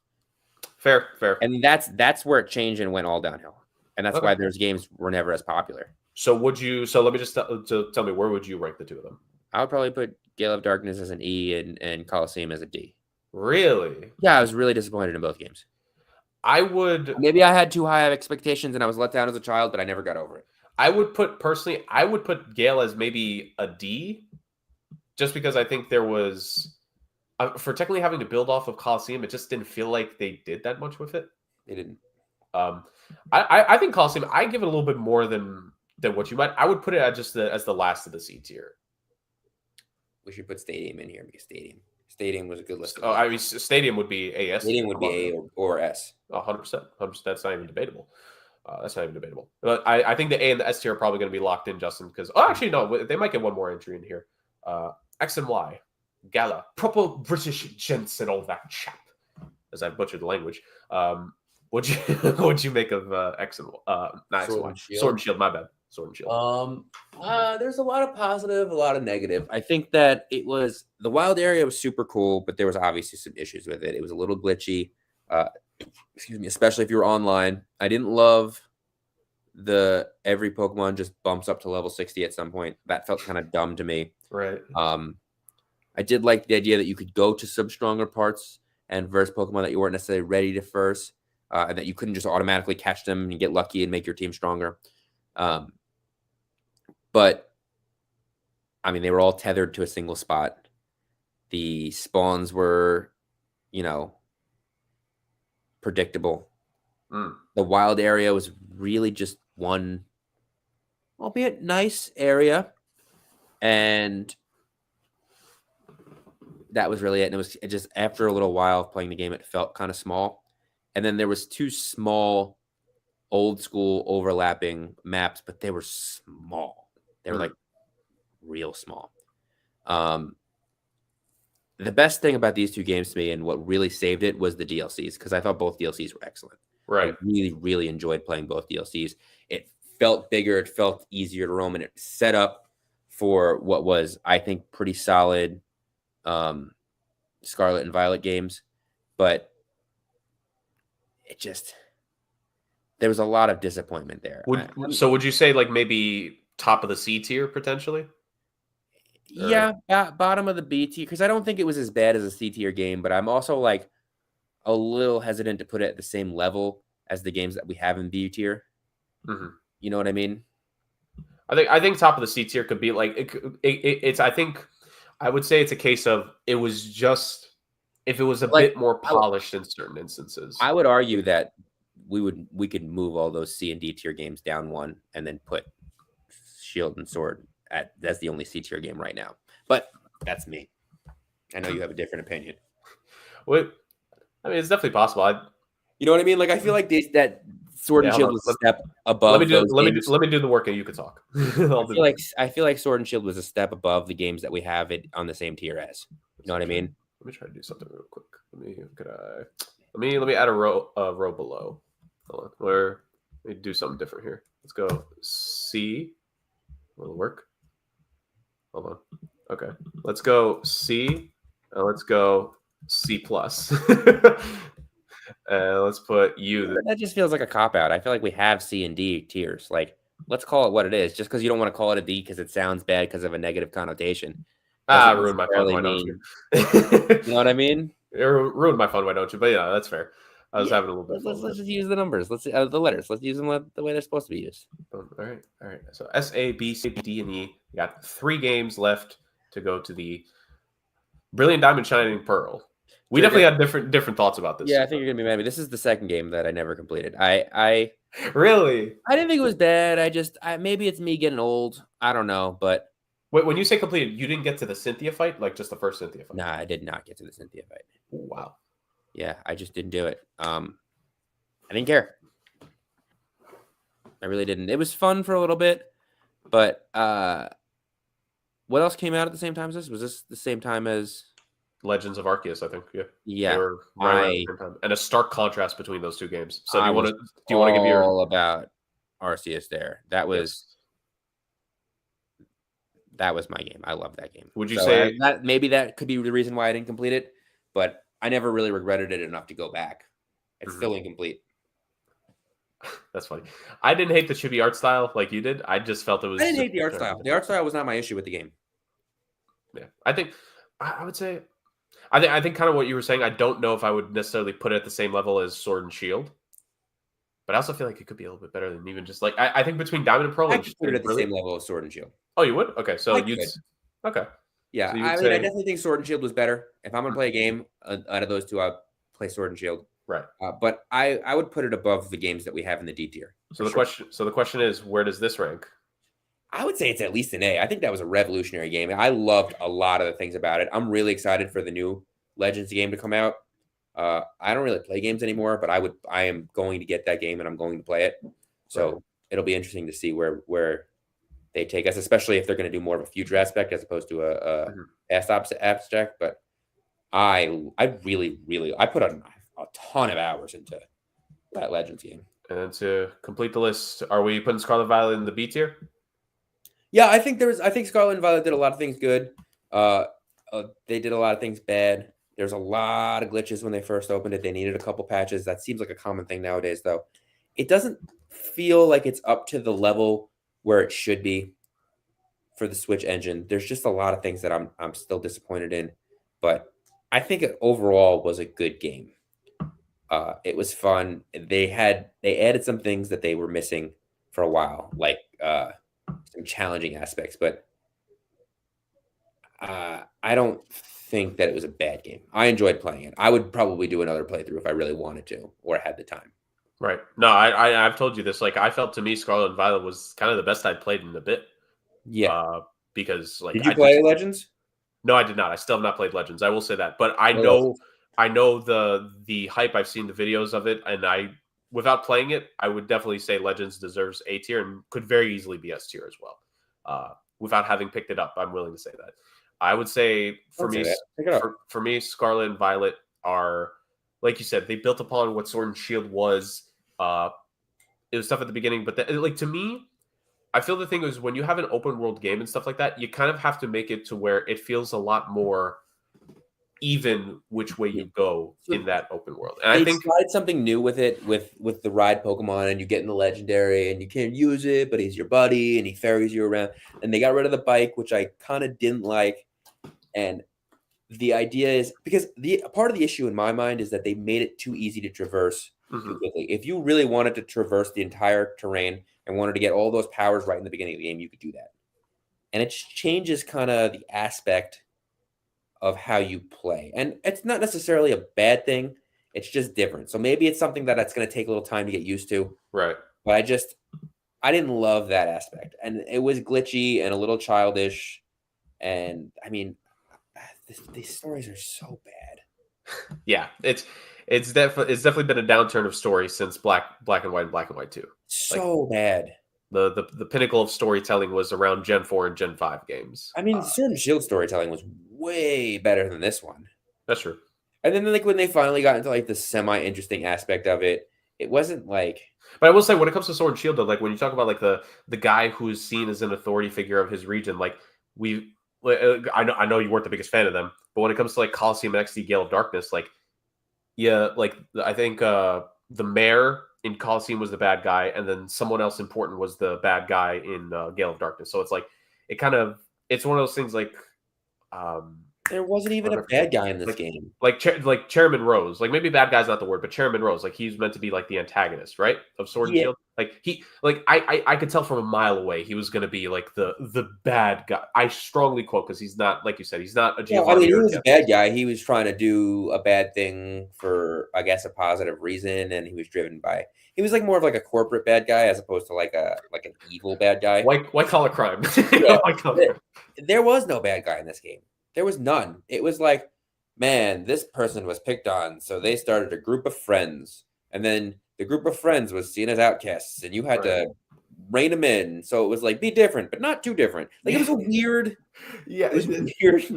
Speaker 1: Fair.
Speaker 2: And that's where it changed and went all downhill. And that's why those games were never as popular.
Speaker 1: So let me just tell me, where would you rank the two of them?
Speaker 2: I would probably put Gale of Darkness as an E and Coliseum as a D.
Speaker 1: Really?
Speaker 2: Yeah, I was really disappointed in both games.
Speaker 1: Maybe
Speaker 2: I had too high of expectations and I was let down as a child, but I never got over it.
Speaker 1: I would put Gale as maybe a D, just because I think there was for technically having to build off of Coliseum, it just didn't feel like they did that much with it.
Speaker 2: They didn't.
Speaker 1: I think Coliseum, I give it a little bit more than what you might. I would put it as as the last of the C tier.
Speaker 2: We should put Stadium in here because Stadium was a good list.
Speaker 1: I mean, Stadium would be AS.
Speaker 2: Stadium would be A or S.
Speaker 1: 100%. That's not even debatable. But I think the A and the S tier are probably going to be locked in, Justin, because actually no, they might get one more entry in here. X and Y, Gala, proper British gents and all that chap. As I butchered the language. What'd you make of X and X and Y? Sword and Shield. My bad. Sword and Shield.
Speaker 2: There's a lot of positive, a lot of negative. I think that the wild area was super cool, but there was obviously some issues with it. It was a little glitchy. Excuse me, especially if you were online. I didn't love every Pokemon just bumps up to level 60 at some point. That felt kind of dumb to me.
Speaker 1: Right.
Speaker 2: I did like the idea that you could go to some stronger parts and verse Pokemon that you weren't necessarily ready to first, and that you couldn't just automatically catch them and get lucky and make your team stronger. But I mean, they were all tethered to a single spot. The spawns were, predictable. The wild area was really just one, albeit nice area, and that was really it. And it just after a little while of playing the game, it felt kind of small. And then there was 2 small, old school overlapping maps, but they were small. They were like real small. The best thing about these 2 games to me and what really saved it was the DLCs, because I thought both DLCs were excellent.
Speaker 1: Right.
Speaker 2: I really, really enjoyed playing both DLCs. It felt bigger. It felt easier to roam, and it set up for what was, I think, pretty solid Scarlet and Violet games. But it just, there was a lot of disappointment there.
Speaker 1: So would you say like maybe top of the C tier potentially?
Speaker 2: Yeah, bottom of the B tier, because I don't think it was as bad as a C tier game, but I'm also like a little hesitant to put it at the same level as the games that we have in B tier.
Speaker 1: Mm-hmm.
Speaker 2: You know what I mean?
Speaker 1: I think top of the C tier could be like it's. I think I would say it's a case of it was just if it was a bit more polished in certain instances.
Speaker 2: I would argue that we could move all those C and D tier games down one and then put Shield and Sword that's the only C tier game right now. But that's me. I know you have a different opinion.
Speaker 1: Well, I mean, it's definitely possible.
Speaker 2: You know what I mean? Like, I feel like that Sword and Shield was a step above. Let
Speaker 1: me do the work, and you can talk.
Speaker 2: I feel like Sword and Shield was a step above the games that we have it on the same tier as. You know what I mean?
Speaker 1: Let me try to do something real quick. Let me add a row below. Hold on. Let me do something different here. Let's go C. Will it work? Hold on. Okay. Let's go C. And let's go C plus. Let's put U.
Speaker 2: That just feels like a cop out. I feel like we have C and D tiers. Like, let's call it what it is. Just because you don't want to call it a D because it sounds bad because of a negative connotation.
Speaker 1: Ruined my fun. Why don't you?
Speaker 2: You know what I mean?
Speaker 1: It ruined my fun. Why don't you? But yeah, that's fair. I was having a little bit.
Speaker 2: Let's just use the numbers. Let's the letters. Let's use them the way they're supposed to be used.
Speaker 1: All right. So S, A, B, C, D, and E. We got 3 games left to go to the Brilliant Diamond Shining Pearl. We definitely had different thoughts about this.
Speaker 2: Yeah, I think you're gonna be mad at me. This is the second game that I never completed. I
Speaker 1: really.
Speaker 2: I didn't think it was bad. Maybe it's me getting old. I don't know, but
Speaker 1: wait, when you say completed, you didn't get to the Cynthia fight, like just the first Cynthia fight?
Speaker 2: Nah, I did not get to the Cynthia fight.
Speaker 1: Wow.
Speaker 2: Yeah, I just didn't do it. I didn't care. I really didn't. It was fun for a little bit, but what else came out at the same time as this? Was this the same time as
Speaker 1: Legends of Arceus? I think. Yeah.
Speaker 2: Yeah.
Speaker 1: They were right around the same time. And a stark contrast between those 2 games. So do you want to give your
Speaker 2: all about Arceus there? That was my game. I love that game.
Speaker 1: Would you say
Speaker 2: that maybe that could be the reason why I didn't complete it, but I never really regretted it enough to go back. It's still incomplete.
Speaker 1: That's funny. I didn't hate the chibi art style like you did. I just felt it was.
Speaker 2: I didn't hate the art style. The art style was not my issue with the game.
Speaker 1: Yeah, I think I would say. I think kind of what you were saying. I don't know if I would necessarily put it at the same level as Sword and Shield, but I also feel like it could be a little bit better than even just like I think between Diamond and Pearl.
Speaker 2: I could put it at the same level as Sword and Shield.
Speaker 1: Oh, you would? Okay, so you'd. Okay.
Speaker 2: Yeah,
Speaker 1: so
Speaker 2: I definitely think Sword and Shield was better. If I'm gonna play a game out of those 2, I'll play Sword and Shield.
Speaker 1: Right.
Speaker 2: But I would put it above the games that we have in the D tier.
Speaker 1: So the question is, where does this rank?
Speaker 2: I would say it's at least an A. I think that was a revolutionary game. I loved a lot of the things about it. I'm really excited for the new Legends game to come out. I don't really play games anymore, but I am going to get that game and I'm going to play it. So it'll be interesting to see where they take us, especially if they're going to do more of a future aspect as opposed to a past abstract. But I really put a ton of hours into that Legends game.
Speaker 1: And to complete the list, are we putting Scarlet Violet in the B tier?
Speaker 2: Yeah, I think Scarlet and Violet did a lot of things good. They did a lot of things bad. There's a lot of glitches when they first opened it. They needed a couple patches. That seems like a common thing nowadays, though. It doesn't feel like it's up to the level where it should be for the Switch engine. There's just a lot of things that I'm still disappointed in, but I think it overall was a good game. It was fun. They added some things that they were missing for a while, like some challenging aspects, but I don't think that it was a bad game. I enjoyed playing it. I would probably do another playthrough if I really wanted to or had the time.
Speaker 1: Right. No, I've told you this. Like, I felt to me Scarlet and Violet was kind of the best I'd played in a bit.
Speaker 2: Yeah.
Speaker 1: Because like,
Speaker 2: did you play Legends?
Speaker 1: No, I did not. I still have not played Legends. I will say that, but I
Speaker 2: Well,
Speaker 1: know the hype. I've seen the videos of it, and without playing it, I would definitely say Legends deserves A tier and could very easily be S tier as well. Without having picked it up, I'm willing to say that. I would say for
Speaker 2: I'll say
Speaker 1: me,
Speaker 2: that. Pick it up.
Speaker 1: for me, Scarlet and Violet are, like you said, they built upon what Sword and Shield was. It was tough at the beginning, but like to me, I feel the thing is when you have an open world game and stuff like that, you kind of have to make it to where it feels a lot more even which way
Speaker 2: Yeah.
Speaker 1: you go
Speaker 2: So
Speaker 1: in that open world. And I
Speaker 2: they
Speaker 1: think
Speaker 2: tried something new with it, with the ride Pokemon, and you get in the legendary, and you can't use it, but he's your buddy, and he ferries you around. And they got rid of the bike, which I kind of didn't like. And the idea is because the part of the issue in my mind is that they made it too easy to traverse too quickly. If you really wanted to traverse the entire terrain and wanted to get all those powers right in the beginning of the game, you could do that. And it changes kind of the aspect of how you play. And it's not necessarily a bad thing. It's just different. So maybe it's something that's going to take a little time to get used to.
Speaker 1: right.
Speaker 2: But I didn't love that aspect. And it was glitchy and a little childish. And I mean, these stories are so bad.
Speaker 1: Yeah, it's definitely been a downturn of story since Black and White and Black and White 2.
Speaker 2: So bad.
Speaker 1: The pinnacle of storytelling was around Gen 4 and Gen 5 games.
Speaker 2: I mean, Sword and Shield storytelling was way better than this one.
Speaker 1: That's true.
Speaker 2: And then like when they finally got into like the semi-interesting aspect of it, it wasn't like.
Speaker 1: But I will say, when it comes to Sword and Shield, though, like when you talk about like the guy who's seen as an authority figure of his region, like I know you weren't the biggest fan of them, but when it comes to like Coliseum and XD Gale of Darkness, like yeah, like I think the mayor in Coliseum was the bad guy, and then someone else important was the bad guy in Gale of Darkness. So it's like it's one of those things like
Speaker 2: There wasn't even a bad guy in this game.
Speaker 1: like Chairman Rose, like maybe bad guy's not the word, but Chairman Rose, like he's meant to be like the antagonist, right, of Sword and
Speaker 2: Yeah.
Speaker 1: Shield. Like I could tell from a mile away he was going to be like the bad guy. I strongly quote because he's not, like you said, he's not a
Speaker 2: Yeah, I
Speaker 1: Giovanni.
Speaker 2: mean, he was a bad guy. He was trying to do a bad thing for, I guess, a positive reason, and he was driven by. He was like more of like a corporate bad guy as opposed to like an evil bad guy.
Speaker 1: White collar crime.
Speaker 2: Yeah.
Speaker 1: White collar.
Speaker 2: There was no bad guy in this game. There was none. It was like, man, this person was picked on, so they started a group of friends, and then the group of friends was seen as outcasts, and you had to rein them in. So it was like, be different, but not too different. Like it was a weird,
Speaker 1: Yeah,
Speaker 2: it was weird.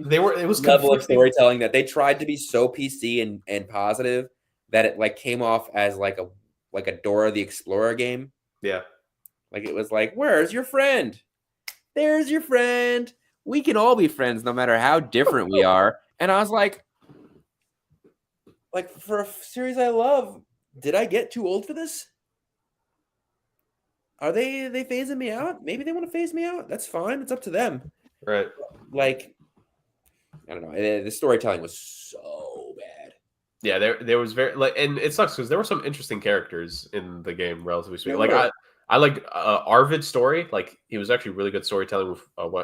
Speaker 1: it was
Speaker 2: level of storytelling that they tried to be so PC and positive that it like came off as like a Dora the Explorer game.
Speaker 1: Yeah.
Speaker 2: Like it was like, where's your friend? There's your friend. We can all be friends no matter how different we are. And I was like for a series I love, did I get too old for this? Are they phasing me out? Maybe they want to phase me out. That's fine. It's up to them.
Speaker 1: Right.
Speaker 2: Like, I don't know. The storytelling was so bad.
Speaker 1: Yeah, there was very like, and it sucks because there were some interesting characters in the game, relatively speaking. Like I like Arvid's story. Like he was actually really good storytelling with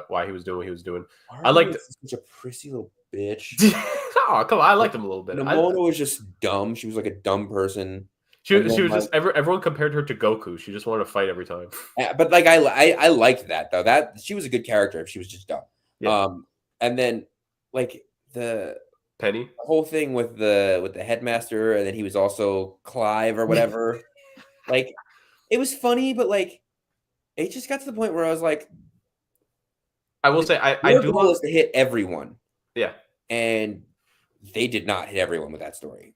Speaker 1: why he was doing what he was doing.
Speaker 2: Arvid
Speaker 1: I liked
Speaker 2: was such a prissy little bitch.
Speaker 1: Oh, come on, I liked him a little bit.
Speaker 2: Nomona was just dumb. She was like a dumb person.
Speaker 1: She was just everyone compared her to Goku. She just wanted to fight every time.
Speaker 2: But like I liked that though. That she was a good character if she was just dumb.
Speaker 1: Yeah.
Speaker 2: And then like the
Speaker 1: Penny,
Speaker 2: whole thing with the headmaster, and then he was also Clive or whatever. Like it was funny, but like it just got to the point where I was like,
Speaker 1: I will say I do
Speaker 2: goal is to hit everyone.
Speaker 1: Yeah.
Speaker 2: And they did not hit everyone with that story.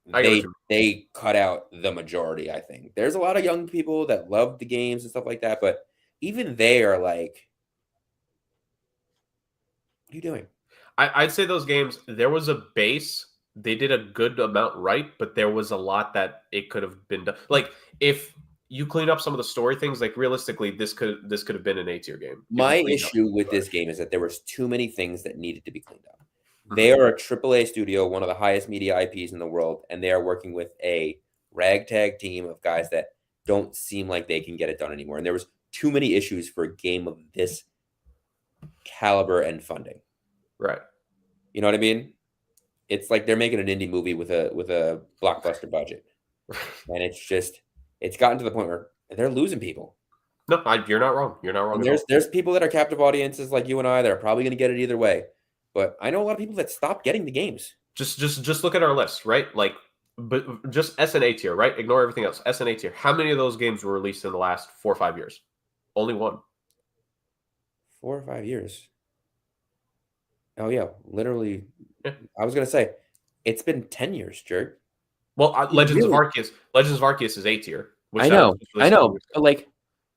Speaker 1: They
Speaker 2: cut out the majority, I think. There's a lot of young people that love the games and stuff like that, but even they are like, what are you doing?
Speaker 1: I'd say those games, there was a base. They did a good amount right, but there was a lot that it could have been done. Like if you clean up some of the story things, like realistically, this could have been an A-tier game.
Speaker 2: My issue with this game is that there was too many things that needed to be cleaned up. They are a AAA studio, one of the highest media IPs in the world, and they are working with a ragtag team of guys that don't seem like they can get it done anymore. And there was too many issues for a game of this caliber and funding.
Speaker 1: Right.
Speaker 2: You know what I mean? It's like they're making an indie movie with a blockbuster budget. And it's gotten to the point where they're losing people.
Speaker 1: No, you're not wrong. You're not wrong.
Speaker 2: And there's people that are captive audiences like you and I that are probably going to get it either way. but I know a lot of people that stopped getting the games.
Speaker 1: Just look at our list, right? Like, but just S and A tier, right? Ignore everything else. S and A tier. How many of those games were released in the last 4 or 5 years? Only one.
Speaker 2: 4 or 5 years. Oh yeah, literally.
Speaker 1: Yeah.
Speaker 2: I was gonna say, it's been 10 years, Jurg.
Speaker 1: Well, Legends of
Speaker 2: Really?
Speaker 1: Arceus. Legends of Arceus is A tier, which
Speaker 2: I
Speaker 1: that was
Speaker 2: know,
Speaker 1: just
Speaker 2: I
Speaker 1: released a couple
Speaker 2: know.
Speaker 1: years
Speaker 2: But
Speaker 1: ago.
Speaker 2: like,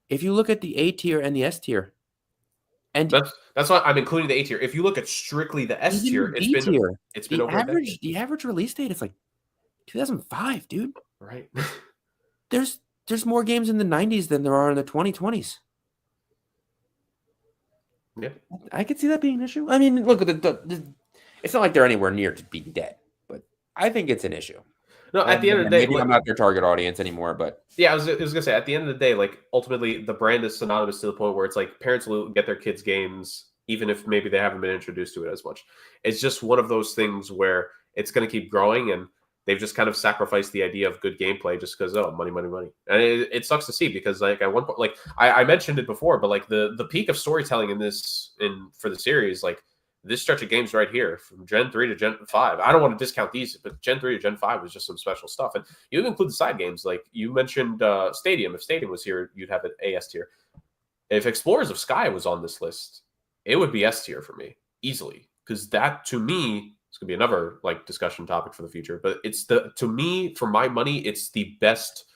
Speaker 2: if you look at the A tier and the S tier, and
Speaker 1: That's why I'm including the A tier. If you look at strictly the S
Speaker 2: even
Speaker 1: tier,
Speaker 2: the B tier,
Speaker 1: it's been over a decade,
Speaker 2: the average release date is like 2005, dude.
Speaker 1: right?
Speaker 2: There's more games in the 90s than there are in the 2020s.
Speaker 1: Yeah.
Speaker 2: I could see that being an issue. I mean, look at it's not like they're anywhere near to being dead, but I think it's an issue.
Speaker 1: No, at the end of the day,
Speaker 2: maybe I'm not their target audience anymore, but
Speaker 1: yeah, I was gonna say at the end of the day, like ultimately the brand is synonymous to the point where it's like parents will get their kids games even if maybe they haven't been introduced to it as much. It's just one of those things where it's gonna keep growing and they've just kind of sacrificed the idea of good gameplay just because money, money, money. And it sucks to see because like at one point, like I mentioned it before, but like the peak of storytelling for the series, like this stretch of games right here from Gen 3 to Gen 5. I don't want to discount these, but Gen 3 to Gen 5 was just some special stuff. And you even include the side games. Like you mentioned Stadium. If Stadium was here, you'd have it AS tier. If Explorers of Sky was on this list, it would be S tier for me easily. Because that to me, it's gonna be another like discussion topic for the future. But to me, for my money, it's the best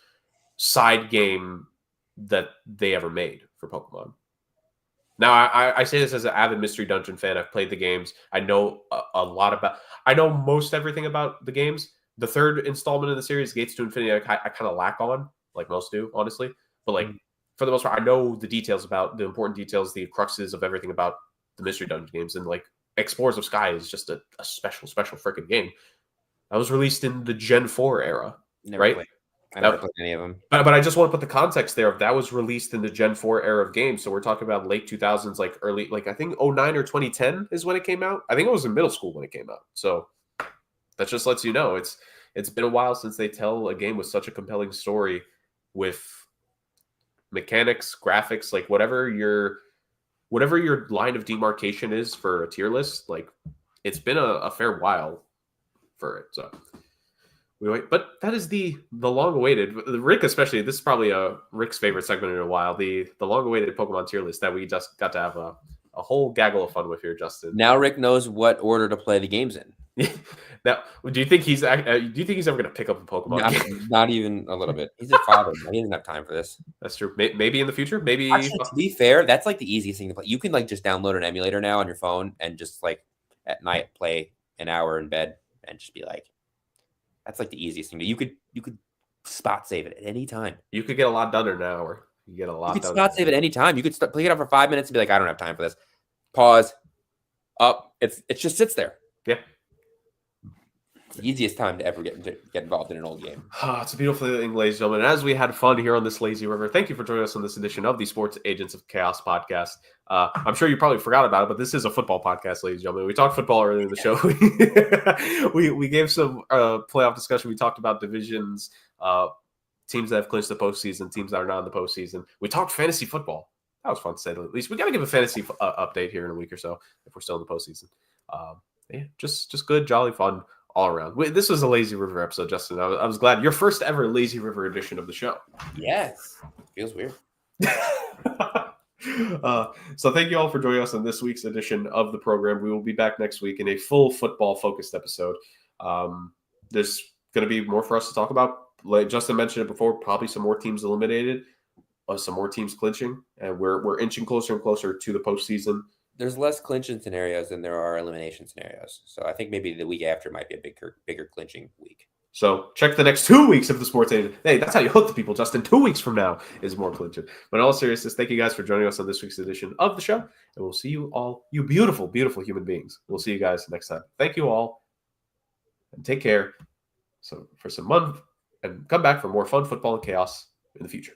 Speaker 1: side game that they ever made for Pokemon. Now, I say this as an avid Mystery Dungeon fan. I've played the games. I know a lot about. I know most everything about the games. The third installment in the series, Gates to Infinity, I kind of lack on, like most do, honestly. But like for the most part, I know the details about the important details, the cruxes of everything about the Mystery Dungeon games, and like Explorers of Sky is just a special freaking game. That was released in the Gen 4 era,
Speaker 2: never
Speaker 1: right?
Speaker 2: played. I never played any of them.
Speaker 1: But I just want to put the context there of that was released in the Gen 4 era of games. So we're talking about late 2000s, like early, like I think 09 or 2010 is when it came out. I think I was in middle school when it came out. So that just lets you know it's been a while since they tell a game with such a compelling story with mechanics, graphics, like whatever your line of demarcation is for a tier list, like it's been a fair while for it. So we wait, but that is the long-awaited Rick, especially. This is probably Rick's favorite segment in a while. The long-awaited Pokemon tier list that we just got to have a whole gaggle of fun with here, Justin.
Speaker 2: Now Rick knows what order to play the games in.
Speaker 1: Now, do you think he's ever going to pick up a Pokemon game?
Speaker 2: Not even a little bit. He's a father. He doesn't have time for this.
Speaker 1: That's true. Maybe in the future. Maybe.
Speaker 2: Actually, to be fair, that's like the easiest thing to play. You can like just download an emulator now on your phone and just like at night play an hour in bed and just be like, that's like the easiest thing. You could spot save it at any time.
Speaker 1: You could get a lot done in an hour. You get a lot.
Speaker 2: You could spot save at any time. You could play it up for 5 minutes and be like, I don't have time for this. Pause. Up. It just sits there.
Speaker 1: Yeah.
Speaker 2: It's the easiest time to ever get involved in an old game.
Speaker 1: It's a beautiful thing, ladies and gentlemen. As we had fun here on this lazy river, thank you for joining us on this edition of the Sports Agents of Chaos podcast. I'm sure you probably forgot about it, but this is a football podcast, ladies and gentlemen. We talked football earlier in the show. we gave some playoff discussion. We talked about divisions, teams that have clinched the postseason, teams that are not in the postseason. We talked fantasy football. That was fun to say at least. We got to give a fantasy update here in a week or so if we're still in the postseason. Yeah, just good, jolly fun all around. This was a Lazy River episode, Justin. I was glad. Your first ever Lazy River edition of the show.
Speaker 2: Yes. Feels weird.
Speaker 1: So thank you all for joining us on this week's edition of the program. We will be back next week in a full football-focused episode. There's going to be more for us to talk about. Like Justin mentioned it before, probably some more teams eliminated, some more teams clinching, and we're inching closer and closer to the postseason.
Speaker 2: There's less clinching scenarios than there are elimination scenarios. So I think maybe the week after might be a bigger clinching week. So check the next 2 weeks of the Sports Agent. Hey, that's how you hook the people, Justin. 2 weeks from now is more clinching. But in all seriousness, thank you guys for joining us on this week's edition of the show. And we'll see you all, you beautiful, beautiful human beings. We'll see you guys next time. Thank you all. And take care. So for some fun, and come back for more fun, football, and chaos in the future.